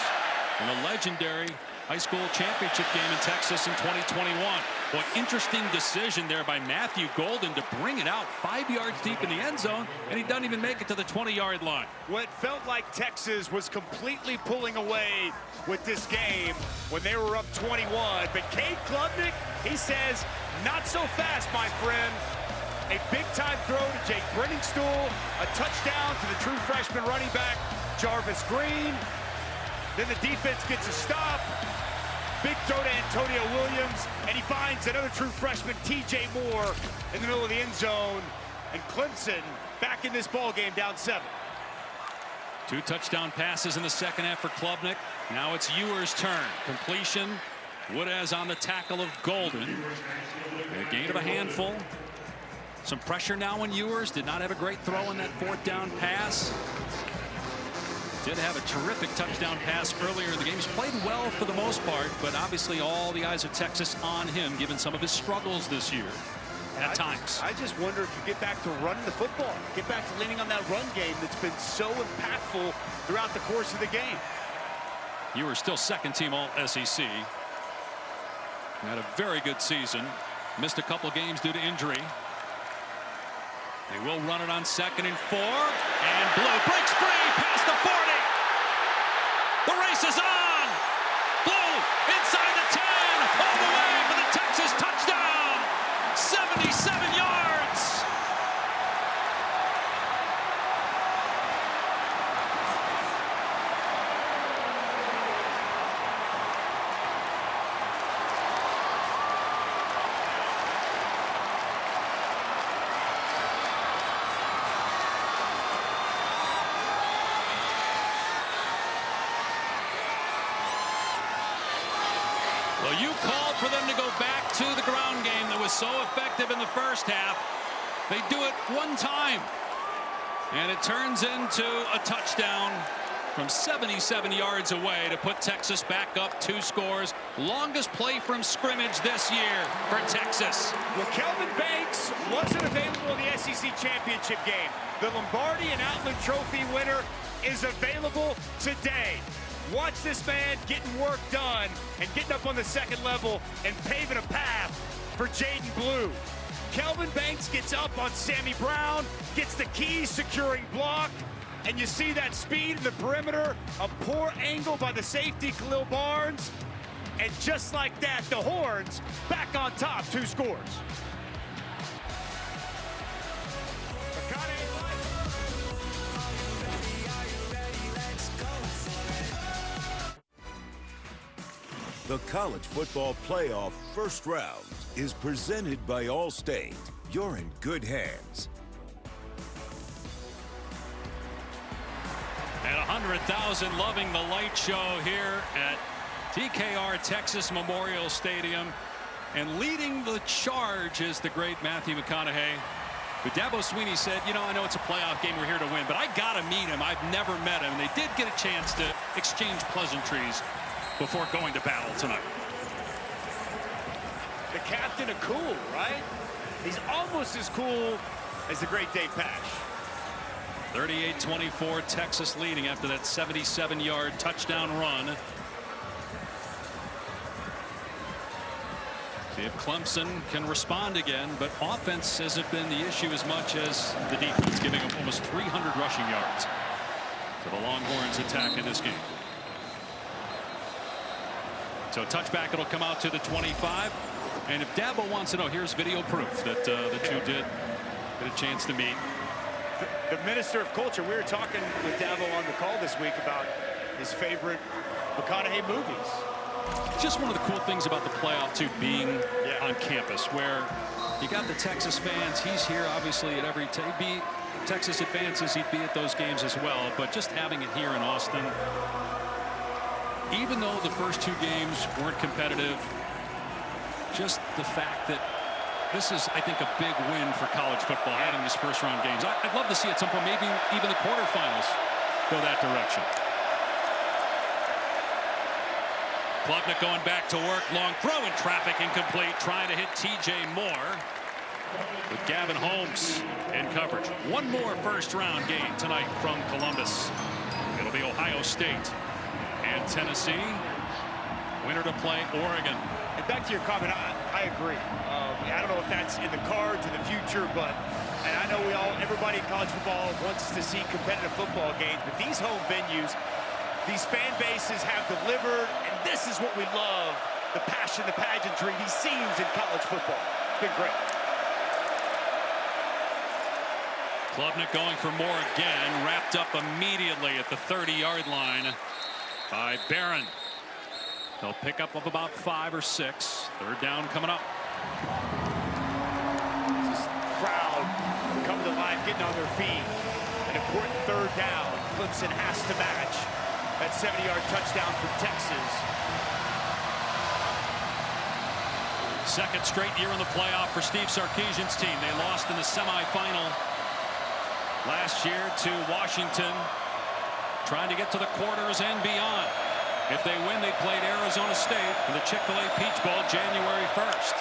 in a legendary high school championship game in Texas in 2021. Well, interesting decision there by Matthew Golden to bring it out 5 yards deep in the end zone, and he doesn't even make it to the 20-yard line. Well, it felt like Texas was completely pulling away with this game when they were up 21. But Cade Klubnik, he says, not so fast, my friend. A big-time throw to Jake Brenningstool, a touchdown to the true freshman running back, Jarvis Green. Then the defense gets a stop. Big throw to Antonio Williams, and he finds another true freshman, TJ Moore, in the middle of the end zone. And Clemson back in this ball game, down 7. 2 touchdown passes in the second half for Klubnik. Now it's Ewers' turn. Completion. Woodaz on the tackle of Golden. A gain of a handful. Some pressure now on Ewers. Did not have a great throw on that 4th down pass. Did have a terrific touchdown pass earlier in the game. He's played well for the most part, but obviously all the eyes of Texas on him, given some of his struggles this year at times. I just wonder if you get back to running the football, get back to leaning on that run game that's been so impactful throughout the course of the game. Ewers still second-team All-SEC. Had a very good season. Missed a couple games due to injury. They will run it on 2nd and 4. And Blue breaks free past the 40. The race is on. Blue inside the 10. All the way for the Texas touchdown. 77 yards. Well, you called for them to go back to the ground game that was so effective in the first half. They do it one time, and it turns into a touchdown from 77 yards away to put Texas back up 2 scores. Longest play from scrimmage this year for Texas. Well, Kelvin Banks wasn't available in the SEC championship game. The Lombardi and Outland Trophy winner is available today. Watch this man getting work done and getting up on the 2nd level and paving a path for Jaden Blue. Kelvin Banks gets up on Sammy Brown, gets the keys securing block, and you see that speed in the perimeter, a poor angle by the safety Khalil Barnes, and just like that, the Horns back on top, 2 scores. The College Football Playoff First Round is presented by Allstate. You're in good hands. And 100,000 loving the light show here at TKR Texas Memorial Stadium. And leading the charge is the great Matthew McConaughey. But Dabo Swinney said, you know, I know it's a playoff game, we're here to win, but I got to meet him. I've never met him. And they did get a chance to exchange pleasantries before going to battle tonight. The captain of cool, right? He's almost as cool as the great Dave Pasch. 38-24, Texas leading after that 77-yard touchdown run. See if Clemson can respond again, but offense hasn't been the issue as much as the defense, giving up almost 300 rushing yards to the Longhorns attack in this game. So touchback, it'll come out to the 25. And if Dabo wants to know, here's video proof that the two did get a chance to meet. The Minister of Culture, we were talking with Dabo on the call this week about his favorite McConaughey movies. Just one of the cool things about the playoff, too, being on campus, where you got the Texas fans. He's here, obviously, at every Texas advances, he'd be at those games as well. But just having it here in Austin, even though the first two games weren't competitive, just the fact that this is, I think, a big win for college football, having these first-round games. I'd love to see at some point, maybe even the quarterfinals go that direction. Klubnik going back to work. Long throw in traffic, incomplete. Trying to hit T.J. Moore with Gavin Holmes in coverage. One more first-round game tonight from Columbus. It'll be Ohio State and Tennessee. Winner to play Oregon. And back to your comment, I agree. I don't know if that's in the cards in the future, but and I know everybody in college football wants to see competitive football games, but these home venues, these fan bases have delivered, and this is what we love, the passion, the pageantry, these scenes in college football. It's been great. Klubnik going for more again, wrapped up immediately at the 30-yard line by Barron. They'll pick up about 5 or 6. Third down coming up. This crowd coming to life, getting on their feet. An important third down. Clemson has to match that 70-yard touchdown from Texas. Second straight year in the playoff for Steve Sarkisian's team. They lost in the semifinal last year to Washington, trying to get to the quarters and beyond. If they win, they played Arizona State in the Chick-fil-A Peach Bowl January 1st.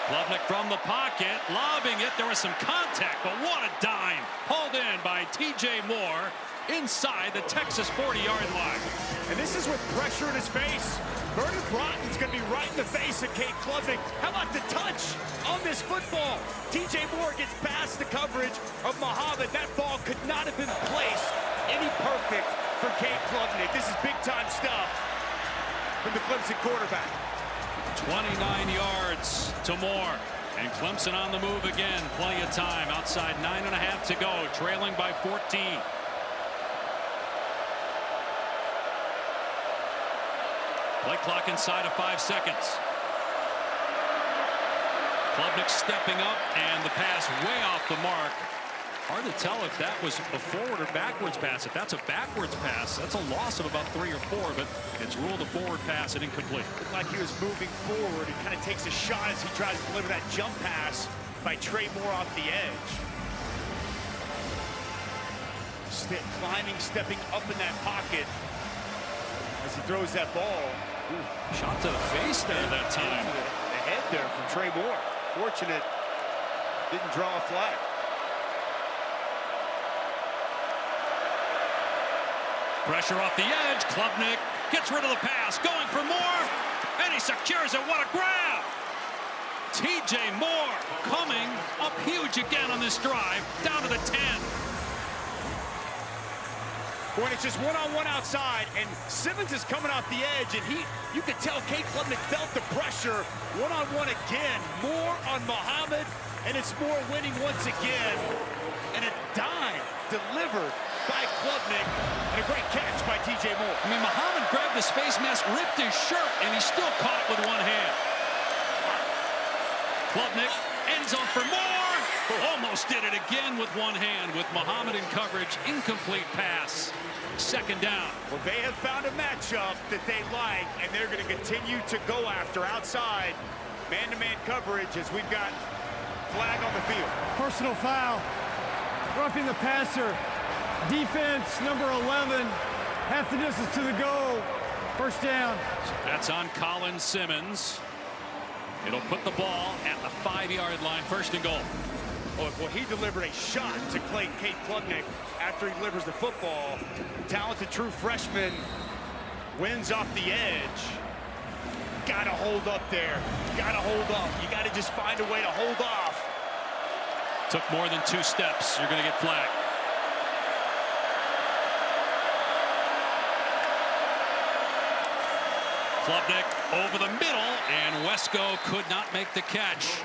Klubnik from the pocket, lobbing it. There was some contact, but what a dime. Pulled in by T.J. Moore inside the Texas 40-yard line. And this is with pressure in his face. Vernon Broughton's going to be right in the face of Cade Klubnik. How about the touch on this football? T.J. Moore gets past the coverage of Muhammad. That ball could not have been placed any perfect for Cade Klubnik. This is big-time stuff from the Clemson quarterback. 29 yards to Moore. And Clemson on the move again. Plenty of time. Outside 9.5 to go. Trailing by 14. Play clock inside of 5 seconds. Klubnik stepping up, and the pass way off the mark. Hard to tell if that was a forward or backwards pass. If that's a backwards pass, that's a loss of about 3 or 4, but it's ruled a forward pass and incomplete. Looked like he was moving forward. He kind of takes a shot as he tries to deliver that jump pass by Trey Moore off the edge. Climbing, stepping up in that pocket as he throws that ball. Ooh, shot to the face there that time. The head there from Trey Moore. Fortunate, didn't draw a flag. Pressure off the edge. Klubnik gets rid of the pass, going for Moore, and he secures it. What a grab! T.J. Moore coming up huge again on this drive, down to the 10. When it's just one-on-one outside, and Simmons is coming off the edge, and you could tell Cade Klubnik felt the pressure. One-on-one again, Moore on Muhammad, and it's Moore winning once again. And a dime delivered by Klubnik, and a great catch by T.J. Moore. I mean, Muhammad grabbed his face mask, ripped his shirt, and he still caught it with one hand. Klubnik ends on for Moore. Almost did it again with one hand with Muhammad in coverage. Incomplete pass. Second down. Well, they have found a matchup that they like, and they're going to continue to go after outside man-to-man coverage as we've got flag on the field. Personal foul. Roughing the passer. Defense, number 11. Half the distance to the goal. First down. That's on Colin Simmons. It'll put the ball at the 5-yard line. First and goal. Well, he delivered a shot to Cade Klubnik after he delivers the football. Talented true freshman wins off the edge. Got to hold up there. Got to hold up. You got to just find a way to hold off. Took more than 2 steps. You're going to get flagged. Klubnik over the middle, and Wesco could not make the catch.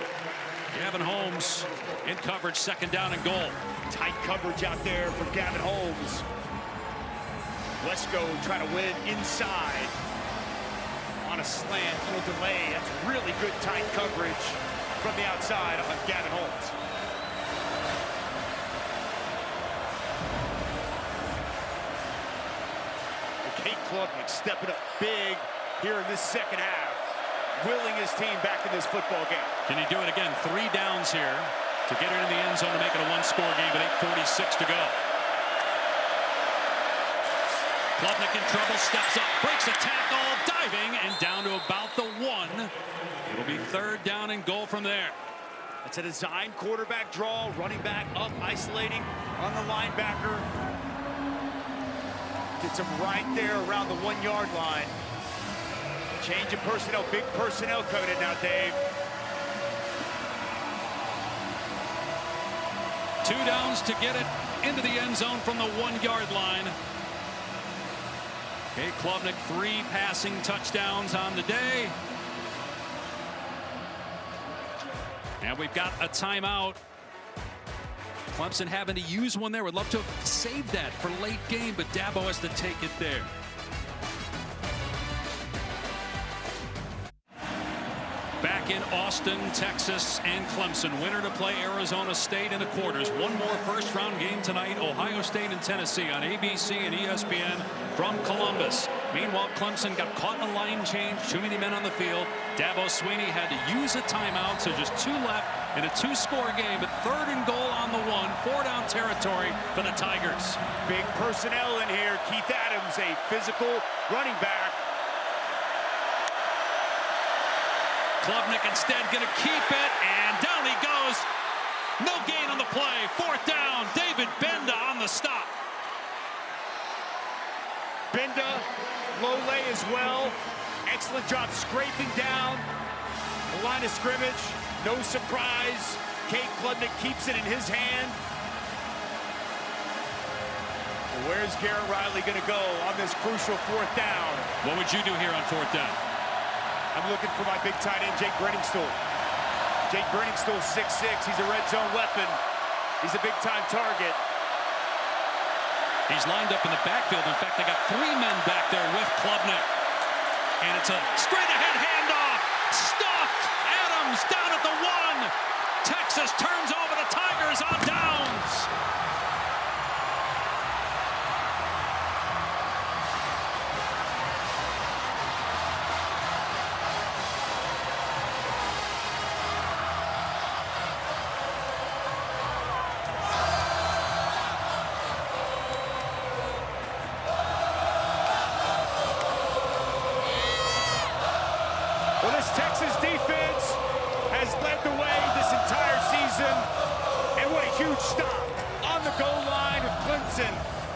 Gavin Holmes in coverage, 2nd down and goal. Tight coverage out there for Gavin Holmes. Wesco trying to win inside on a slant, no delay. That's really good tight coverage from the outside on Gavin Holmes. Kate Klubnik stepping up big here in this 2nd half, willing his team back in this football game. Can he do it again? 3 downs here to get it in the end zone to make it a 1-score game with 8:46 to go. Klubnik in trouble, steps up, breaks a tackle, diving, and down to about the 1. It'll be 3rd down and goal from there. It's a design quarterback draw, running back up, isolating on the linebacker. Gets him right there around the 1-yard line. Change of personnel, big personnel coming in now, Dave. 2 downs to get it into the end zone from the 1-yard line. Kate Klubnik, 3 passing touchdowns on the day. And we've got a timeout. Clemson having to use one there. Would love to save that for late game, but Dabo has to take it there. Back in Austin, Texas, and Clemson. Winner to play Arizona State in the quarters. One more first-round game tonight. Ohio State and Tennessee on ABC and ESPN from Columbus. Meanwhile, Clemson got caught in a line change. Too many men on the field. Dabo Swinney had to use a timeout, so just 2 left in a 2-score game. But 3rd and goal on the 1. 4-down territory for the Tigers. Big personnel in here. Keith Adams, a physical running back. Klubnik instead going to keep it, and down he goes. No gain on the play. 4th down. David Benda on the stop. Benda, low lay as well. Excellent job scraping down the line of scrimmage. No surprise. Kate Klubnik keeps it in his hand. Well, where's Garrett Riley going to go on this crucial 4th down? What would you do here on 4th down? I'm looking for my big tight end, Jake Brenningstool. Jake Brenningstool, 6'6". He's a red zone weapon. He's a big-time target. He's lined up in the backfield. In fact, they got 3 men back there with Klubnik. And it's a straight-ahead handoff. Stuffed. Adams down at the 1. Texas turns over the Tigers on downs. Well, this Texas defense has led the way this entire season. And what a huge stop on the goal line of Clemson.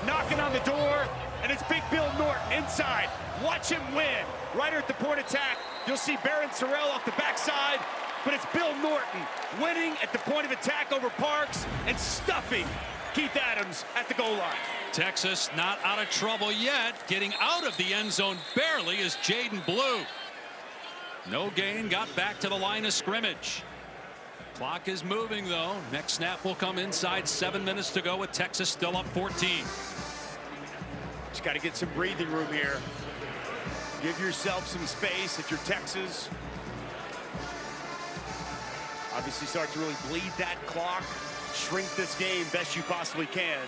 Knocking on the door, and it's Big Bill Norton inside. Watch him win. Right at the point attack, you'll see Barron Sorrell off the backside, but it's Bill Norton winning at the point of attack over Parks and stuffing Keith Adams at the goal line. Texas not out of trouble yet. Getting out of the end zone barely is Jaden Blue. No gain, got back to the line of scrimmage. Clock is moving, though. Next snap will come inside. 7 minutes to go with Texas still up 14. Just got to get some breathing room here. Give yourself some space if you're Texas. Obviously start to really bleed that clock. Shrink this game best you possibly can.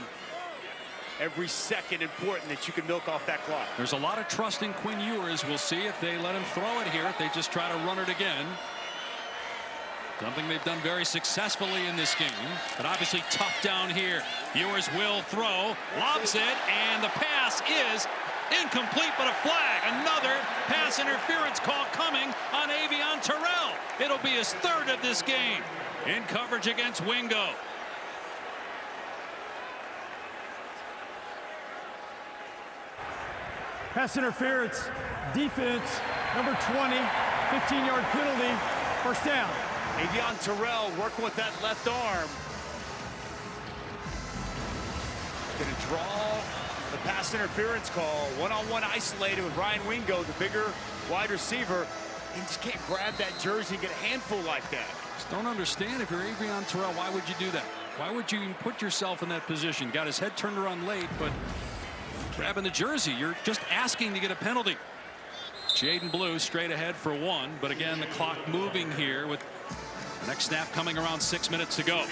Every second important that you can milk off that clock. There's a lot of trust in Quinn Ewers. We'll see if they let him throw it here, if they just try to run it again. Something they've done very successfully in this game, but obviously tough down here. Ewers will throw, lobs it, and the pass is incomplete, but a flag. Another pass interference call coming on Avion Terrell. It'll be his 3rd of this game. In coverage against Wingo. Pass interference, defense, number 20, 15-yard penalty, 1st down. Avion Terrell working with that left arm. Gonna draw The pass interference call, one-on-one isolated with Ryan Wingo, the bigger wide receiver. He just can't grab that jersey and get a handful like that. Just don't understand, if you're Avion Terrell, why would you do that? Why would you even put yourself in that position? Got his head turned around late, but grabbing the jersey, you're just asking to get a penalty. Jaden Blue straight ahead for 1, but again, the clock moving here with the next snap coming around 6 minutes to go.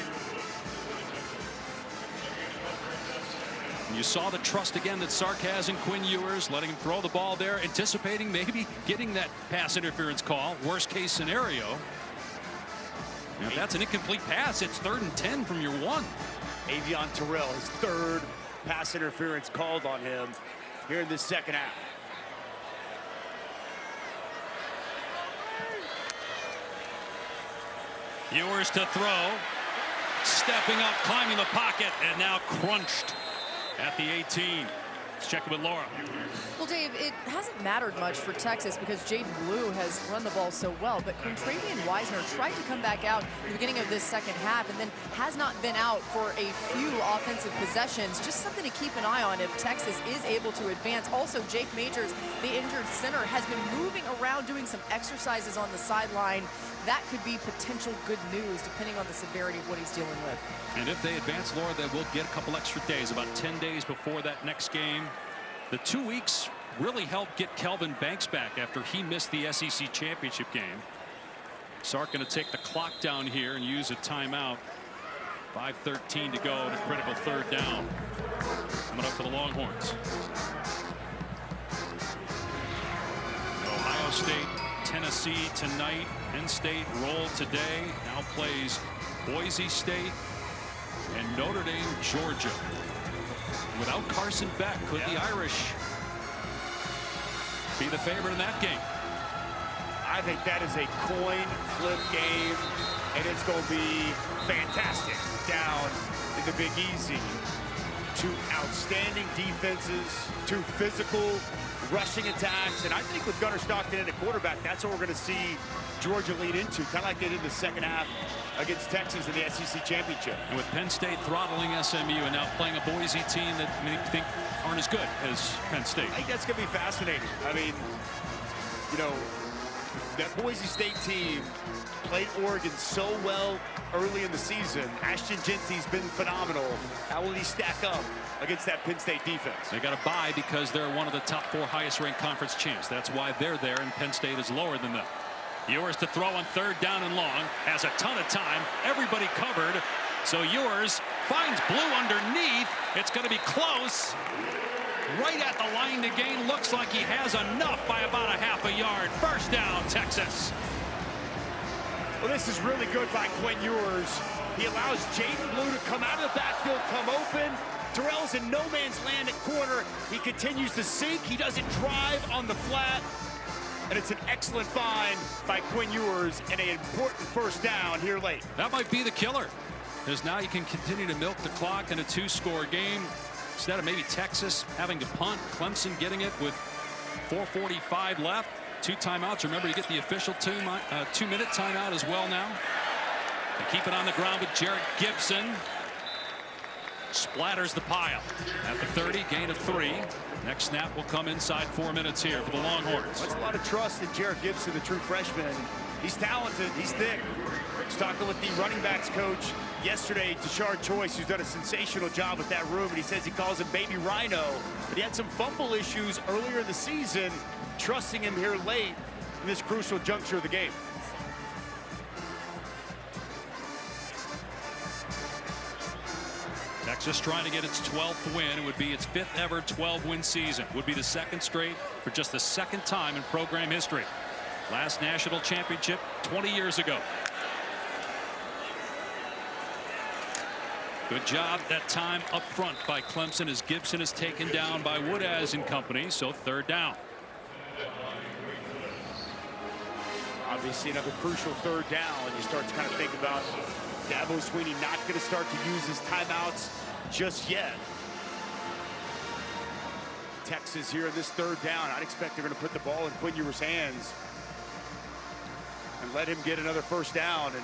And you saw the trust again that Sark has in Quinn Ewers, letting him throw the ball there, anticipating maybe getting that pass interference call. Worst case scenario. And if that's an incomplete pass, it's 3rd and 10 from your 1. Avion Terrell, his 3rd pass interference called on him here in this second half. Ewers to throw, stepping up, climbing the pocket, and now crunched at the 18. Let's check it with Laura. Well, Dave, it hasn't mattered much for Texas because Jaden Blue has run the ball so well, but Contravian Wisner tried to come back out in the beginning of this second half and then has not been out for a few offensive possessions. Just something to keep an eye on if Texas is able to advance. Also, Jake Majors, the injured center, has been moving around doing some exercises on the sideline. That could be potential good news depending on the severity of what he's dealing with. And if they advance, Laura, they will get a couple extra days, about 10 days before that next game. The 2 weeks really helped get Kelvin Banks back after he missed the SEC championship game. Sark going to take the clock down here and use a timeout. 5:13 to go in a critical 3rd down. Coming up for the Longhorns. Ohio State, Tennessee tonight. Penn State roll today. Now plays Boise State and Notre Dame, Georgia. Without Carson Beck, could the Irish be the favorite in that game? I think that is a coin flip game, and it's going to be fantastic down in the Big Easy. 2 outstanding defenses, 2 physical rushing attacks, and I think with Gunnar Stockton at quarterback, that's what we're going to see Georgia lead into, kind of like they did in the second half against Texas in the SEC championship. And with Penn State throttling SMU and now playing a Boise team that many think aren't as good as Penn State. I think that's going to be fascinating. I mean, you know, that Boise State team played Oregon so well early in the season. Ashton Genty's been phenomenal. How will he stack up against that Penn State defense? They got a bye because they're one of the top 4 highest ranked conference champs. That's why they're there, and Penn State is lower than them. Ewers to throw on 3rd down and long. Has a ton of time. Everybody covered. So Ewers finds Blue underneath. It's going to be close. Right at the line to gain. Looks like he has enough by about a half a yard. 1st down, Texas. Well, this is really good by Quinn Ewers. He allows Jaden Blue to come out of the backfield, come open. Terrell's in no man's land at corner. He continues to sink. He doesn't drive on the flat. And it's an excellent find by Quinn Ewers and an important 1st down here late. That might be the killer, because now you can continue to milk the clock in a 2-score game instead of maybe Texas having to punt. Clemson getting it with 4:45 left. 2 timeouts. Remember, you get the official 2-minute timeout as well now. They keep it on the ground with Jared Gibson. Splatters the pile at the 30, gain of 3. Next snap will come inside 4 minutes here for the Longhorns. That's a lot of trust in Jared Gibson, the true freshman. He's talented. He's thick. I was talking with the running backs coach yesterday, Tashard Choice, who's done a sensational job with that room, and he says he calls him Baby Rhino. But he had some fumble issues earlier in the season, trusting him here late in this crucial juncture of the game. Texas trying to get its 12th win. It would be its 5th ever 12-win season. Would be the 2nd straight for just the 2nd time in program history. Last national championship 20 years ago. Good job that time up front by Clemson as Gibson is taken down by Woodaz and company. So 3rd down. Obviously another crucial 3rd down, and you start to kind of think about Dabo Swinney not going to start to use his timeouts just yet. Texas here in this 3rd down. I'd expect they're going to put the ball in Quinn Ewers' hands and let him get another 1st down. And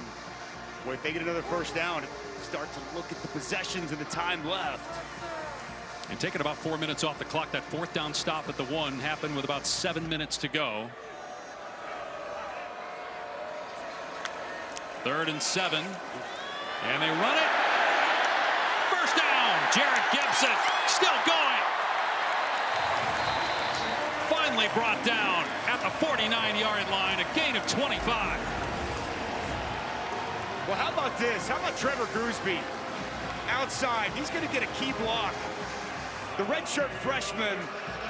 boy, if they get another 1st down, start to look at the possessions and the time left. And taking about 4 minutes off the clock. That fourth down stop at the 1 happened with about 7 minutes to go. 3rd and 7. And they run it. First down. Jared Gibson still going. Finally brought down at the 49-yard line. A gain of 25. Well, how about this? How about Trevor Gooseby outside? He's going to get a key block. The redshirt freshman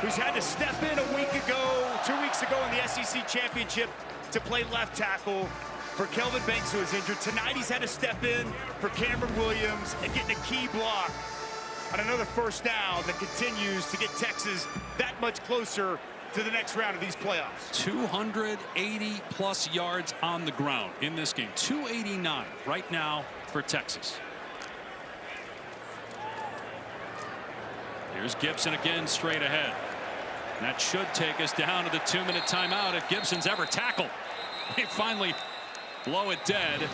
who's had to step in a week ago, 2 weeks ago in the SEC championship to play left tackle for Kelvin Banks, who is injured. Tonight he's had to step in for Cameron Williams and getting a key block on another first down that continues to get Texas that much closer to the next round of these playoffs. 280+ yards on the ground in this game. 289 right now for Texas. Here's Gibson again straight ahead. And that should take us down to the 2-minute timeout if Gibson's ever tackled. They finally blow it dead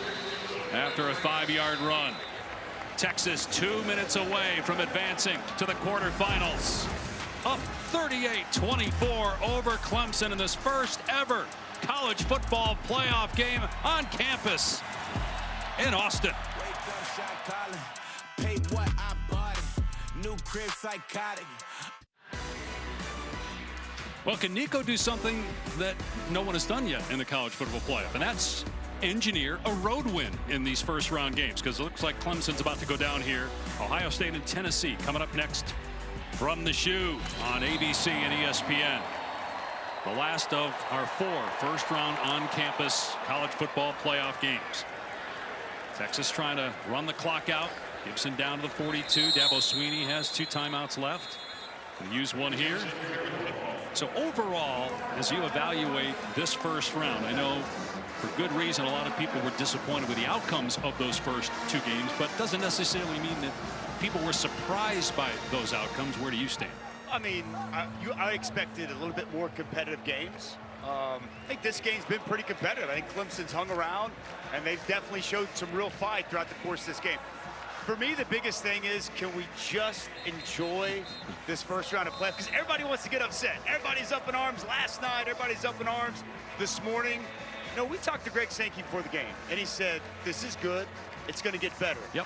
after a 5-yard run. Texas 2 minutes away from advancing to the quarterfinals. Up 38-24 over Clemson in this first ever college football playoff game on campus in Austin. New crib psychotic. Well, can Nico do something that no one has done yet in the college football playoff? And that's engineer a road win in these first round games, because it looks like Clemson's about to go down here. Ohio State and Tennessee coming up next from the shoe on ABC and ESPN. The last of our 4 first round on campus college football playoff games. Texas trying to run the clock out. Gibson down to the 42. Dabo Swinney has 2 timeouts left. Can use one here. So overall, as you evaluate this first round, I know for good reason a lot of people were disappointed with the outcomes of those first 2 games, but it doesn't necessarily mean that people were surprised by those outcomes. Where do you stand? I mean, I expected a little bit more competitive games. I think this game's been pretty competitive. I think Clemson's hung around, and they've definitely showed some real fight throughout the course of this game. For me, the biggest thing is, can we just enjoy this first round of play? Because everybody wants to get upset. Everybody's up in arms last night. Everybody's up in arms this morning. You know, we talked to Greg Sankey before the game, and he said, this is good. It's going to get better. Yep.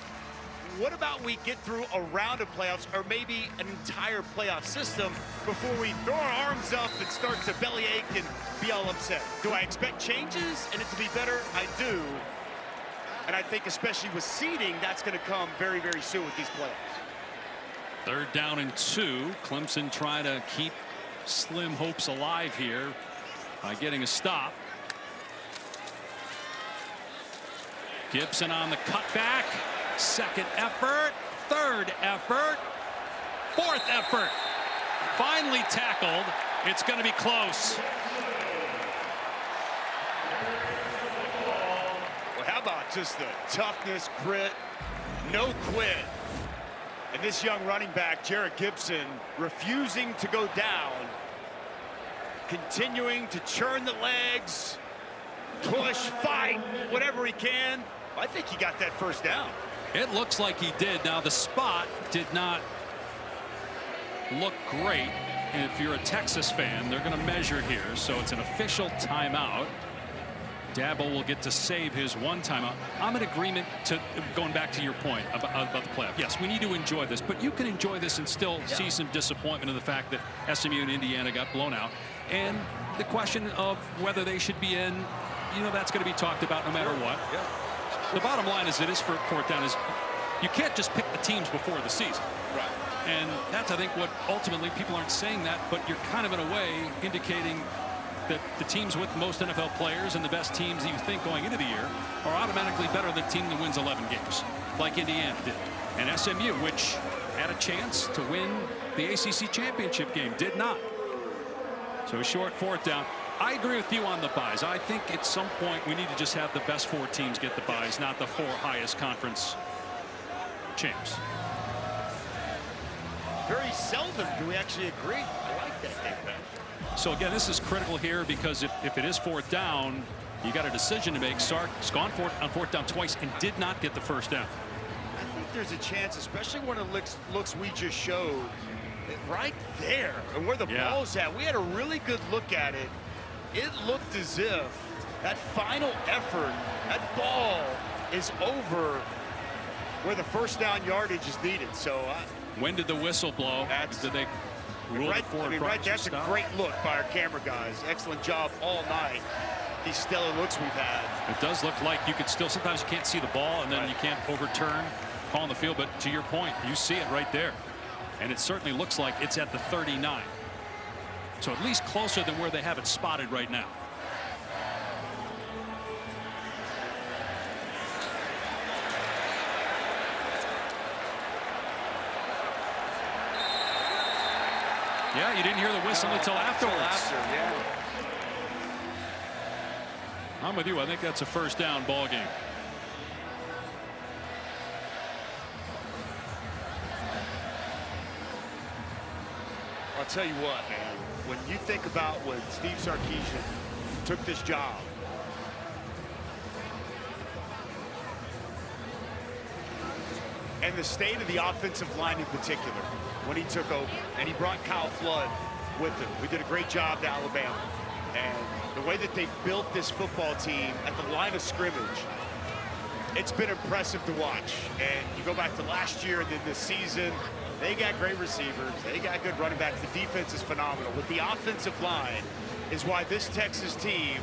What about we get through a round of playoffs, or maybe an entire playoff system, before we throw our arms up and start to bellyache and be all upset? Do I expect changes and it to be better? I do. And I think especially with seeding, that's going to come very, very soon with these playoffs. 3rd down and 2. Clemson trying to keep slim hopes alive here by getting a stop. Gibson on the cutback. 2nd effort. 3rd effort. 4th effort. Finally tackled. It's going to be close. How about just the toughness, grit, no quit. And this young running back, Jared Gibson, refusing to go down, continuing to churn the legs, push, fight, whatever he can. I think he got that first down. It looks like he did. Now, the spot did not look great. And if you're a Texas fan, they're going to measure here. So it's an official timeout. Dabo will get to save his 1 timeout. I'm in agreement to going back to your point about the playoff. Yes, we need to enjoy this, but you can enjoy this and still see some disappointment in the fact that SMU and Indiana got blown out. And the question of whether they should be in, you know, that's going to be talked about no matter what. The bottom line is it is for 4th down is you can't just pick the teams before the season. Right. And that's, I think, what ultimately people aren't saying that, but you're kind of in a way indicating that the teams with most NFL players and the best teams that you think going into the year are automatically better than the team that wins 11 games, like Indiana did. And SMU, which had a chance to win the ACC championship game, did not. So a short 4th down. I agree with you on the buys. I think at some point we need to just have the best 4 teams get the buys, not the 4 highest conference champs. Very seldom do we actually agree. I like that, Dave. So again, this is critical here because if it is 4th down, you got a decision to make. Sark's gone for it on 4th down twice and did not get the first down. I think there's a chance, especially when it looks we just showed, right there, and where the ball's at. We had a really good look at it. It looked as if that final effort, that ball is over where the first down yardage is needed. So when did the whistle blow? Did they rule right, for right, that's a great look by our camera guys. Excellent job all night. These stellar looks we've had. It does look like you could still, sometimes you can't see the ball, and then you can't overturn call on the field, but to your point, you see it right there. And it certainly looks like it's at the 39. So at least closer than where they have it spotted right now. Yeah, you didn't hear the whistle until afterwards. I'm with you. I think that's a first down ball game. I'll tell you what, man, when you think about when Steve Sarkisian took this job, and the state of the offensive line in particular, when he took over, and he brought Kyle Flood with him. We did a great job to Alabama. And the way that they built this football team at the line of scrimmage, it's been impressive to watch. And you go back to last year and then this season, they got great receivers. They got good running backs. The defense is phenomenal. But the offensive line is why this Texas team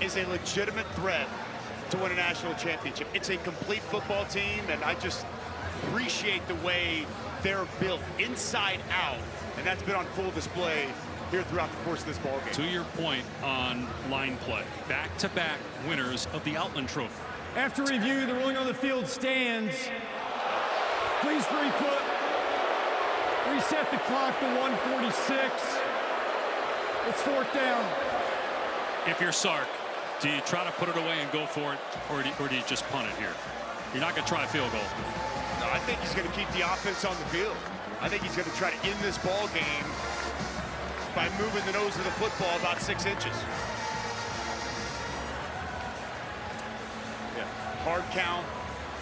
is a legitimate threat to win a national championship. It's a complete football team, and I just appreciate the way they're built inside out. And that's been on full display here throughout the course of this ball game. To your point on line play, back-to-back winners of the Outland Trophy. After review, the ruling on the field stands. Please reset the clock to 1:46. It's fourth down. If you're Sark, do you try to put it away and go for it, or do you just punt it here? You're not going to try a field goal. No, I think he's going to keep the offense on the field. I think he's going to try to end this ball game by moving the nose of the football about 6 inches. Yeah. Hard count,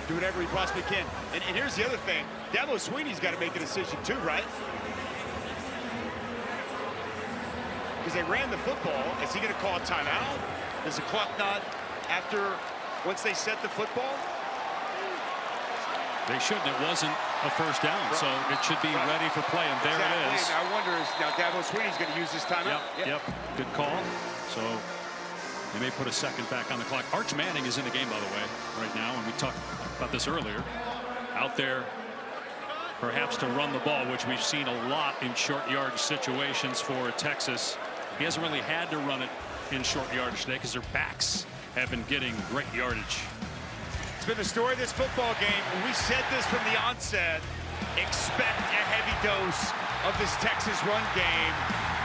do whatever he possibly can. And here's the other thing. Dabo Swinney's got to make a decision too, right? Because they ran the football. Is he going to call a timeout? Does the clock not after, once they set the football? They shouldn't. It wasn't a first down, so it should be ready for play, and there it is. I wonder is now Dabo Swinney's going to use his timeout. Yep. Good call. So they may put a second back on the clock. Arch Manning is in the game, by the way, right now, and we talked about this earlier. Out there, perhaps to run the ball, which we've seen a lot in short yardage situations for Texas. He hasn't really had to run it in short yardage today because their backs have been getting great yardage. It's been the story of this football game. We said this from the onset. Expect a heavy dose of this Texas run game.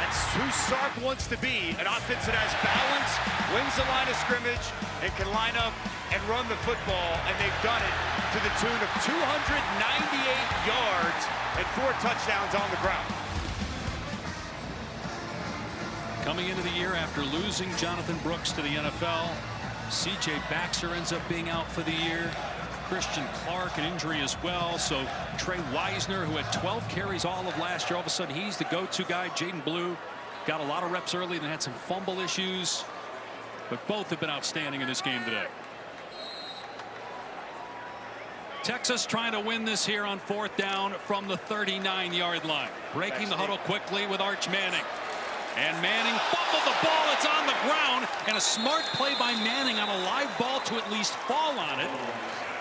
That's who Sark wants to be. An offense that has balance, wins the line of scrimmage, and can line up and run the football. And they've done it to the tune of 298 yards and 4 touchdowns on the ground. Coming into the year after losing Jonathan Brooks to the NFL, C.J. Baxter ends up being out for the year. Christian Clark, an injury as well. So Trey Wisner, who had 12 carries all of last year, all of a sudden he's the go-to guy. Jaden Blue got a lot of reps early and had some fumble issues. But both have been outstanding in this game today. Texas trying to win this here on fourth down from the 39-yard line. Breaking the huddle quickly with Arch Manning. And Manning fumbled the ball. It's on the ground. And a smart play by Manning on a live ball to at least fall on it.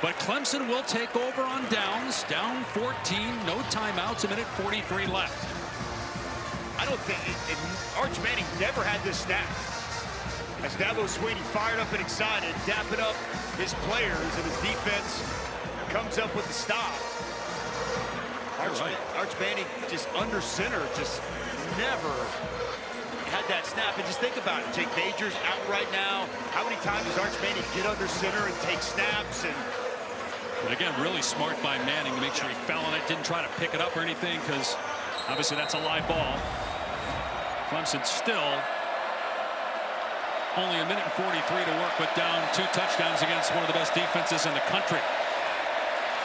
But Clemson will take over on downs. Down 14. No timeouts. A minute 43 left. I don't think Arch Manning never had this snap. As Dabo Swinney fired up and excited, dapping up his players, and his defense comes up with the stop. Arch Manning just under center, just never had that snap. And just think about it. Jake Majors out right now. How many times does Arch Manning get under center and take snaps? But again, really smart by Manning to make sure he fell on it, didn't try to pick it up or anything, because obviously that's a live ball. Clemson still only a minute and 43 to work with, down 2 touchdowns against one of the best defenses in the country.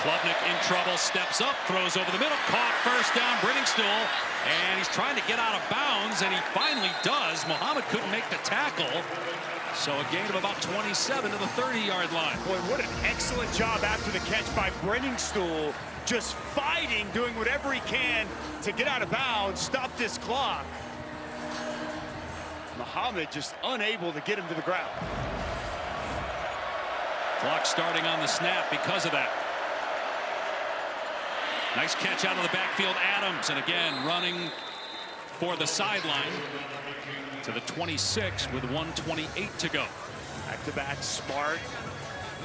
Klubnik in trouble, steps up, throws over the middle, caught, first down, Brenningstool, and he's trying to get out of bounds, and he finally does. Muhammad couldn't make the tackle, so a gain of about 27 to the 30-yard line. Boy, what an excellent job after the catch by Brenningstool, just fighting, doing whatever he can to get out of bounds, stop this clock. Muhammad just unable to get him to the ground. Clock starting on the snap because of that. Nice catch out of the backfield, Adams, and again running for the sideline to the 26 with 1:28 to go. Back-to-back smart.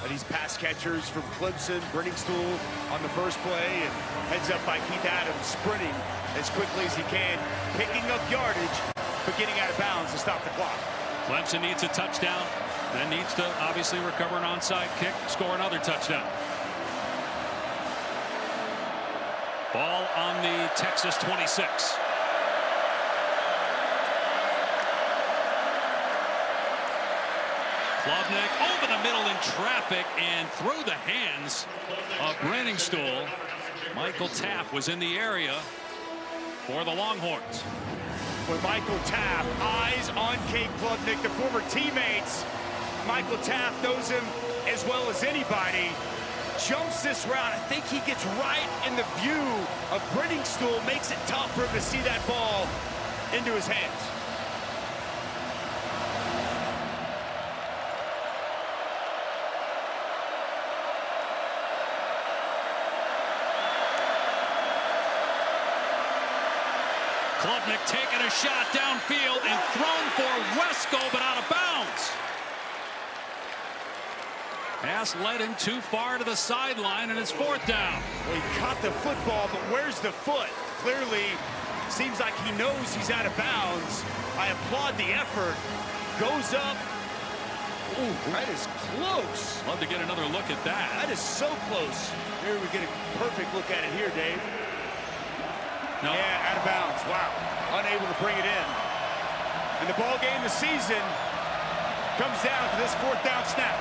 And these pass catchers from Clemson, Brenningstool on the first play, and heads up by Keith Adams, sprinting as quickly as he can, picking up yardage, but getting out of bounds to stop the clock. Clemson needs a touchdown, then needs to obviously recover an onside kick, score another touchdown. Ball on the Texas 26. Klubnik over the middle in traffic and through the hands of Brenningstool. Michael Taft was in the area for the Longhorns. With Michael Taft, eyes on Cade Klubnik, the former teammates. Michael Taft knows him as well as anybody. Jumps this route. I think he gets right in the view of Brenningstool, makes it tough for him to see that ball into his hands. Klubnik taking a shot downfield and thrown for Wesco, but out of bounds. Pass led him too far to the sideline, and it's fourth down. Well, he caught the football, but where's the foot? Clearly, seems like he knows he's out of bounds. I applaud the effort. Goes up. Ooh, that is close. Love to get another look at that. That is so close. Here we get a perfect look at it here, Dave. No. Yeah, out of bounds. Wow. Unable to bring it in. And the ball game, the season, comes down to this fourth down snap.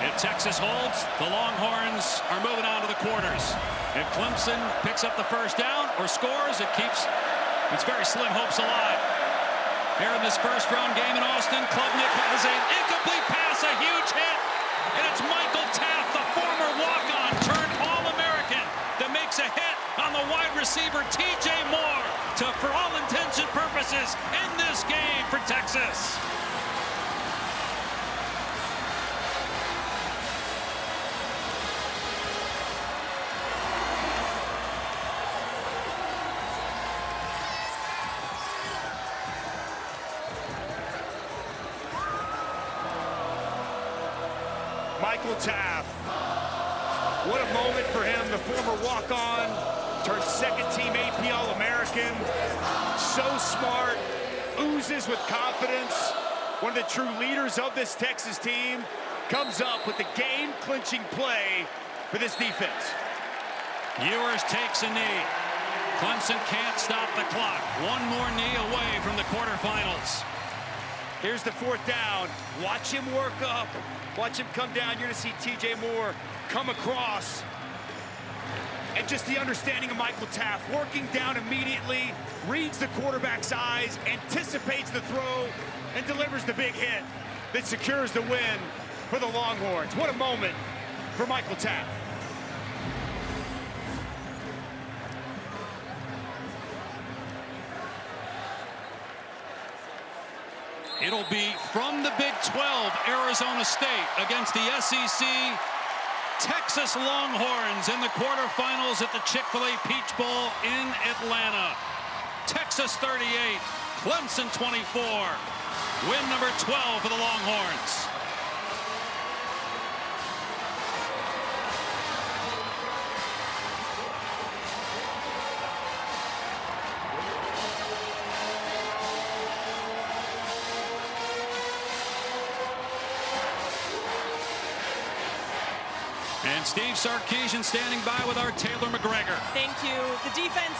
If Texas holds, the Longhorns are moving on to the quarters. If Clemson picks up the first down or scores, it keeps its very slim hopes alive. Here in this first-round game in Austin, Klubnik has an incomplete pass, a huge hit, and it's Michael Taft, the former walk-on turned All-American, that makes a hit on the wide receiver T.J. Moore to, for all intents and purposes, end this game for Texas. Michael Taft. What a moment for him, the former walk-on, turned second-team AP All-American. So smart, oozes with confidence. One of the true leaders of this Texas team comes up with the game-clinching play for this defense. Ewers takes a knee. Clemson can't stop the clock. One more knee away from the quarterfinals. Here's the fourth down. Watch him work up. Watch him come down. You're going to see T.J. Moore come across. And just the understanding of Michael Taft, working down immediately, reads the quarterback's eyes, anticipates the throw, and delivers the big hit that secures the win for the Longhorns. What a moment for Michael Taft. It'll be from the Big 12, Arizona State against the SEC Texas Longhorns in the quarterfinals at the Chick-fil-A Peach Bowl in Atlanta. Texas 38, Clemson 24. Win number 12 for the Longhorns. And Steve Sarkisian standing by with our Taylor McGregor. Thank you. The defense